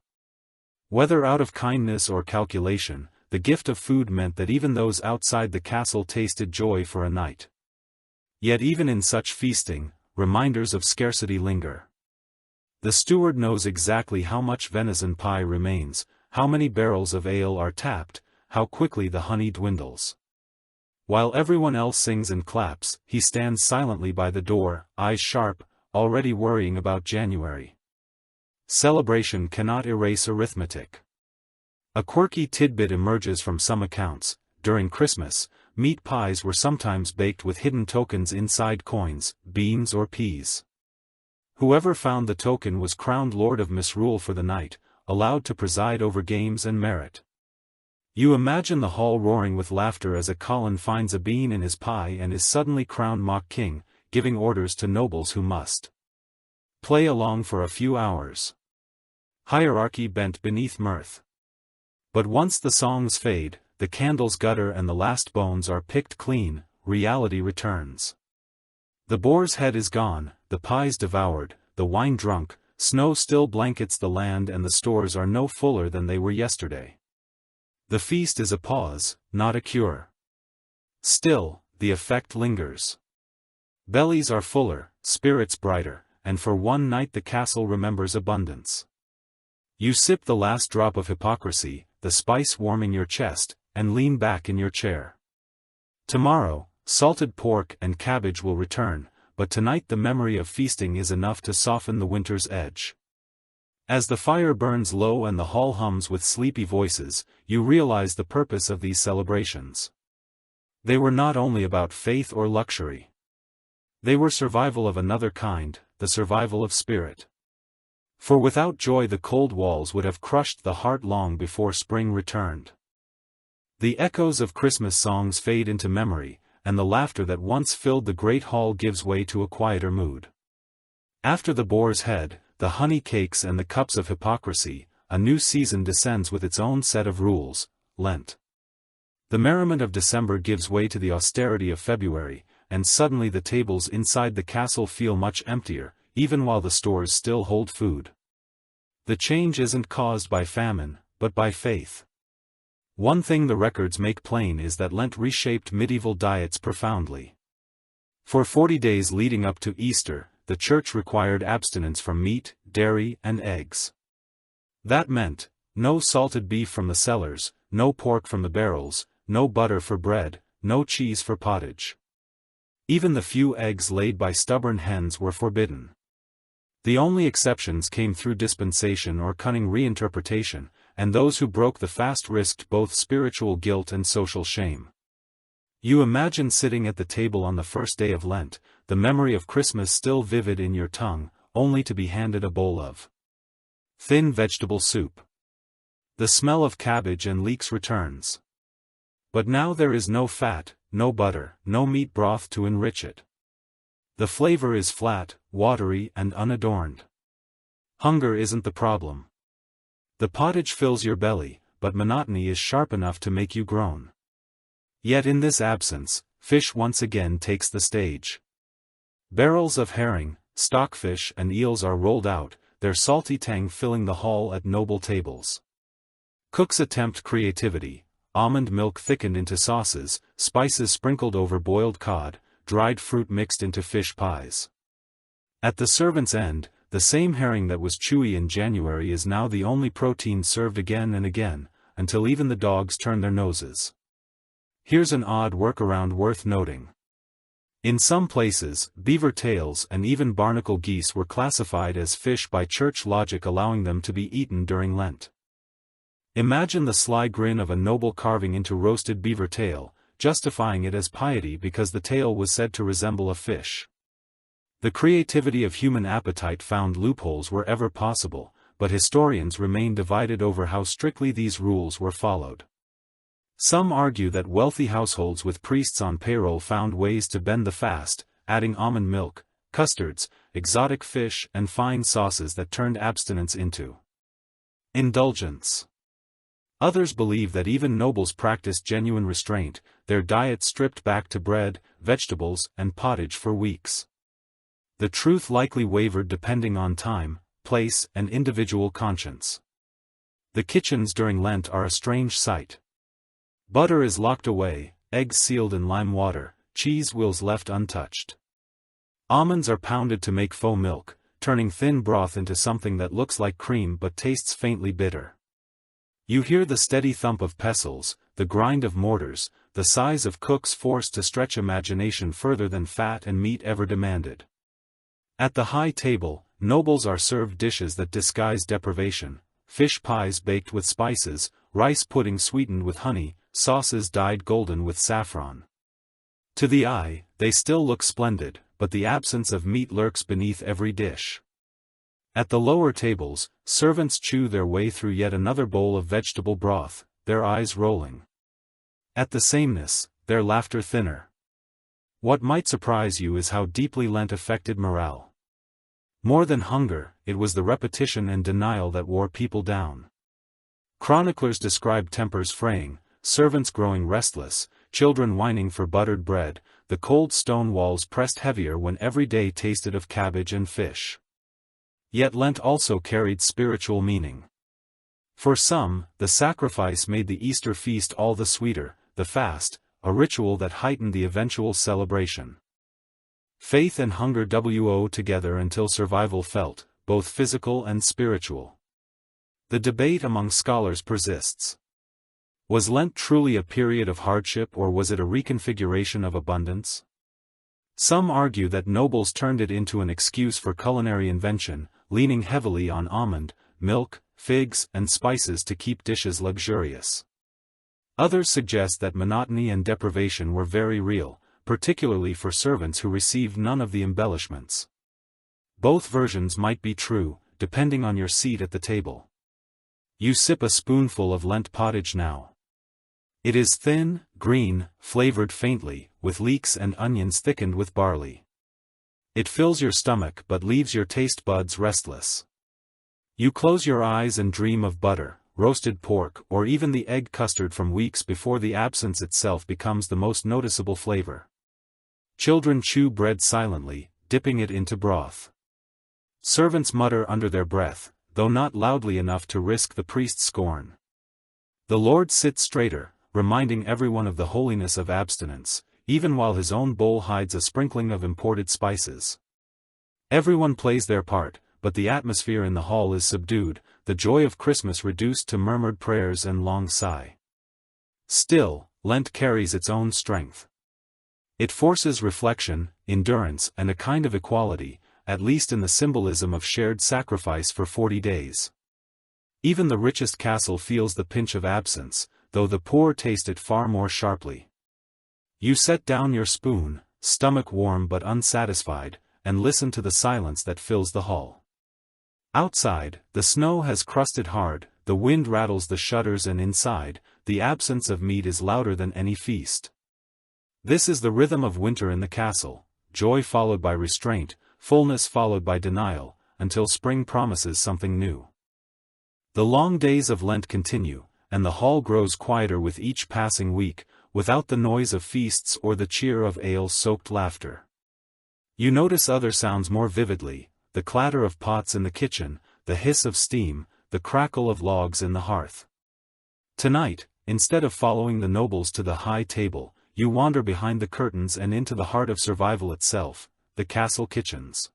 Whether out of kindness or calculation, the gift of food meant that even those outside the castle tasted joy for a night. Yet even in such feasting, reminders of scarcity linger. The steward knows exactly how much venison pie remains, how many barrels of ale are tapped, how quickly the honey dwindles. While everyone else sings and claps, he stands silently by the door, eyes sharp, already worrying about January. Celebration cannot erase arithmetic. A quirky tidbit emerges from some accounts: during Christmas, meat pies were sometimes baked with hidden tokens inside coins, beans or peas. Whoever found the token was crowned Lord of Misrule for the night, allowed to preside over games and merit. You imagine the hall roaring with laughter as a Colin finds a bean in his pie and is suddenly crowned mock king, giving orders to nobles who must play along for a few hours. Hierarchy bent beneath mirth. But once the songs fade, the candles gutter and the last bones are picked clean, reality returns. The boar's head is gone, the pies devoured, the wine drunk, snow still blankets the land and the stores are no fuller than they were yesterday. The feast is a pause, not a cure. Still, the effect lingers. Bellies are fuller, spirits brighter, and for one night the castle remembers abundance. You sip the last drop of hypocrisy, the spice warming your chest, and lean back in your chair. Tomorrow, salted pork and cabbage will return, but tonight the memory of feasting is enough to soften the winter's edge. As the fire burns low and the hall hums with sleepy voices, you realize the purpose of these celebrations. They were not only about faith or luxury. They were survival of another kind, the survival of spirit. For without joy the cold walls would have crushed the heart long before spring returned. The echoes of Christmas songs fade into memory, and the laughter that once filled the great hall gives way to a quieter mood. After the boar's head, the honey cakes and the cups of hypocrisy, a new season descends with its own set of rules, Lent. The merriment of December gives way to the austerity of February, and suddenly the tables inside the castle feel much emptier, even while the stores still hold food. The change isn't caused by famine, but by faith. One thing the records make plain is that Lent reshaped medieval diets profoundly. For 40 days leading up to Easter, the Church required abstinence from meat, dairy, and eggs. That meant, no salted beef from the cellars, no pork from the barrels, no butter for bread, no cheese for pottage. Even the few eggs laid by stubborn hens were forbidden. The only exceptions came through dispensation or cunning reinterpretation, and those who broke the fast risked both spiritual guilt and social shame. You imagine sitting at the table on the first day of Lent, the memory of Christmas still vivid in your tongue, only to be handed a bowl of thin vegetable soup. The smell of cabbage and leeks returns. But now there is no fat, no butter, no meat broth to enrich it. The flavor is flat, watery, and unadorned. Hunger isn't the problem. The pottage fills your belly, but monotony is sharp enough to make you groan. Yet in this absence, fish once again takes the stage. Barrels of herring, stockfish and eels are rolled out, their salty tang filling the hall at noble tables. Cooks attempt creativity, almond milk thickened into sauces, spices sprinkled over boiled cod, dried fruit mixed into fish pies. At the servant's end, the same herring that was chewy in January is now the only protein served again and again, until even the dogs turn their noses. Here's an odd workaround worth noting. In some places, beaver tails and even barnacle geese were classified as fish by church logic, allowing them to be eaten during Lent. Imagine the sly grin of a noble carving into roasted beaver tail, justifying it as piety because the tail was said to resemble a fish. The creativity of human appetite found loopholes wherever possible, but historians remain divided over how strictly these rules were followed. Some argue that wealthy households with priests on payroll found ways to bend the fast, adding almond milk, custards, exotic fish and fine sauces that turned abstinence into indulgence. Others believe that even nobles practiced genuine restraint, their diet stripped back to bread, vegetables, and pottage for weeks. The truth likely wavered depending on time, place, and individual conscience. The kitchens during Lent are a strange sight. Butter is locked away, eggs sealed in lime water, cheese wheels left untouched. Almonds are pounded to make faux milk, turning thin broth into something that looks like cream but tastes faintly bitter. You hear the steady thump of pestles, the grind of mortars, the sighs of cooks forced to stretch imagination further than fat and meat ever demanded. At the high table, nobles are served dishes that disguise deprivation, fish pies baked with spices, rice pudding sweetened with honey, sauces dyed golden with saffron. To the eye, they still look splendid, but the absence of meat lurks beneath every dish. At the lower tables, servants chew their way through yet another bowl of vegetable broth, their eyes rolling. At the sameness, their laughter thinner. What might surprise you is how deeply Lent affected morale. More than hunger, it was the repetition and denial that wore people down. Chroniclers describe tempers fraying, servants growing restless, children whining for buttered bread, the cold stone walls pressed heavier when every day tasted of cabbage and fish. Yet Lent also carried spiritual meaning. For some, the sacrifice made the Easter feast all the sweeter, the fast, a ritual that heightened the eventual celebration. Faith and hunger wo together until survival felt, both physical and spiritual. The debate among scholars persists. Was Lent truly a period of hardship, or was it a reconfiguration of abundance? Some argue that nobles turned it into an excuse for culinary invention, leaning heavily on almond, milk, figs, and spices to keep dishes luxurious. Others suggest that monotony and deprivation were very real, particularly for servants who received none of the embellishments. Both versions might be true, depending on your seat at the table. You sip a spoonful of Lent pottage now. It is thin, green, flavored faintly, with leeks and onions thickened with barley. It fills your stomach but leaves your taste buds restless. You close your eyes and dream of butter, roasted pork, or even the egg custard from weeks before the absence itself becomes the most noticeable flavor. Children chew bread silently, dipping it into broth. Servants mutter under their breath, though not loudly enough to risk the priest's scorn. The Lord sits straighter, reminding everyone of the holiness of abstinence, even while his own bowl hides a sprinkling of imported spices. Everyone plays their part, but the atmosphere in the hall is subdued, the joy of Christmas reduced to murmured prayers and long sigh. Still, Lent carries its own strength. It forces reflection, endurance, and a kind of equality, at least in the symbolism of shared sacrifice for 40 days. Even the richest castle feels the pinch of absence, though the poor taste it far more sharply. You set down your spoon, stomach warm but unsatisfied, and listen to the silence that fills the hall. Outside, the snow has crusted hard, the wind rattles the shutters, and inside, the absence of meat is louder than any feast. This is the rhythm of winter in the castle, joy followed by restraint, fullness followed by denial, until spring promises something new. The long days of Lent continue, and the hall grows quieter with each passing week, without the noise of feasts or the cheer of ale-soaked laughter. You notice other sounds more vividly, the clatter of pots in the kitchen, the hiss of steam, the crackle of logs in the hearth. Tonight, instead of following the nobles to the high table, you wander behind the curtains and into the heart of survival itself, the castle kitchens.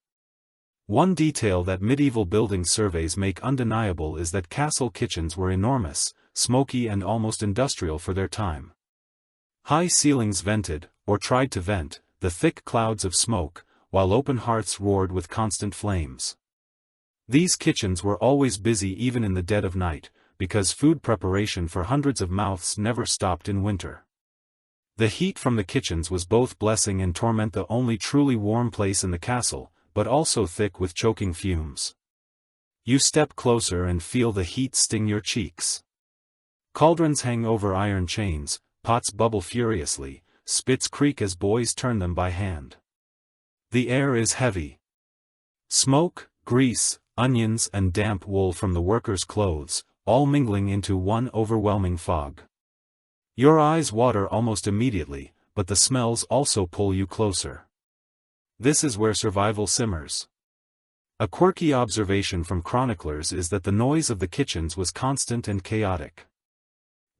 One detail that medieval building surveys make undeniable is that castle kitchens were enormous, smoky and almost industrial for their time. High ceilings vented, or tried to vent, the thick clouds of smoke, while open hearths roared with constant flames. These kitchens were always busy even in the dead of night, because food preparation for hundreds of mouths never stopped in winter. The heat from the kitchens was both blessing and torment, the only truly warm place in the castle, but also thick with choking fumes. You step closer and feel the heat sting your cheeks. Cauldrons hang over iron chains, pots bubble furiously, spits creak as boys turn them by hand. The air is heavy. Smoke, grease, onions and damp wool from the workers' clothes, all mingling into one overwhelming fog. Your eyes water almost immediately, but the smells also pull you closer. This is where survival simmers. A quirky observation from chroniclers is that the noise of the kitchens was constant and chaotic.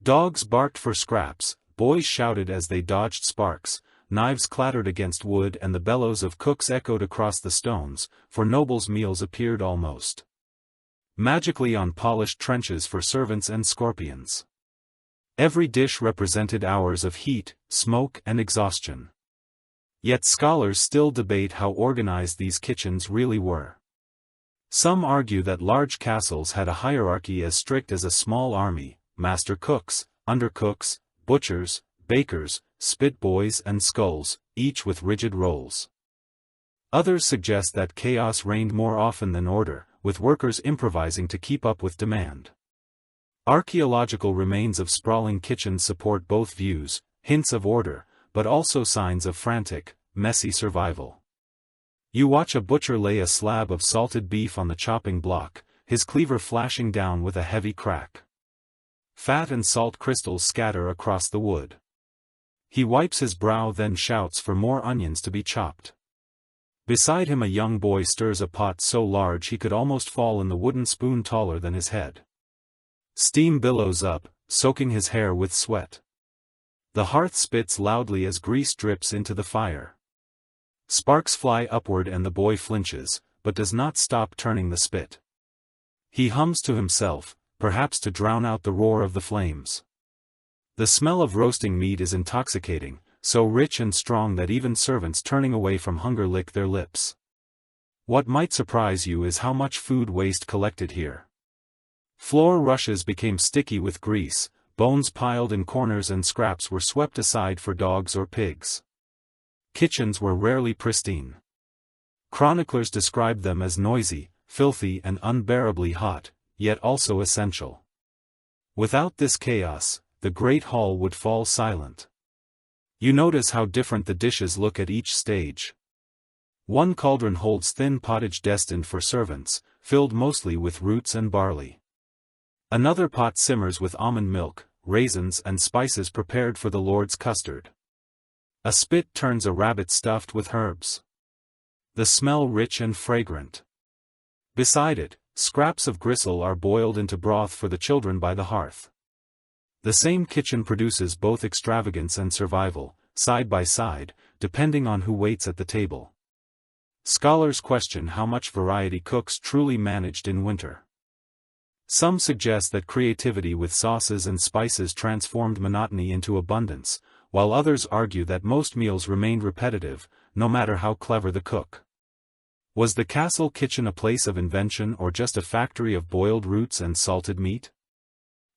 Dogs barked for scraps, boys shouted as they dodged sparks, knives clattered against wood, and the bellows of cooks echoed across the stones, for nobles' meals appeared almost magically on polished trenches for servants and scorpions. Every dish represented hours of heat, smoke, and exhaustion. Yet scholars still debate how organized these kitchens really were. Some argue that large castles had a hierarchy as strict as a small army: master cooks, undercooks, butchers, bakers, spit boys and sculls, each with rigid roles. Others suggest that chaos reigned more often than order, with workers improvising to keep up with demand. Archaeological remains of sprawling kitchens support both views, hints of order, but also signs of frantic, messy survival. You watch a butcher lay a slab of salted beef on the chopping block, his cleaver flashing down with a heavy crack. Fat and salt crystals scatter across the wood. He wipes his brow, then shouts for more onions to be chopped. Beside him a young boy stirs a pot so large he could almost fall in the wooden spoon taller than his head. Steam billows up, soaking his hair with sweat. The hearth spits loudly as grease drips into the fire. Sparks fly upward and the boy flinches, but does not stop turning the spit. He hums to himself, perhaps to drown out the roar of the flames. The smell of roasting meat is intoxicating, so rich and strong that even servants turning away from hunger lick their lips. What might surprise you is how much food waste collected here. Floor rushes became sticky with grease, bones piled in corners and scraps were swept aside for dogs or pigs. Kitchens were rarely pristine. Chroniclers described them as noisy, filthy and unbearably hot, yet also essential. Without this chaos, the great hall would fall silent. You notice how different the dishes look at each stage. One cauldron holds thin pottage destined for servants, filled mostly with roots and barley. Another pot simmers with almond milk, raisins and spices prepared for the Lord's custard. A spit turns a rabbit stuffed with herbs. The smell rich and fragrant. Beside it, scraps of gristle are boiled into broth for the children by the hearth. The same kitchen produces both extravagance and survival, side by side, depending on who waits at the table. Scholars question how much variety cooks truly managed in winter. Some suggest that creativity with sauces and spices transformed monotony into abundance, while others argue that most meals remained repetitive, no matter how clever the cook. Was the castle kitchen a place of invention or just a factory of boiled roots and salted meat?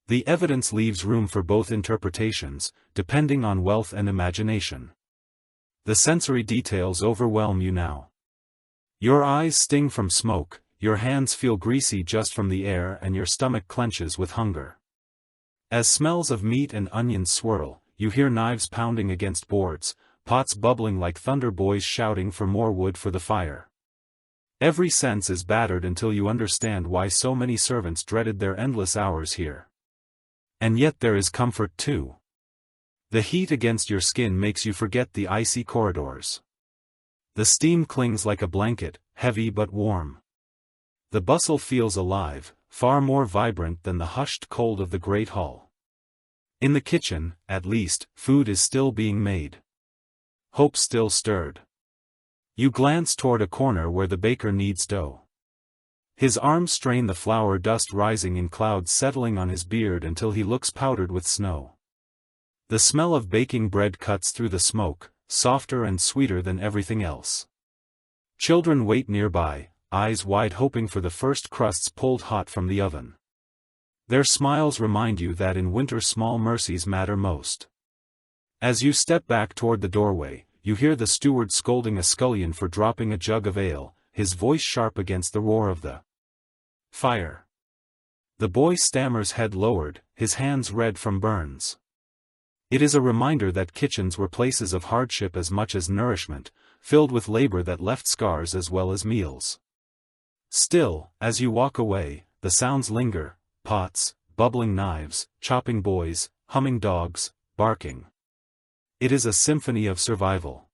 The evidence leaves room for both interpretations, depending on wealth and imagination. The sensory details overwhelm you now. Your eyes sting from smoke, your hands feel greasy just from the air and your stomach clenches with hunger. As smells of meat and onions swirl, you hear knives pounding against boards, pots bubbling like thunder, boys shouting for more wood for the fire. Every sense is battered until you understand why so many servants dreaded their endless hours here. And yet there is comfort too. The heat against your skin makes you forget the icy corridors. The steam clings like a blanket, heavy but warm. The bustle feels alive, far more vibrant than the hushed cold of the great hall. In the kitchen, at least, food is still being made. Hope still stirred. You glance toward a corner where the baker kneads dough. His arms strain the flour, dust rising in clouds settling on his beard until he looks powdered with snow. The smell of baking bread cuts through the smoke, softer and sweeter than everything else. Children wait nearby, eyes wide hoping for the first crusts pulled hot from the oven. Their smiles remind you that in winter small mercies matter most. As you step back toward the doorway, you hear the steward scolding a scullion for dropping a jug of ale, his voice sharp against the roar of the fire. The boy stammers, head lowered, his hands red from burns. It is a reminder that kitchens were places of hardship as much as nourishment, filled with labor that left scars as well as meals. Still, as you walk away, the sounds linger: pots, bubbling knives, chopping boys, humming dogs, barking. It is a symphony of survival.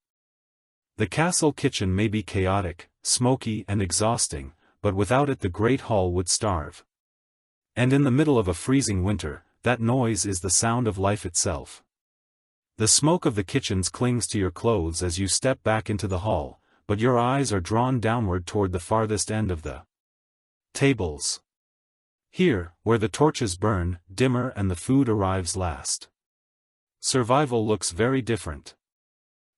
The castle kitchen may be chaotic, smoky and exhausting, but without it the great hall would starve. And in the middle of a freezing winter, that noise is the sound of life itself. The smoke of the kitchens clings to your clothes as you step back into the hall, but your eyes are drawn downward toward the farthest end of the tables. Here, where the torches burn, dimmer and the food arrives last. Survival looks very different.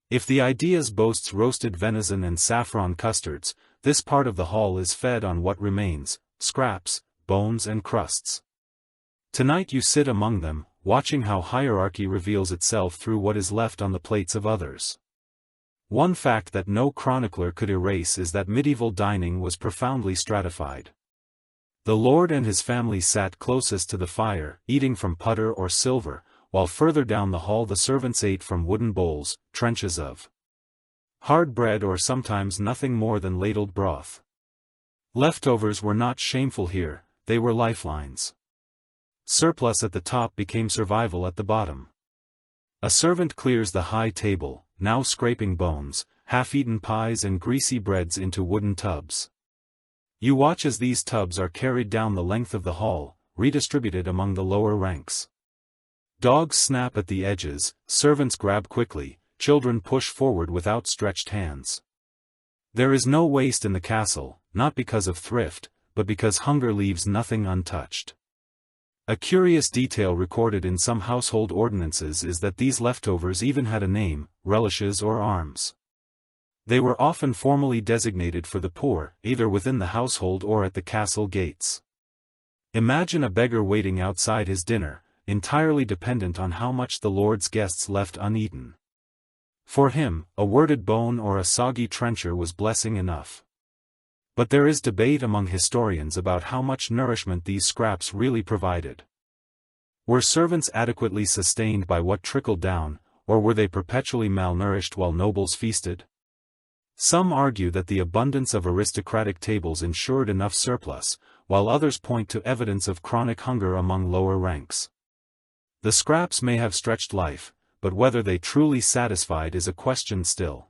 If the ideas boasts roasted venison and saffron custards, this part of the hall is fed on what remains: scraps, bones and crusts. Tonight you sit among them, watching how hierarchy reveals itself through what is left on the plates of others. One fact that no chronicler could erase is that medieval dining was profoundly stratified. The lord and his family sat closest to the fire, eating from putter or silver, while further down the hall the servants ate from wooden bowls, trenchers of hard bread or sometimes nothing more than ladled broth. Leftovers were not shameful here, they were lifelines. surplus at the top became survival at the bottom. A servant clears the high table, now scraping bones, half-eaten pies and greasy breads into wooden tubs. You watch as these tubs are carried down the length of the hall, redistributed among the lower ranks. Dogs snap at the edges, servants grab quickly, children push forward with outstretched hands. There is no waste in the castle, not because of thrift, but because hunger leaves nothing untouched. A curious detail recorded in some household ordinances is that these leftovers even had a name, relishes or arms. They were often formally designated for the poor, either within the household or at the castle gates. Imagine a beggar waiting outside his dinner, entirely dependent on how much the lord's guests left uneaten. For him, a worded bone or a soggy trencher was blessing enough. But there is debate among historians about how much nourishment these scraps really provided. Were servants adequately sustained by what trickled down, or were they perpetually malnourished while nobles feasted? Some argue that the abundance of aristocratic tables ensured enough surplus, while others point to evidence of chronic hunger among lower ranks. The scraps may have stretched life, but whether they truly satisfied is a question still.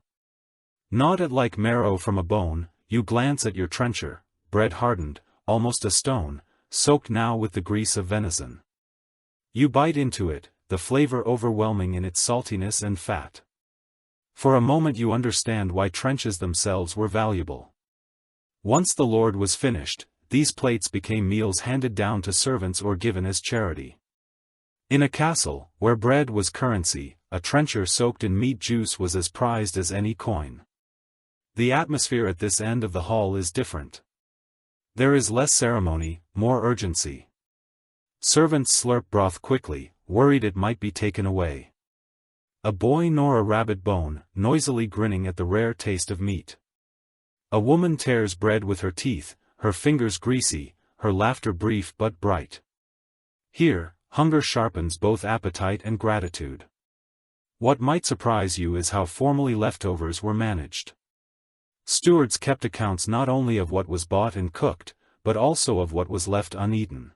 Gnawed at like marrow from a bone, you glance at your trencher, bread hardened, almost a stone, soaked now with the grease of venison. You bite into it, the flavor overwhelming in its saltiness and fat. For a moment you understand why trenches themselves were valuable. Once the lord was finished, these plates became meals handed down to servants or given as charity. In a castle, where bread was currency, a trencher soaked in meat juice was as prized as any coin. The atmosphere at this end of the hall is different. There is less ceremony, more urgency. Servants slurp broth quickly, worried it might be taken away. A boy gnaws a rabbit bone, noisily grinning at the rare taste of meat. A woman tears bread with her teeth, her fingers greasy, her laughter brief but bright. Here, hunger sharpens both appetite and gratitude. What might surprise you is how formally leftovers were managed. Stewards kept accounts not only of what was bought and cooked, but also of what was left uneaten.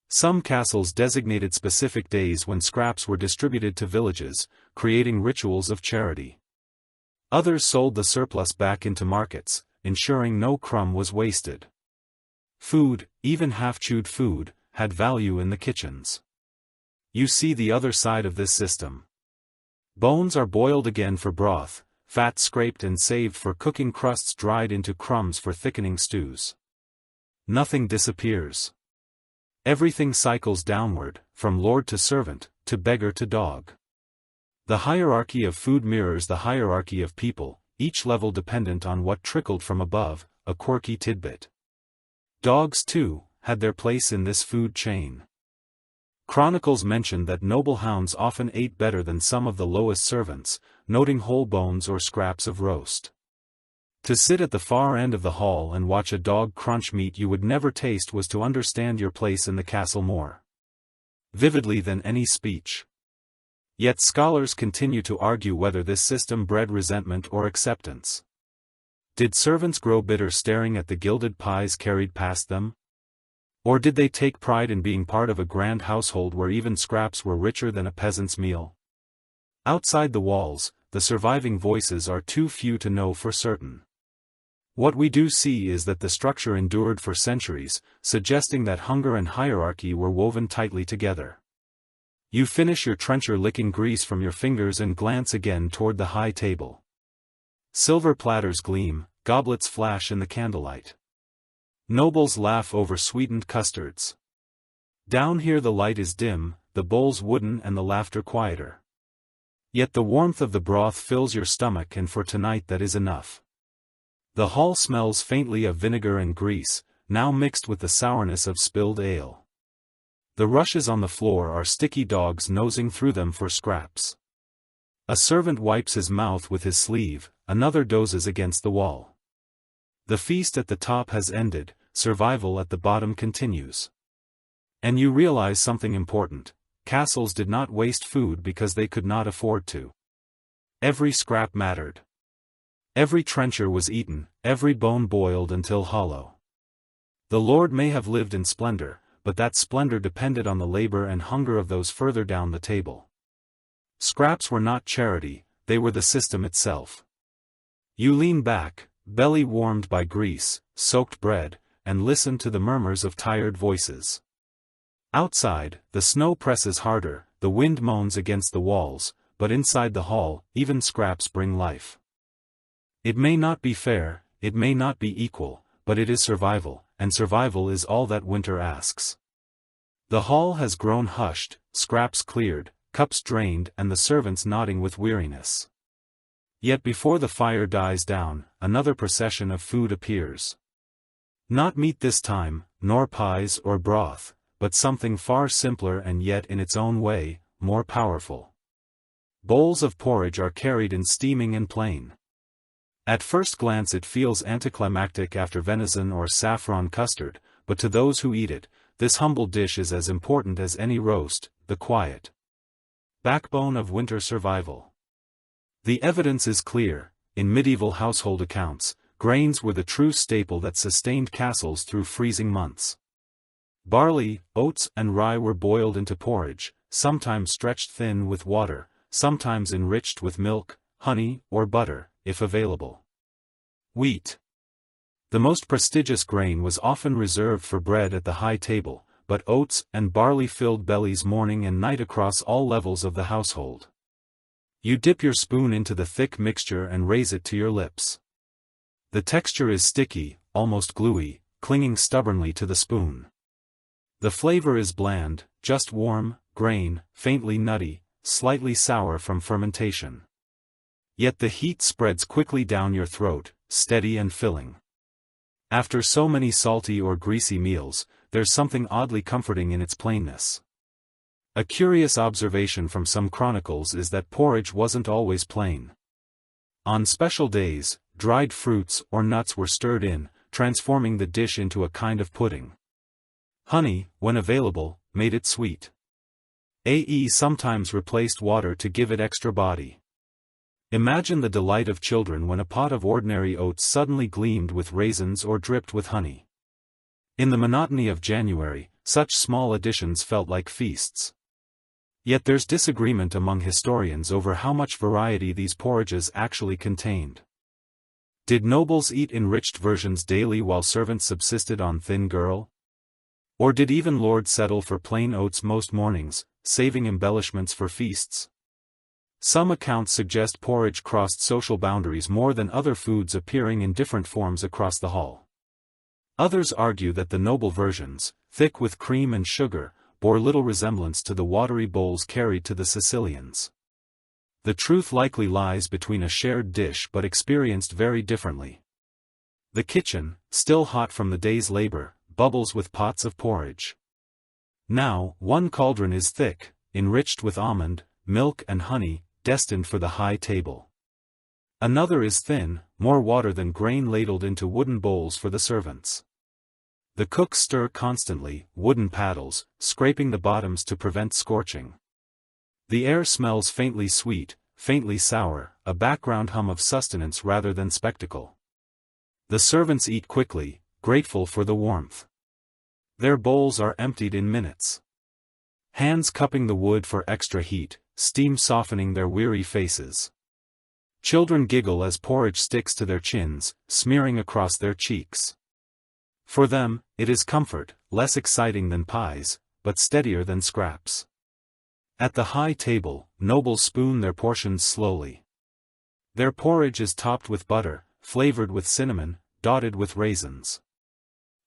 Some castles designated specific days when scraps were distributed to villages, creating rituals of charity. Others sold the surplus back into markets, ensuring no crumb was wasted. Food, even half-chewed food, had value in the kitchens. You see the other side of this system. Bones are boiled again for broth, fat scraped and saved for cooking, crusts dried into crumbs for thickening stews. Nothing disappears. Everything cycles downward, from lord to servant, to beggar to dog. The hierarchy of food mirrors the hierarchy of people, each level dependent on what trickled from above, a quirky tidbit. Dogs, too, had their place in this food chain. Chronicles mention that noble hounds often ate better than some of the lowest servants, noting whole bones or scraps of roast. To sit at the far end of the hall and watch a dog crunch meat you would never taste was to understand your place in the castle more vividly than any speech. Yet scholars continue to argue whether this system bred resentment or acceptance. Did servants grow bitter staring at the gilded pies carried past them? Or did they take pride in being part of a grand household where even scraps were richer than a peasant's meal? Outside the walls, the surviving voices are too few to know for certain. What we do see is that the structure endured for centuries, suggesting that hunger and hierarchy were woven tightly together. You finish your trencher licking grease from your fingers and glance again toward the high table. Silver platters gleam, goblets flash in the candlelight. Nobles laugh over sweetened custards. Down here the light is dim, the bowls wooden and the laughter quieter. Yet the warmth of the broth fills your stomach, and for tonight that is enough. The hall smells faintly of vinegar and grease, now mixed with the sourness of spilled ale. The rushes on the floor are sticky dogs nosing through them for scraps. A servant wipes his mouth with his sleeve, another dozes against the wall. The feast at the top has ended, survival at the bottom continues. And you realize something important: castles did not waste food because they could not afford to. Every scrap mattered. Every trencher was eaten, every bone boiled until hollow. The lord may have lived in splendor, but that splendor depended on the labor and hunger of those further down the table. Scraps were not charity, they were the system itself. You lean back, belly warmed by grease, soaked bread, and listen to the murmurs of tired voices. Outside, the snow presses harder, the wind moans against the walls, but inside the hall, even scraps bring life. It may not be fair, it may not be equal, but it is survival, and survival is all that winter asks. The hall has grown hushed, scraps cleared, cups drained, and the servants nodding with weariness. Yet before the fire dies down, another procession of food appears. Not meat this time, nor pies or broth, but something far simpler and yet in its own way, more powerful. Bowls of porridge are carried in steaming and plain. At first glance it feels anticlimactic after venison or saffron custard, but to those who eat it, this humble dish is as important as any roast, the quiet backbone of winter survival. The evidence is clear. In medieval household accounts, grains were the true staple that sustained castles through freezing months. Barley, oats, and rye were boiled into porridge, sometimes stretched thin with water, sometimes enriched with milk, honey, or butter, if available. Wheat. The most prestigious grain was often reserved for bread at the high table, but oats and barley filled bellies morning and night across all levels of the household. You dip your spoon into the thick mixture and raise it to your lips. The texture is sticky, almost gluey, clinging stubbornly to the spoon. The flavor is bland, just warm, grain, faintly nutty, slightly sour from fermentation. Yet the heat spreads quickly down your throat, steady and filling. After so many salty or greasy meals, there's something oddly comforting in its plainness. A curious observation from some chronicles is that porridge wasn't always plain. On special days, dried fruits or nuts were stirred in, transforming the dish into a kind of pudding. Honey, when available, made it sweet. Sometimes replaced water to give it extra body. Imagine the delight of children when a pot of ordinary oats suddenly gleamed with raisins or dripped with honey. In the monotony of January, such small additions felt like feasts. Yet there's disagreement among historians over how much variety these porridges actually contained. Did nobles eat enriched versions daily while servants subsisted on thin gruel? Or did even lords settle for plain oats most mornings, saving embellishments for feasts? Some accounts suggest porridge crossed social boundaries more than other foods appearing in different forms across the hall. Others argue that the noble versions, thick with cream and sugar, bore little resemblance to the watery bowls carried to the Sicilians. The truth likely lies between a shared dish but experienced very differently. The kitchen, still hot from the day's labor, bubbles with pots of porridge. Now, one cauldron is thick, enriched with almond, milk and honey, destined for the high table. Another is thin, more water than grain ladled into wooden bowls for the servants. The cooks stir constantly, wooden paddles, scraping the bottoms to prevent scorching. The air smells faintly sweet, faintly sour, a background hum of sustenance rather than spectacle. The servants eat quickly, grateful for the warmth. Their bowls are emptied in minutes. Hands cupping the wood for extra heat, steam softening their weary faces. Children giggle as porridge sticks to their chins, smearing across their cheeks. For them, it is comfort, less exciting than pies, but steadier than scraps. At the high table, nobles spoon their portions slowly. Their porridge is topped with butter, flavored with cinnamon, dotted with raisins.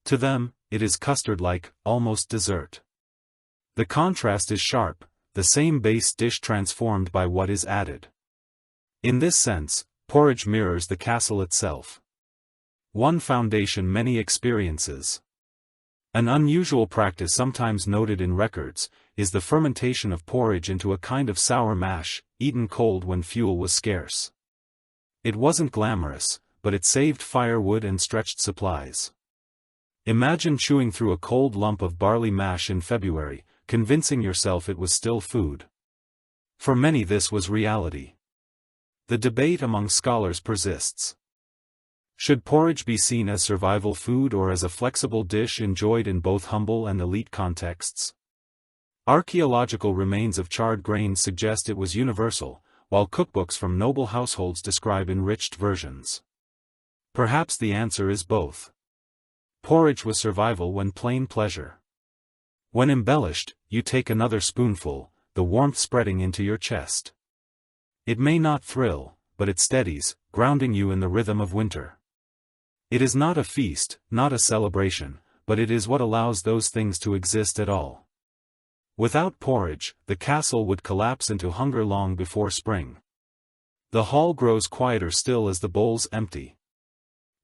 To them, it is custard-like, almost dessert. The contrast is sharp, the same base dish transformed by what is added. In this sense, porridge mirrors the castle itself. One foundation, many experiences. An unusual practice sometimes noted in records, is the fermentation of porridge into a kind of sour mash, eaten cold when fuel was scarce. It wasn't glamorous, but it saved firewood and stretched supplies. Imagine chewing through a cold lump of barley mash in February, convincing yourself it was still food. For many this was reality. The debate among scholars persists. Should porridge be seen as survival food or as a flexible dish enjoyed in both humble and elite contexts? Archaeological remains of charred grains suggest it was universal, while cookbooks from noble households describe enriched versions. Perhaps the answer is both. Porridge was survival when plain pleasure. When embellished, you take another spoonful, the warmth spreading into your chest. It may not thrill, but it steadies, grounding you in the rhythm of winter. It is not a feast, not a celebration, but it is what allows those things to exist at all. Without porridge, the castle would collapse into hunger long before spring. The hall grows quieter still as the bowls empty.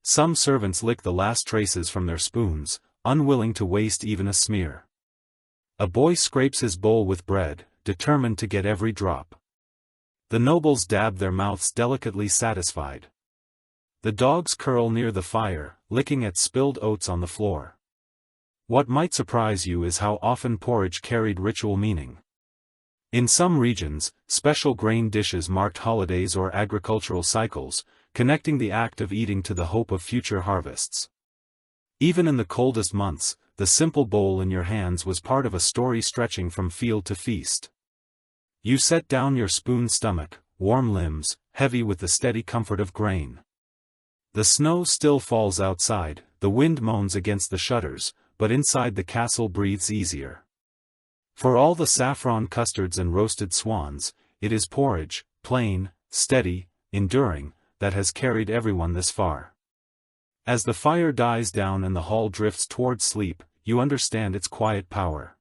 Some servants lick the last traces from their spoons, unwilling to waste even a smear. A boy scrapes his bowl with bread, determined to get every drop. The nobles dab their mouths delicately satisfied. The dogs curl near the fire, licking at spilled oats on the floor. What might surprise you is how often porridge carried ritual meaning. In some regions, special grain dishes marked holidays or agricultural cycles, connecting the act of eating to the hope of future harvests. Even in the coldest months, the simple bowl in your hands was part of a story stretching from field to feast. You set down your spoon stomach, warm limbs, heavy with the steady comfort of grain. The snow still falls outside, the wind moans against the shutters, but inside the castle breathes easier. For all the saffron custards and roasted swans, it is porridge, plain, steady, enduring, that has carried everyone this far. As the fire dies down and the hall drifts toward sleep, you understand its quiet power.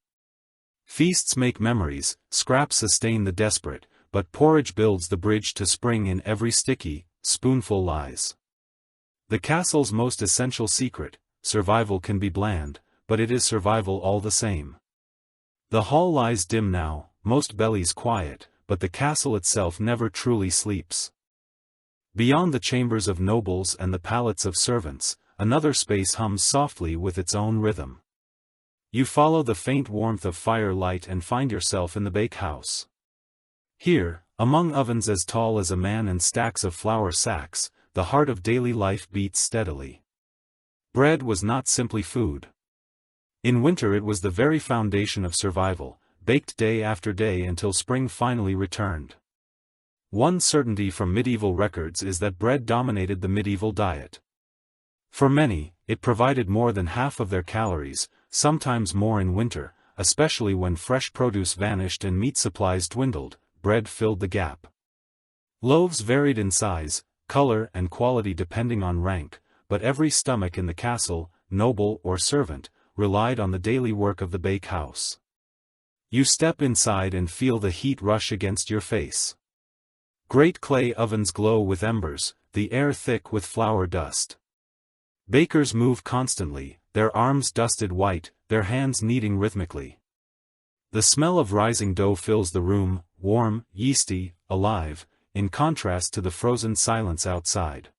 Feasts make memories, scraps sustain the desperate, but porridge builds the bridge to spring in every sticky, spoonful lies. The castle's most essential secret: survival can be bland, but it is survival all the same. The hall lies dim now, most bellies quiet, but the castle itself never truly sleeps. Beyond the chambers of nobles and the palates of servants, another space hums softly with its own rhythm. You follow the faint warmth of firelight and find yourself in the bakehouse. Here, among ovens as tall as a man and stacks of flour sacks, the heart of daily life beats steadily. Bread was not simply food. In winter it was the very foundation of survival, baked day after day until spring finally returned. One certainty from medieval records is that bread dominated the medieval diet. For many, it provided more than half of their calories, sometimes more in winter, especially when fresh produce vanished and meat supplies dwindled. Bread filled the gap. Loaves varied in size, color and quality depending on rank, but every stomach in the castle, noble or servant, relied on the daily work of the bakehouse. You step inside and feel the heat rush against your face. Great clay ovens glow with embers, the air thick with flour dust. Bakers move constantly, their arms dusted white, their hands kneading rhythmically. The smell of rising dough fills the room, warm, yeasty, alive, in contrast to the frozen silence outside.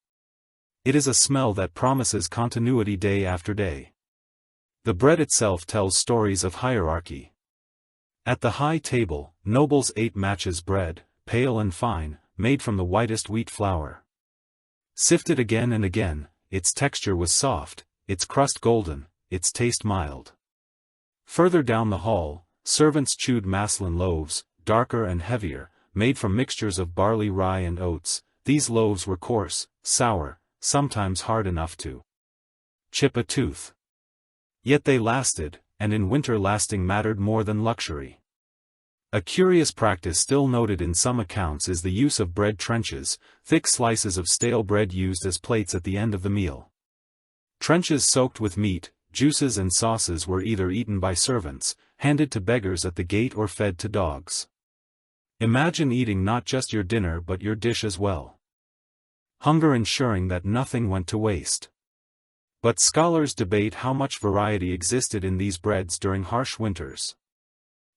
It is a smell that promises continuity day after day. The bread itself tells stories of hierarchy. At the high table, nobles ate matches bread, pale and fine, made from the whitest wheat flour. Sifted again and again, its texture was soft, its crust golden, its taste mild. Further down the hall, servants chewed maslin loaves, darker and heavier, made from mixtures of barley, rye and oats. These loaves were coarse, sour, sometimes hard enough to chip a tooth. Yet they lasted, and in winter lasting mattered more than luxury. A curious practice still noted in some accounts is the use of bread trenches, thick slices of stale bread used as plates at the end of the meal. Trenches soaked with meat, juices and sauces were either eaten by servants, handed to beggars at the gate or fed to dogs. Imagine eating not just your dinner but your dish as well. Hunger ensuring that nothing went to waste. But scholars debate how much variety existed in these breads during harsh winters.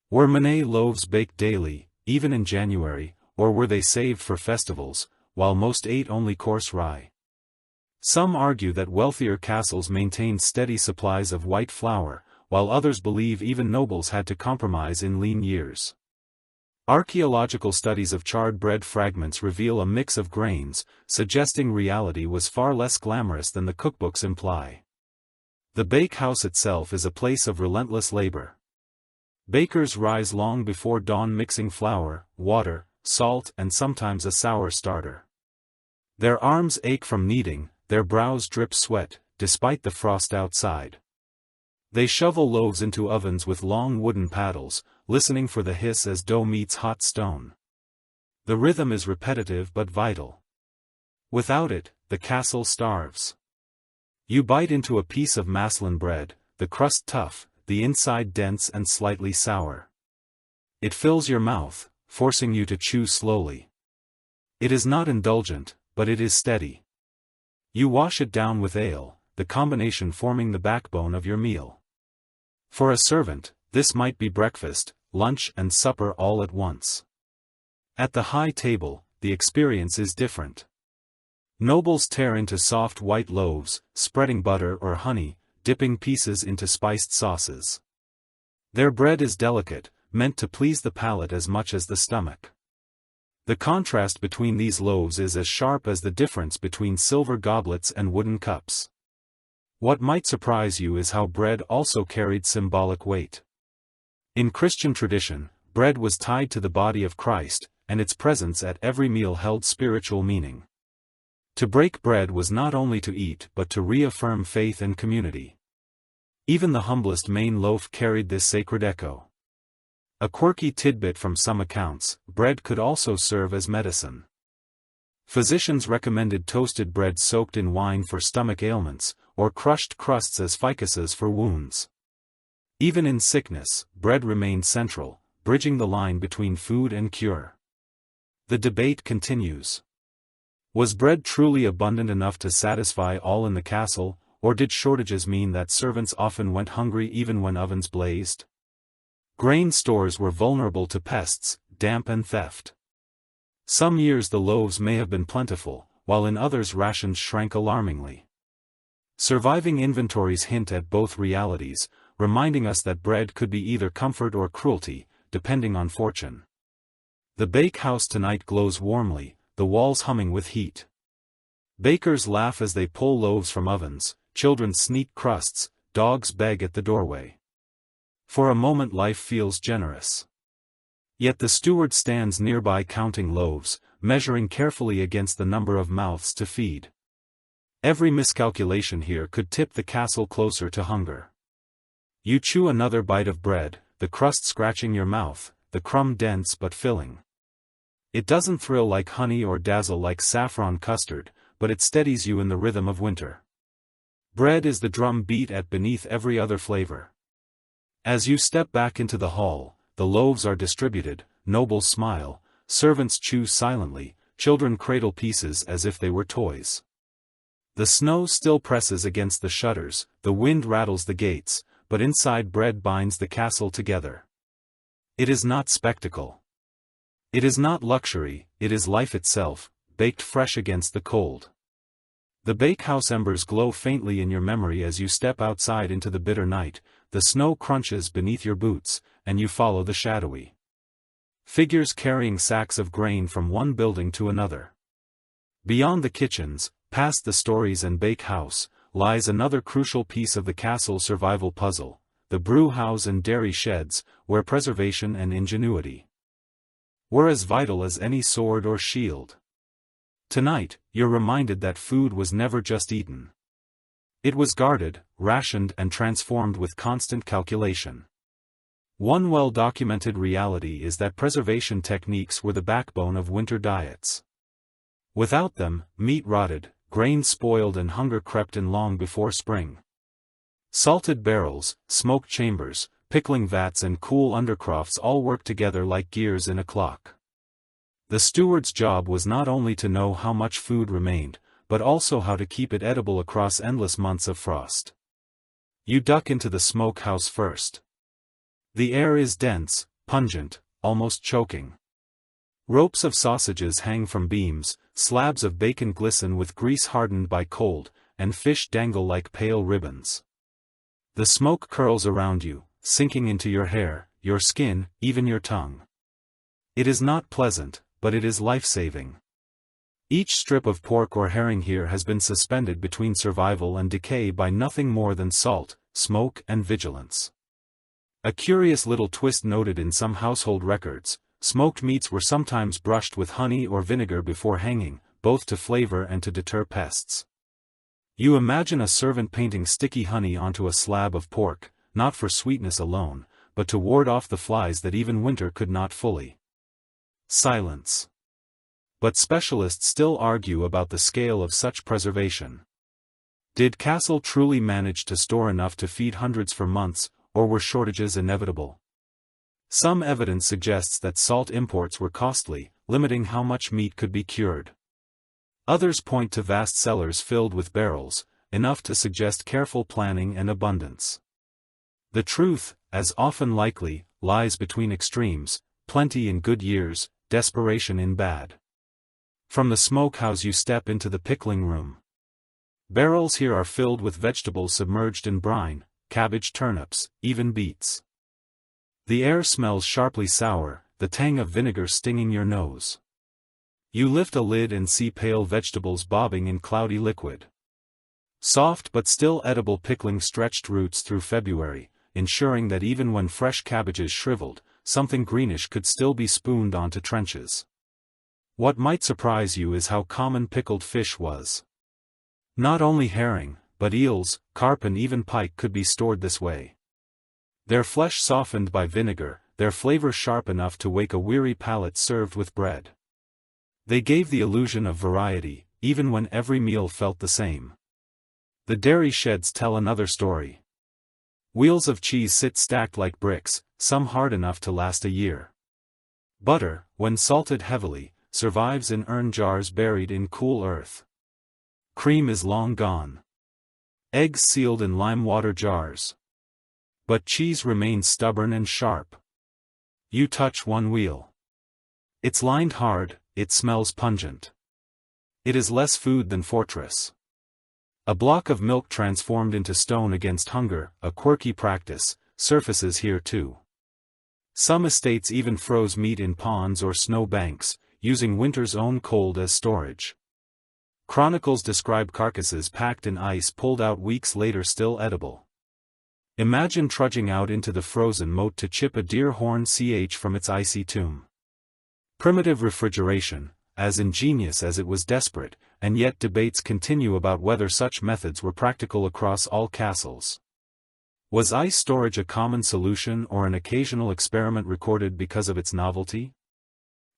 Were Manet loaves baked daily, even in January, or were they saved for festivals, while most ate only coarse rye? Some argue that wealthier castles maintained steady supplies of white flour, while others believe even nobles had to compromise in lean years. Archaeological studies of charred bread fragments reveal a mix of grains, suggesting reality was far less glamorous than the cookbooks imply. The bakehouse itself is a place of relentless labor. Bakers rise long before dawn mixing flour, water, salt and sometimes a sour starter. Their arms ache from kneading, their brows drip sweat, despite the frost outside. They shovel loaves into ovens with long wooden paddles, listening for the hiss as dough meets hot stone. The rhythm is repetitive but vital. Without it, the castle starves. You bite into a piece of maslin bread, the crust tough, the inside dense and slightly sour. It fills your mouth, forcing you to chew slowly. It is not indulgent, but it is steady. You wash it down with ale, the combination forming the backbone of your meal. For a servant, this might be breakfast, lunch and supper all at once. At the high table, the experience is different. Nobles tear into soft white loaves, spreading butter or honey, dipping pieces into spiced sauces. Their bread is delicate, meant to please the palate as much as the stomach. The contrast between these loaves is as sharp as the difference between silver goblets and wooden cups. What might surprise you is how bread also carried symbolic weight. In Christian tradition, bread was tied to the body of Christ, and its presence at every meal held spiritual meaning. To break bread was not only to eat but to reaffirm faith and community. Even the humblest main loaf carried this sacred echo. A quirky tidbit from some accounts, bread could also serve as medicine. Physicians recommended toasted bread soaked in wine for stomach ailments, or crushed crusts as ficuses for wounds. Even in sickness, bread remained central, bridging the line between food and cure. The debate continues. Was bread truly abundant enough to satisfy all in the castle, or did shortages mean that servants often went hungry even when ovens blazed? Grain stores were vulnerable to pests, damp and theft. Some years the loaves may have been plentiful, while in others rations shrank alarmingly. Surviving inventories hint at both realities, reminding us that bread could be either comfort or cruelty, depending on fortune. The bakehouse tonight glows warmly, the walls humming with heat. Bakers laugh as they pull loaves from ovens, children sneak crusts, dogs beg at the doorway. For a moment life feels generous. Yet the steward stands nearby counting loaves, measuring carefully against the number of mouths to feed. Every miscalculation here could tip the castle closer to hunger. You chew another bite of bread, the crust scratching your mouth, the crumb dense but filling. It doesn't thrill like honey or dazzle like saffron custard, but it steadies you in the rhythm of winter. Bread is the drum beat at beneath every other flavor. As you step back into the hall, the loaves are distributed, nobles smile, servants chew silently, children cradle pieces as if they were toys. The snow still presses against the shutters, the wind rattles the gates, but inside bread binds the castle together. It is not spectacle. It is not luxury, it is life itself, baked fresh against the cold. The bakehouse embers glow faintly in your memory as you step outside into the bitter night, the snow crunches beneath your boots, and you follow the shadowy figures carrying sacks of grain from one building to another. Beyond the kitchens, past the stories and bakehouse, lies another crucial piece of the castle survival puzzle, the brewhouse and dairy sheds, where preservation and ingenuity were as vital as any sword or shield. Tonight, you're reminded that food was never just eaten. It was guarded, rationed and transformed with constant calculation. One well-documented reality is that preservation techniques were the backbone of winter diets. Without them, meat rotted, grain spoiled and hunger crept in long before spring. Salted barrels, smoke chambers, pickling vats and cool undercrofts all worked together like gears in a clock. The steward's job was not only to know how much food remained, but also how to keep it edible across endless months of frost. You duck into the smokehouse first. The air is dense, pungent, almost choking. Ropes of sausages hang from beams, slabs of bacon glisten with grease hardened by cold, and fish dangle like pale ribbons. The smoke curls around you, sinking into your hair, your skin, even your tongue. It is not pleasant, but it is life-saving. Each strip of pork or herring here has been suspended between survival and decay by nothing more than salt, smoke and vigilance. A curious little twist noted in some household records: smoked meats were sometimes brushed with honey or vinegar before hanging, both to flavor and to deter pests. You imagine a servant painting sticky honey onto a slab of pork, not for sweetness alone, but to ward off the flies that even winter could not fully. Silence. But specialists still argue about the scale of such preservation. Did Castle truly manage to store enough to feed hundreds for months, or were shortages inevitable? Some evidence suggests that salt imports were costly, limiting how much meat could be cured. Others point to vast cellars filled with barrels, enough to suggest careful planning and abundance. The truth, as often likely, lies between extremes: plenty in good years, desperation in bad. From the smokehouse you step into the pickling room. Barrels here are filled with vegetables submerged in brine, cabbage, turnips, even beets. The air smells sharply sour, the tang of vinegar stinging your nose. You lift a lid and see pale vegetables bobbing in cloudy liquid. Soft but still edible pickling stretched roots through February, ensuring that even when fresh cabbages shriveled, something greenish could still be spooned onto trenches. What might surprise you is how common pickled fish was. Not only herring, but eels, carp and even pike could be stored this way. Their flesh softened by vinegar, their flavor sharp enough to wake a weary palate served with bread. They gave the illusion of variety, even when every meal felt the same. The dairy sheds tell another story. Wheels of cheese sit stacked like bricks, some hard enough to last a year. Butter, when salted heavily, survives in urn jars buried in cool earth. Cream is long gone. Eggs sealed in lime-water jars. But cheese remains stubborn and sharp. You touch one wheel. It's lined hard, it smells pungent. It is less food than fortress. A block of milk transformed into stone against hunger, a quirky practice, surfaces here too. Some estates even froze meat in ponds or snow banks, using winter's own cold as storage. Chronicles describe carcasses packed in ice pulled out weeks later still edible. Imagine trudging out into the frozen moat to chip a deer horn from its icy tomb. Primitive refrigeration, as ingenious as it was desperate, and yet debates continue about whether such methods were practical across all castles. Was ice storage a common solution or an occasional experiment recorded because of its novelty?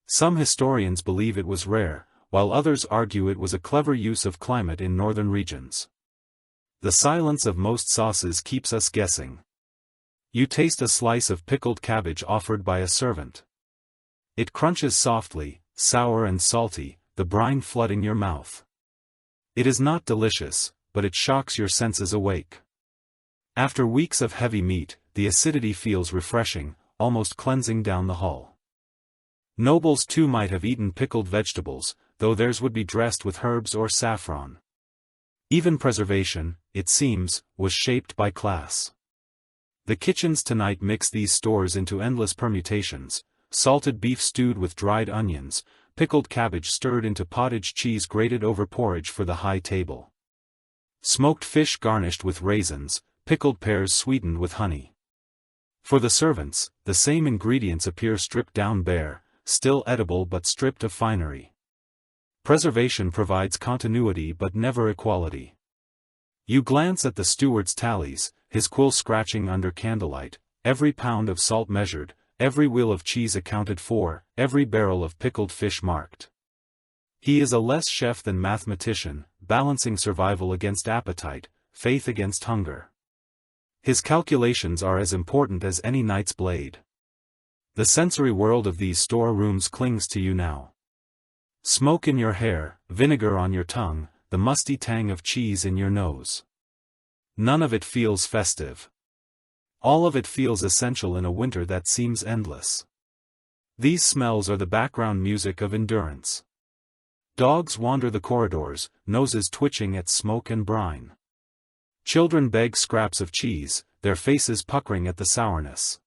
Some historians believe it was rare, while others argue it was a clever use of climate in northern regions. The silence of most sauces keeps us guessing. You taste a slice of pickled cabbage offered by a servant. It crunches softly, sour and salty, the brine flooding your mouth. It is not delicious, but it shocks your senses awake. After weeks of heavy meat, the acidity feels refreshing, almost cleansing down the hull. Nobles too might have eaten pickled vegetables, though theirs would be dressed with herbs or saffron. Even preservation, it seems, was shaped by class. The kitchens tonight mix these stores into endless permutations: salted beef stewed with dried onions, pickled cabbage stirred into pottage cheese grated over porridge for the high table. Smoked fish garnished with raisins, pickled pears sweetened with honey. For the servants, the same ingredients appear stripped down bare, still edible but stripped of finery. Preservation provides continuity but never equality. You glance at the steward's tallies, his quill scratching under candlelight, every pound of salt measured, every wheel of cheese accounted for, every barrel of pickled fish marked. He is a less chef than mathematician, balancing survival against appetite, faith against hunger. His calculations are as important as any knight's blade. The sensory world of these storerooms clings to you now. Smoke in your hair, vinegar on your tongue, the musty tang of cheese in your nose. None of it feels festive. All of it feels essential in a winter that seems endless. These smells are the background music of endurance. Dogs wander the corridors, noses twitching at smoke and brine. Children beg scraps of cheese, their faces puckering at the sourness.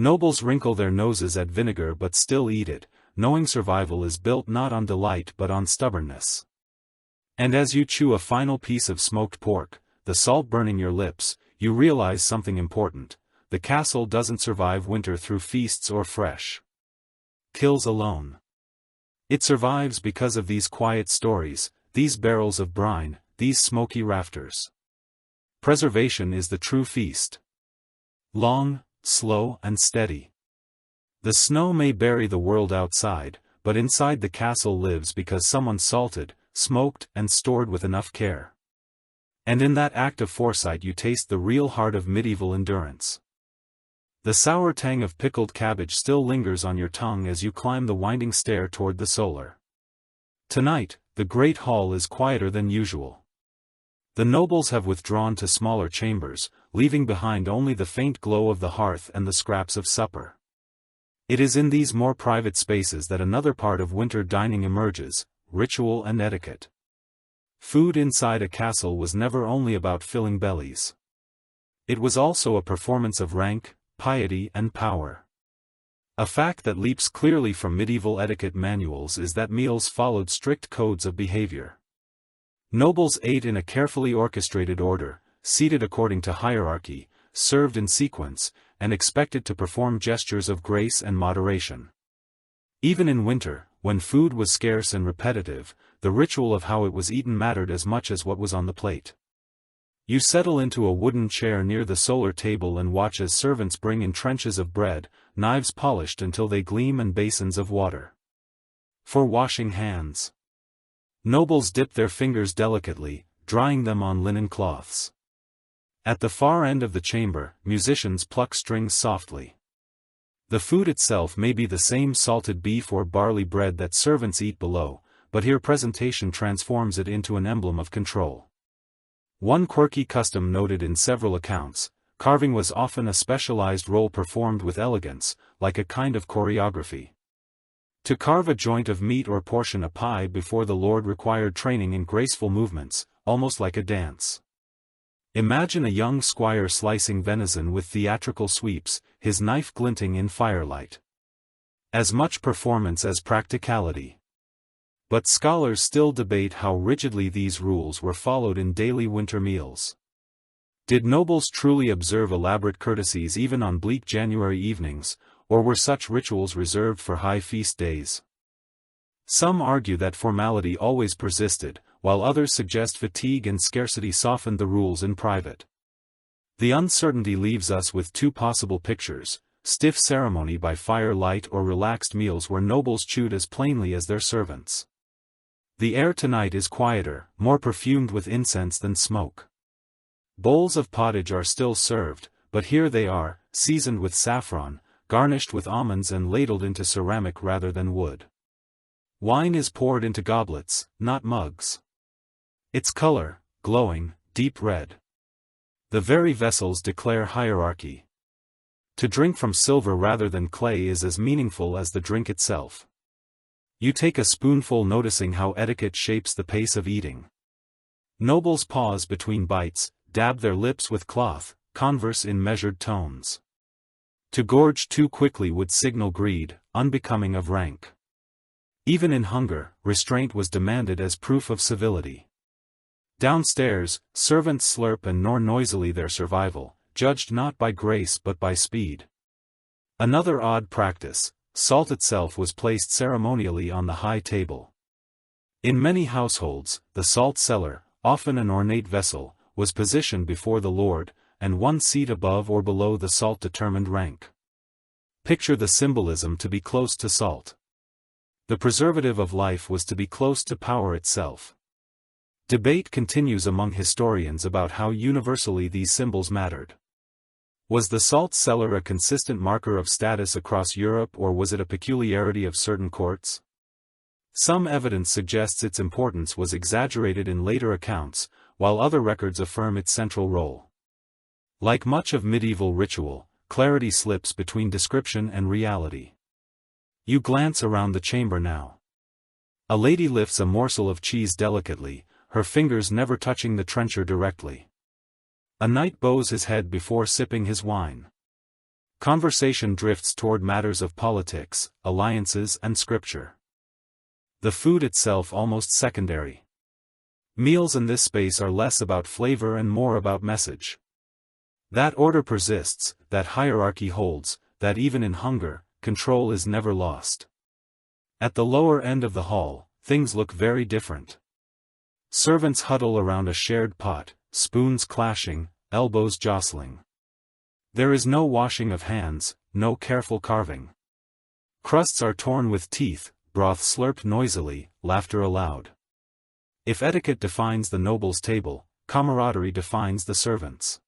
Nobles wrinkle their noses at vinegar but still eat it, knowing survival is built not on delight but on stubbornness. And as you chew a final piece of smoked pork, the salt burning your lips, you realize something important: the castle doesn't survive winter through feasts or fresh kills alone. It survives because of these quiet stories, these barrels of brine, these smoky rafters. Preservation is the true feast. Long, slow and steady. The snow may bury the world outside, but inside the castle lives because someone salted, smoked and stored with enough care. And in that act of foresight you taste the real heart of medieval endurance. The sour tang of pickled cabbage still lingers on your tongue as you climb the winding stair toward the solar. Tonight, the great hall is quieter than usual. The nobles have withdrawn to smaller chambers, leaving behind only the faint glow of the hearth and the scraps of supper. It is in these more private spaces that another part of winter dining emerges: ritual and etiquette. Food inside a castle was never only about filling bellies. It was also a performance of rank, piety and power. A fact that leaps clearly from medieval etiquette manuals is that meals followed strict codes of behavior. Nobles ate in a carefully orchestrated order, seated according to hierarchy, served in sequence, and expected to perform gestures of grace and moderation. Even in winter, when food was scarce and repetitive, the ritual of how it was eaten mattered as much as what was on the plate. You settle into a wooden chair near the solar table and watch as servants bring in trenchers of bread, knives polished until they gleam and basins of water for washing hands. Nobles dip their fingers delicately, drying them on linen cloths. At the far end of the chamber, musicians pluck strings softly. The food itself may be the same salted beef or barley bread that servants eat below, but here presentation transforms it into an emblem of control. One quirky custom noted in several accounts: carving was often a specialized role performed with elegance, like a kind of choreography. To carve a joint of meat or portion a pie before the Lord required training in graceful movements, almost like a dance. Imagine a young squire slicing venison with theatrical sweeps, his knife glinting in firelight. As much performance as practicality. But scholars still debate how rigidly these rules were followed in daily winter meals. Did nobles truly observe elaborate courtesies even on bleak January evenings, or were such rituals reserved for high feast days? Some argue that formality always persisted, while others suggest fatigue and scarcity softened the rules in private. The uncertainty leaves us with two possible pictures: stiff ceremony by firelight or relaxed meals where nobles chewed as plainly as their servants. The air tonight is quieter, more perfumed with incense than smoke. Bowls of pottage are still served, but here they are, seasoned with saffron, garnished with almonds and ladled into ceramic rather than wood. Wine is poured into goblets, not mugs. Its color, glowing, deep red. The very vessels declare hierarchy. To drink from silver rather than clay is as meaningful as the drink itself. You take a spoonful, noticing how etiquette shapes the pace of eating. Nobles pause between bites, dab their lips with cloth, converse in measured tones. To gorge too quickly would signal greed, unbecoming of rank. Even in hunger, restraint was demanded as proof of civility. Downstairs, servants slurp and gnaw noisily their survival, judged not by grace but by speed. Another odd practice: salt itself was placed ceremonially on the high table. In many households, the salt cellar, often an ornate vessel, was positioned before the Lord, and one seat above or below the salt determined rank. Picture the symbolism: to be close to salt. The preservative of life was to be close to power itself. Debate continues among historians about how universally these symbols mattered. Was the salt cellar a consistent marker of status across Europe, or was it a peculiarity of certain courts? Some evidence suggests its importance was exaggerated in later accounts, while other records affirm its central role. Like much of medieval ritual, clarity slips between description and reality. You glance around the chamber now. A lady lifts a morsel of cheese delicately, her fingers never touching the trencher directly. A knight bows his head before sipping his wine. Conversation drifts toward matters of politics, alliances and scripture. The food itself almost secondary. Meals in this space are less about flavor and more about message. That order persists, that hierarchy holds, that even in hunger, control is never lost. At the lower end of the hall, things look very different. Servants huddle around a shared pot, spoons clashing, elbows jostling. There is no washing of hands, no careful carving. Crusts are torn with teeth, broth slurped noisily, laughter aloud. If etiquette defines the noble's table, camaraderie defines the servants'.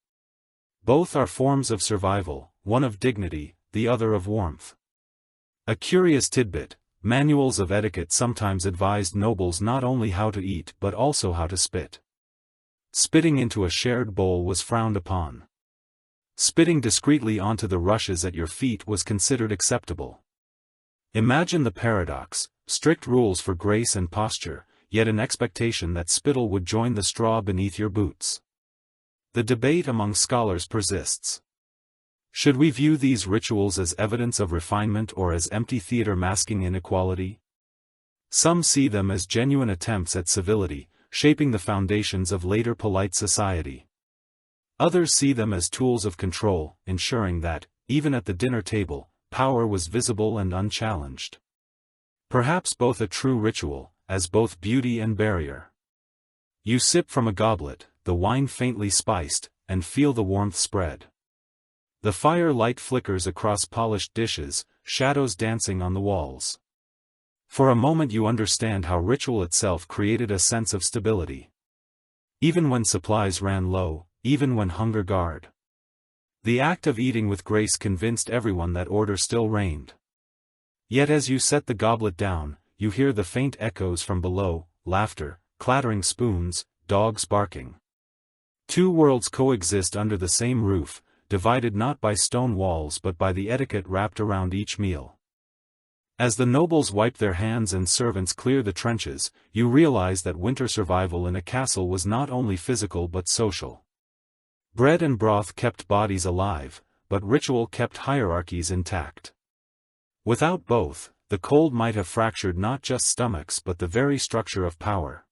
Both are forms of survival, one of dignity, the other of warmth. A curious tidbit, manuals of etiquette sometimes advised nobles not only how to eat but also how to spit. Spitting into a shared bowl was frowned upon. Spitting discreetly onto the rushes at your feet was considered acceptable. Imagine the paradox, strict rules for grace and posture, yet an expectation that spittle would join the straw beneath your boots. The debate among scholars persists. Should we view these rituals as evidence of refinement or as empty theater masking inequality? Some see them as genuine attempts at civility, shaping the foundations of later polite society. Others see them as tools of control, ensuring that, even at the dinner table, power was visible and unchallenged. Perhaps both a true ritual, as both beauty and barrier. You sip from a goblet, the wine faintly spiced, and feel the warmth spread. The fire light flickers across polished dishes, shadows dancing on the walls. For a moment you understand how ritual itself created a sense of stability. Even when supplies ran low, even when hunger guard. The act of eating with grace convinced everyone that order still reigned. Yet as you set the goblet down, you hear the faint echoes from below, laughter, clattering spoons, dogs barking. Two worlds coexist under the same roof, divided not by stone walls but by the etiquette wrapped around each meal. As the nobles wipe their hands and servants clear the trenches, you realize that winter survival in a castle was not only physical but social. Bread and broth kept bodies alive, but ritual kept hierarchies intact. Without both, the cold might have fractured not just stomachs but the very structure of power.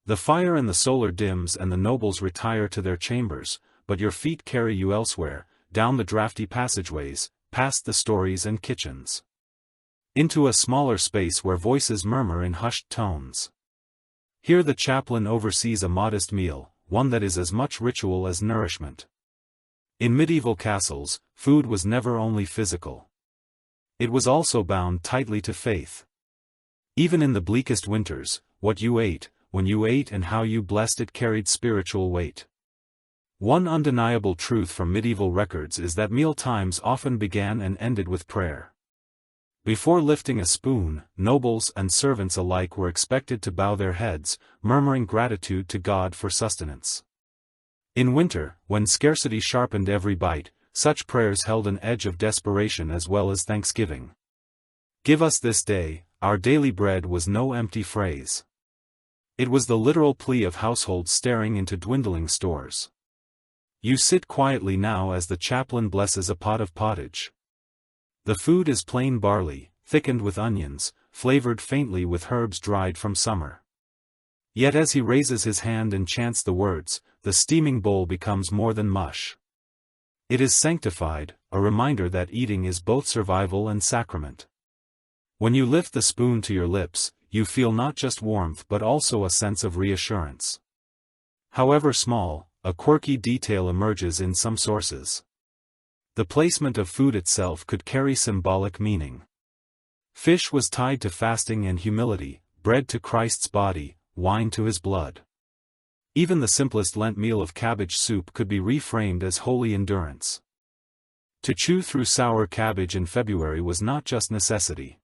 The fire in the solar dims and the nobles retire to their chambers, but your feet carry you elsewhere, down the drafty passageways, past the stories and kitchens. Into a smaller space where voices murmur in hushed tones. Here the chaplain oversees a modest meal, one that is as much ritual as nourishment. In medieval castles, food was never only physical. It was also bound tightly to faith. Even in the bleakest winters, what you ate, when you ate and how you blessed it carried spiritual weight. One undeniable truth from medieval records is that meal times often began and ended with prayer. Before lifting a spoon, nobles and servants alike were expected to bow their heads, murmuring gratitude to God for sustenance. In winter, when scarcity sharpened every bite, such prayers held an edge of desperation as well as thanksgiving. "Give us this day, our daily bread" was no empty phrase. It was the literal plea of households staring into dwindling stores. You sit quietly now as the chaplain blesses a pot of pottage. The food is plain barley, thickened with onions, flavored faintly with herbs dried from summer. Yet as he raises his hand and chants the words, the steaming bowl becomes more than mush. It is sanctified, a reminder that eating is both survival and sacrament. When you lift the spoon to your lips, you feel not just warmth but also a sense of reassurance. However small, a quirky detail emerges in some sources. The placement of food itself could carry symbolic meaning. Fish was tied to fasting and humility, bread to Christ's body, wine to his blood. Even the simplest Lent meal of cabbage soup could be reframed as holy endurance. To chew through sour cabbage in February was not just necessity.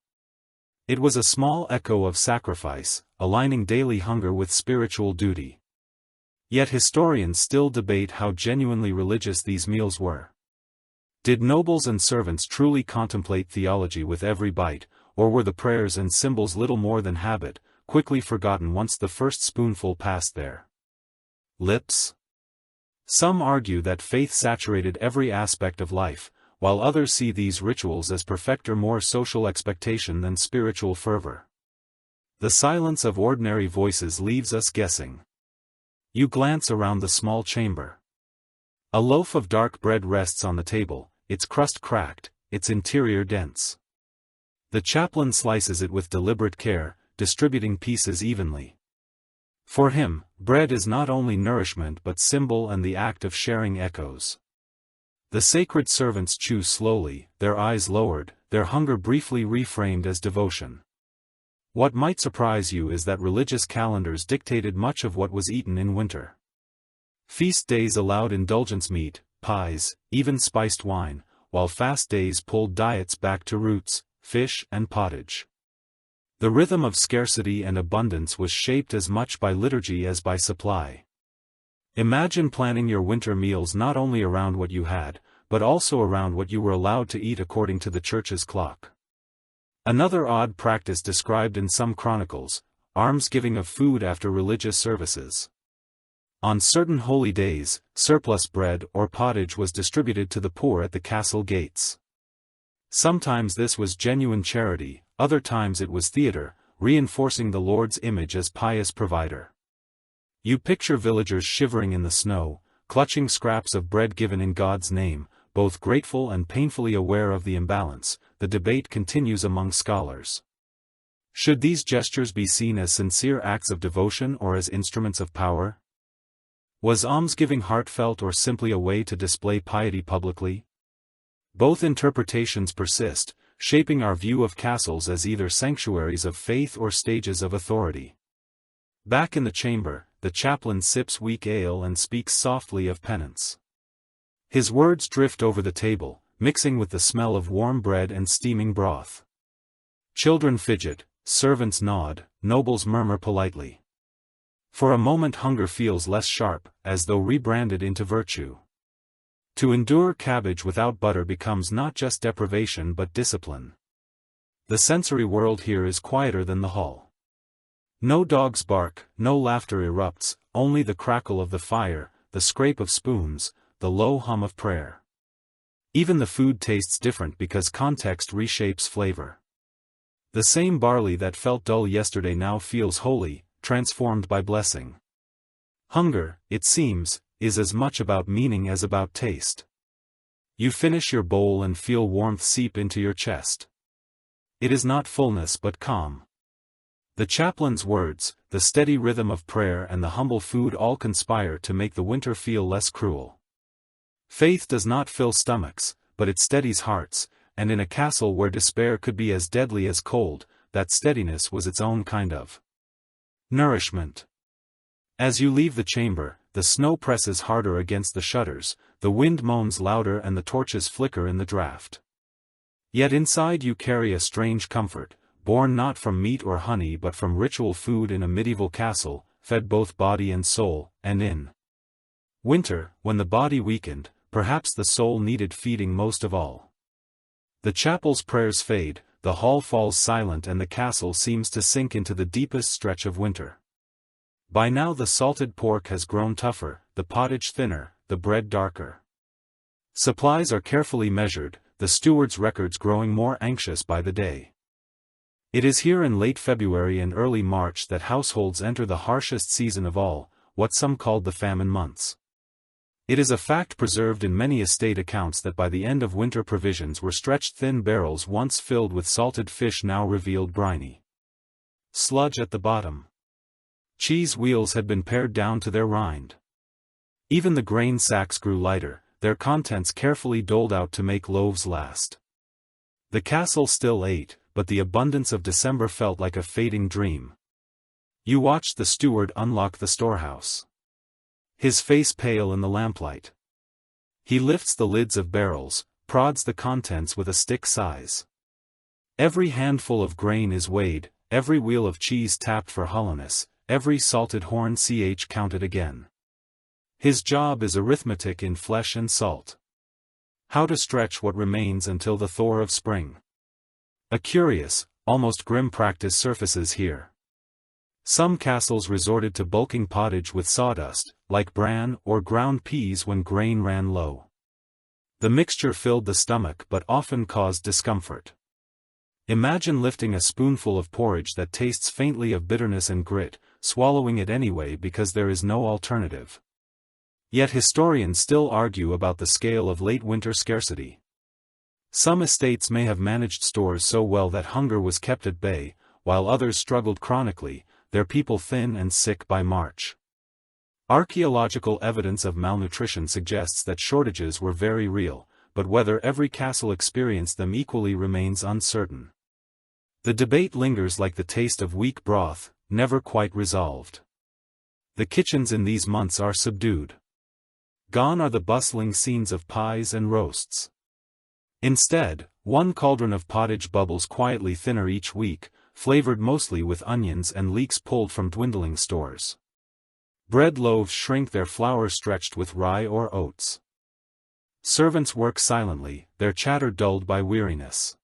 It was a small echo of sacrifice, aligning daily hunger with spiritual duty. Yet historians still debate how genuinely religious these meals were. Did nobles and servants truly contemplate theology with every bite, or were the prayers and symbols little more than habit, quickly forgotten once the first spoonful passed their lips? Some argue that faith saturated every aspect of life, while others see these rituals as perfecter more social expectation than spiritual fervor. The silence of ordinary voices leaves us guessing. You glance around the small chamber. A loaf of dark bread rests on the table, its crust cracked, its interior dense. The chaplain slices it with deliberate care, distributing pieces evenly. For him, bread is not only nourishment but symbol and the act of sharing echoes. The sacred servants chew slowly, their eyes lowered, their hunger briefly reframed as devotion. What might surprise you is that religious calendars dictated much of what was eaten in winter. Feast days allowed indulgence meat, pies, even spiced wine, while fast days pulled diets back to roots, fish and pottage. The rhythm of scarcity and abundance was shaped as much by liturgy as by supply. Imagine planning your winter meals not only around what you had, but also around what you were allowed to eat according to the church's clock. Another odd practice described in some chronicles: almsgiving of food after religious services. On certain holy days, surplus bread or pottage was distributed to the poor at the castle gates. Sometimes this was genuine charity, other times it was theater, reinforcing the Lord's image as pious provider. You picture villagers shivering in the snow, clutching scraps of bread given in God's name, both grateful and painfully aware of the imbalance. The debate continues among scholars. Should these gestures be seen as sincere acts of devotion or as instruments of power? Was almsgiving heartfelt or simply a way to display piety publicly? Both interpretations persist, shaping our view of castles as either sanctuaries of faith or stages of authority. Back in the chamber, the chaplain sips weak ale and speaks softly of penance. His words drift over the table, mixing with the smell of warm bread and steaming broth. Children fidget, servants nod, nobles murmur politely. For a moment hunger feels less sharp, as though rebranded into virtue. To endure cabbage without butter becomes not just deprivation but discipline. The sensory world here is quieter than the hall. No dogs bark, no laughter erupts, only the crackle of the fire, the scrape of spoons, the low hum of prayer. Even the food tastes different because context reshapes flavor. The same barley that felt dull yesterday now feels holy, transformed by blessing. Hunger, it seems, is as much about meaning as about taste. You finish your bowl and feel warmth seep into your chest. It is not fullness but calm. The chaplain's words, the steady rhythm of prayer and the humble food all conspire to make the winter feel less cruel. Faith does not fill stomachs, but it steadies hearts, and in a castle where despair could be as deadly as cold, that steadiness was its own kind of nourishment. As you leave the chamber, the snow presses harder against the shutters, the wind moans louder and the torches flicker in the draught. Yet inside you carry a strange comfort, born not from meat or honey but from ritual food in a medieval castle, fed both body and soul, and in winter, when the body weakened, perhaps the soul needed feeding most of all. The chapel's prayers fade, the hall falls silent and the castle seems to sink into the deepest stretch of winter. By now the salted pork has grown tougher, the pottage thinner, the bread darker. Supplies are carefully measured, the steward's records growing more anxious by the day. It is here in late February and early March that households enter the harshest season of all, what some called the famine months. It is a fact preserved in many estate accounts that by the end of winter provisions were stretched thin barrels once filled with salted fish now revealed briny sludge at the bottom. Cheese wheels had been pared down to their rind. Even the grain sacks grew lighter, their contents carefully doled out to make loaves last. The castle still ate, but the abundance of December felt like a fading dream. You watched the steward unlock the storehouse. His face pale in the lamplight. He lifts the lids of barrels, prods the contents with a stick size. Every handful of grain is weighed, every wheel of cheese tapped for hollowness, every salted horn counted again. His job is arithmetic in flesh and salt. How to stretch what remains until the thaw of spring. A curious, almost grim practice surfaces here. Some castles resorted to bulking pottage with sawdust, like bran or ground peas when grain ran low. The mixture filled the stomach but often caused discomfort. Imagine lifting a spoonful of porridge that tastes faintly of bitterness and grit, swallowing it anyway because there is no alternative. Yet historians still argue about the scale of late winter scarcity. Some estates may have managed stores so well that hunger was kept at bay, while others struggled chronically, their people thin and sick by March. Archaeological evidence of malnutrition suggests that shortages were very real, but whether every castle experienced them equally remains uncertain. The debate lingers like the taste of weak broth, never quite resolved. The kitchens in these months are subdued. Gone are the bustling scenes of pies and roasts. Instead, one cauldron of pottage bubbles quietly thinner each week, flavored mostly with onions and leeks pulled from dwindling stores. Bread loaves shrink, their flour stretched with rye or oats. Servants work silently, their chatter dulled by weariness.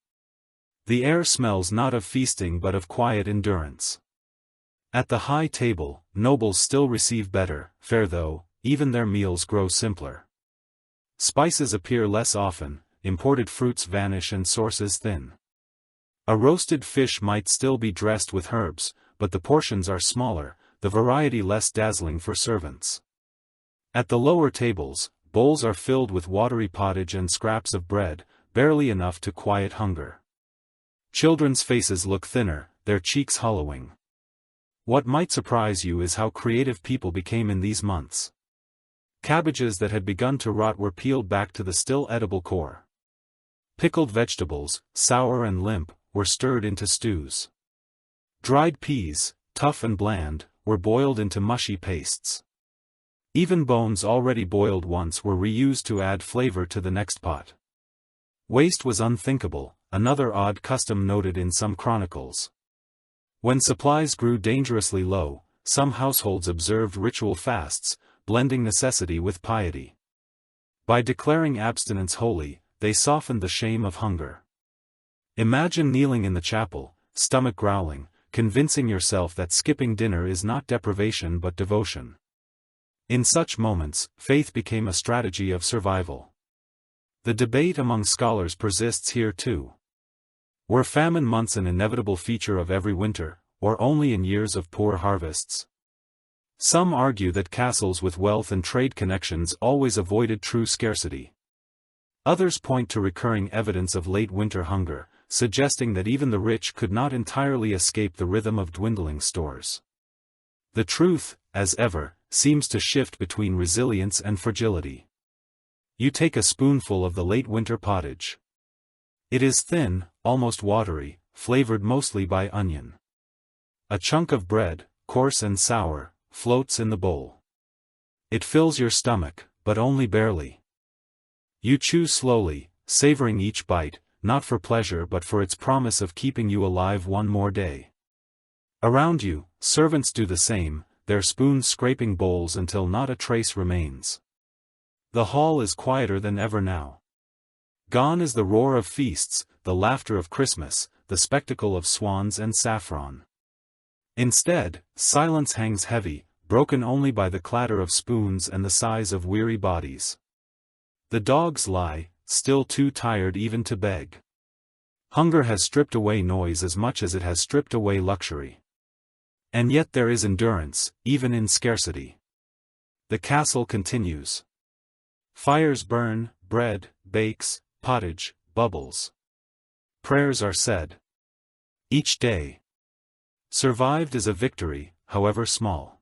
The air smells not of feasting but of quiet endurance. At the high table, nobles still receive better fare though, even their meals grow simpler. Spices appear less often, imported fruits vanish and sources thin. A roasted fish might still be dressed with herbs, but the portions are smaller, the variety less dazzling for servants. At the lower tables, bowls are filled with watery pottage and scraps of bread, barely enough to quiet hunger. Children's faces look thinner, their cheeks hollowing. What might surprise you is how creative people became in these months. Cabbages that had begun to rot were peeled back to the still edible core. Pickled vegetables, sour and limp, were stirred into stews. Dried peas, tough and bland, were boiled into mushy pastes. Even bones already boiled once were reused to add flavor to the next pot. Waste was unthinkable, another odd custom noted in some chronicles. When supplies grew dangerously low, some households observed ritual fasts, blending necessity with piety. By declaring abstinence holy, they softened the shame of hunger. Imagine kneeling in the chapel, stomach growling, convincing yourself that skipping dinner is not deprivation but devotion. In such moments, faith became a strategy of survival. The debate among scholars persists here too. Were famine months an inevitable feature of every winter, or only in years of poor harvests? Some argue that castles with wealth and trade connections always avoided true scarcity. Others point to recurring evidence of late winter hunger, suggesting that even the rich could not entirely escape the rhythm of dwindling stores. The truth, as ever, seems to shift between resilience and fragility. You take a spoonful of the late winter pottage. It is thin, almost watery, flavored mostly by onion. A chunk of bread, coarse and sour, floats in the bowl. It fills your stomach, but only barely. You chew slowly, savoring each bite, not for pleasure but for its promise of keeping you alive one more day. Around you, servants do the same, their spoons scraping bowls until not a trace remains. The hall is quieter than ever now. Gone is the roar of feasts, the laughter of Christmas, the spectacle of swans and saffron. Instead, silence hangs heavy, broken only by the clatter of spoons and the sighs of weary bodies. The dogs lie, still too tired even to beg. Hunger has stripped away noise as much as it has stripped away luxury. And yet there is endurance, even in scarcity. The castle continues. Fires burn, bread bakes, pottage bubbles. Prayers are said. Each day. Survived is a victory, however small.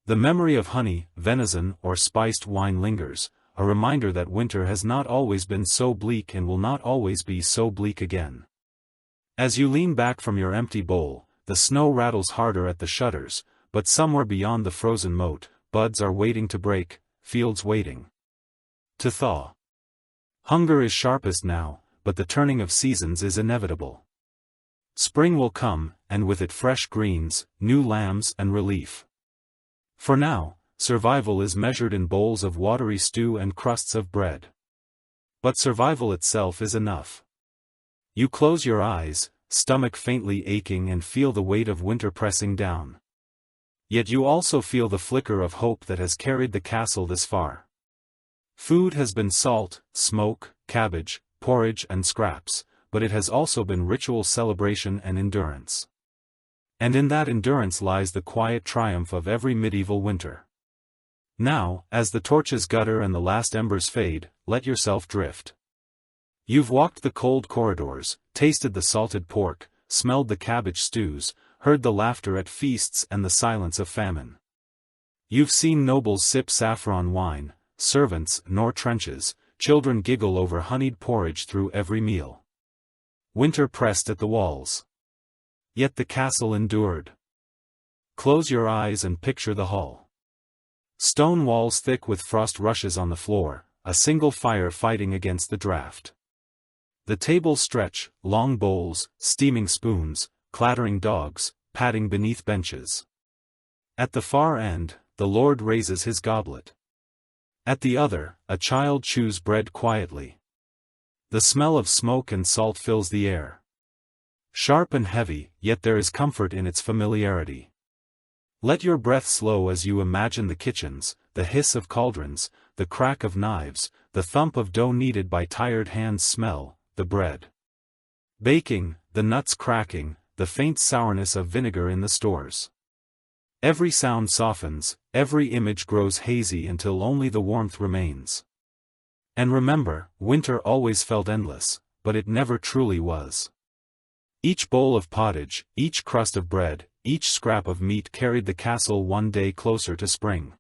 The memory of honey, venison, or spiced wine lingers, a reminder that winter has not always been so bleak and will not always be so bleak again. As you lean back from your empty bowl, the snow rattles harder at the shutters, but somewhere beyond the frozen moat, buds are waiting to break, fields waiting to thaw. Hunger is sharpest now, but the turning of seasons is inevitable. Spring will come, and with it fresh greens, new lambs and relief. For now, survival is measured in bowls of watery stew and crusts of bread. But survival itself is enough. You close your eyes, stomach faintly aching and feel the weight of winter pressing down. Yet you also feel the flicker of hope that has carried the castle this far. Food has been salt, smoke, cabbage, porridge and scraps, but it has also been ritual celebration and endurance. And in that endurance lies the quiet triumph of every medieval winter. Now, as the torches gutter and the last embers fade, let yourself drift. You've walked the cold corridors, tasted the salted pork, smelled the cabbage stews, heard the laughter at feasts and the silence of famine. You've seen nobles sip saffron wine, servants gnaw trenches, children giggle over honeyed porridge through every meal. Winter pressed at the walls. Yet the castle endured. Close your eyes and picture the hall. Stone walls thick with frost rushes on the floor, a single fire fighting against the draft. The tables stretch, long bowls, steaming spoons, clattering dogs, padding beneath benches. At the far end, the lord raises his goblet. At the other, a child chews bread quietly. The smell of smoke and salt fills the air. Sharp and heavy, yet there is comfort in its familiarity. Let your breath slow as you imagine the kitchens, the hiss of cauldrons, the crack of knives, the thump of dough kneaded by tired hands smell, the bread baking, the nuts cracking, the faint sourness of vinegar in the stores. Every sound softens, every image grows hazy until only the warmth remains. And remember, winter always felt endless, but it never truly was. Each bowl of pottage, each crust of bread, each scrap of meat carried the castle one day closer to spring.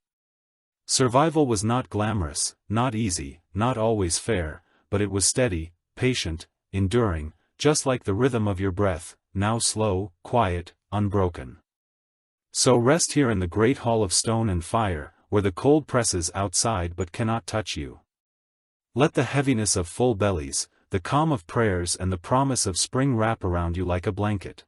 Survival was not glamorous, not easy, not always fair, but it was steady, patient, enduring, just like the rhythm of your breath, now slow, quiet, unbroken. So rest here in the great hall of stone and fire, where the cold presses outside but cannot touch you. Let the heaviness of full bellies, the calm of prayers and the promise of spring wrap around you like a blanket.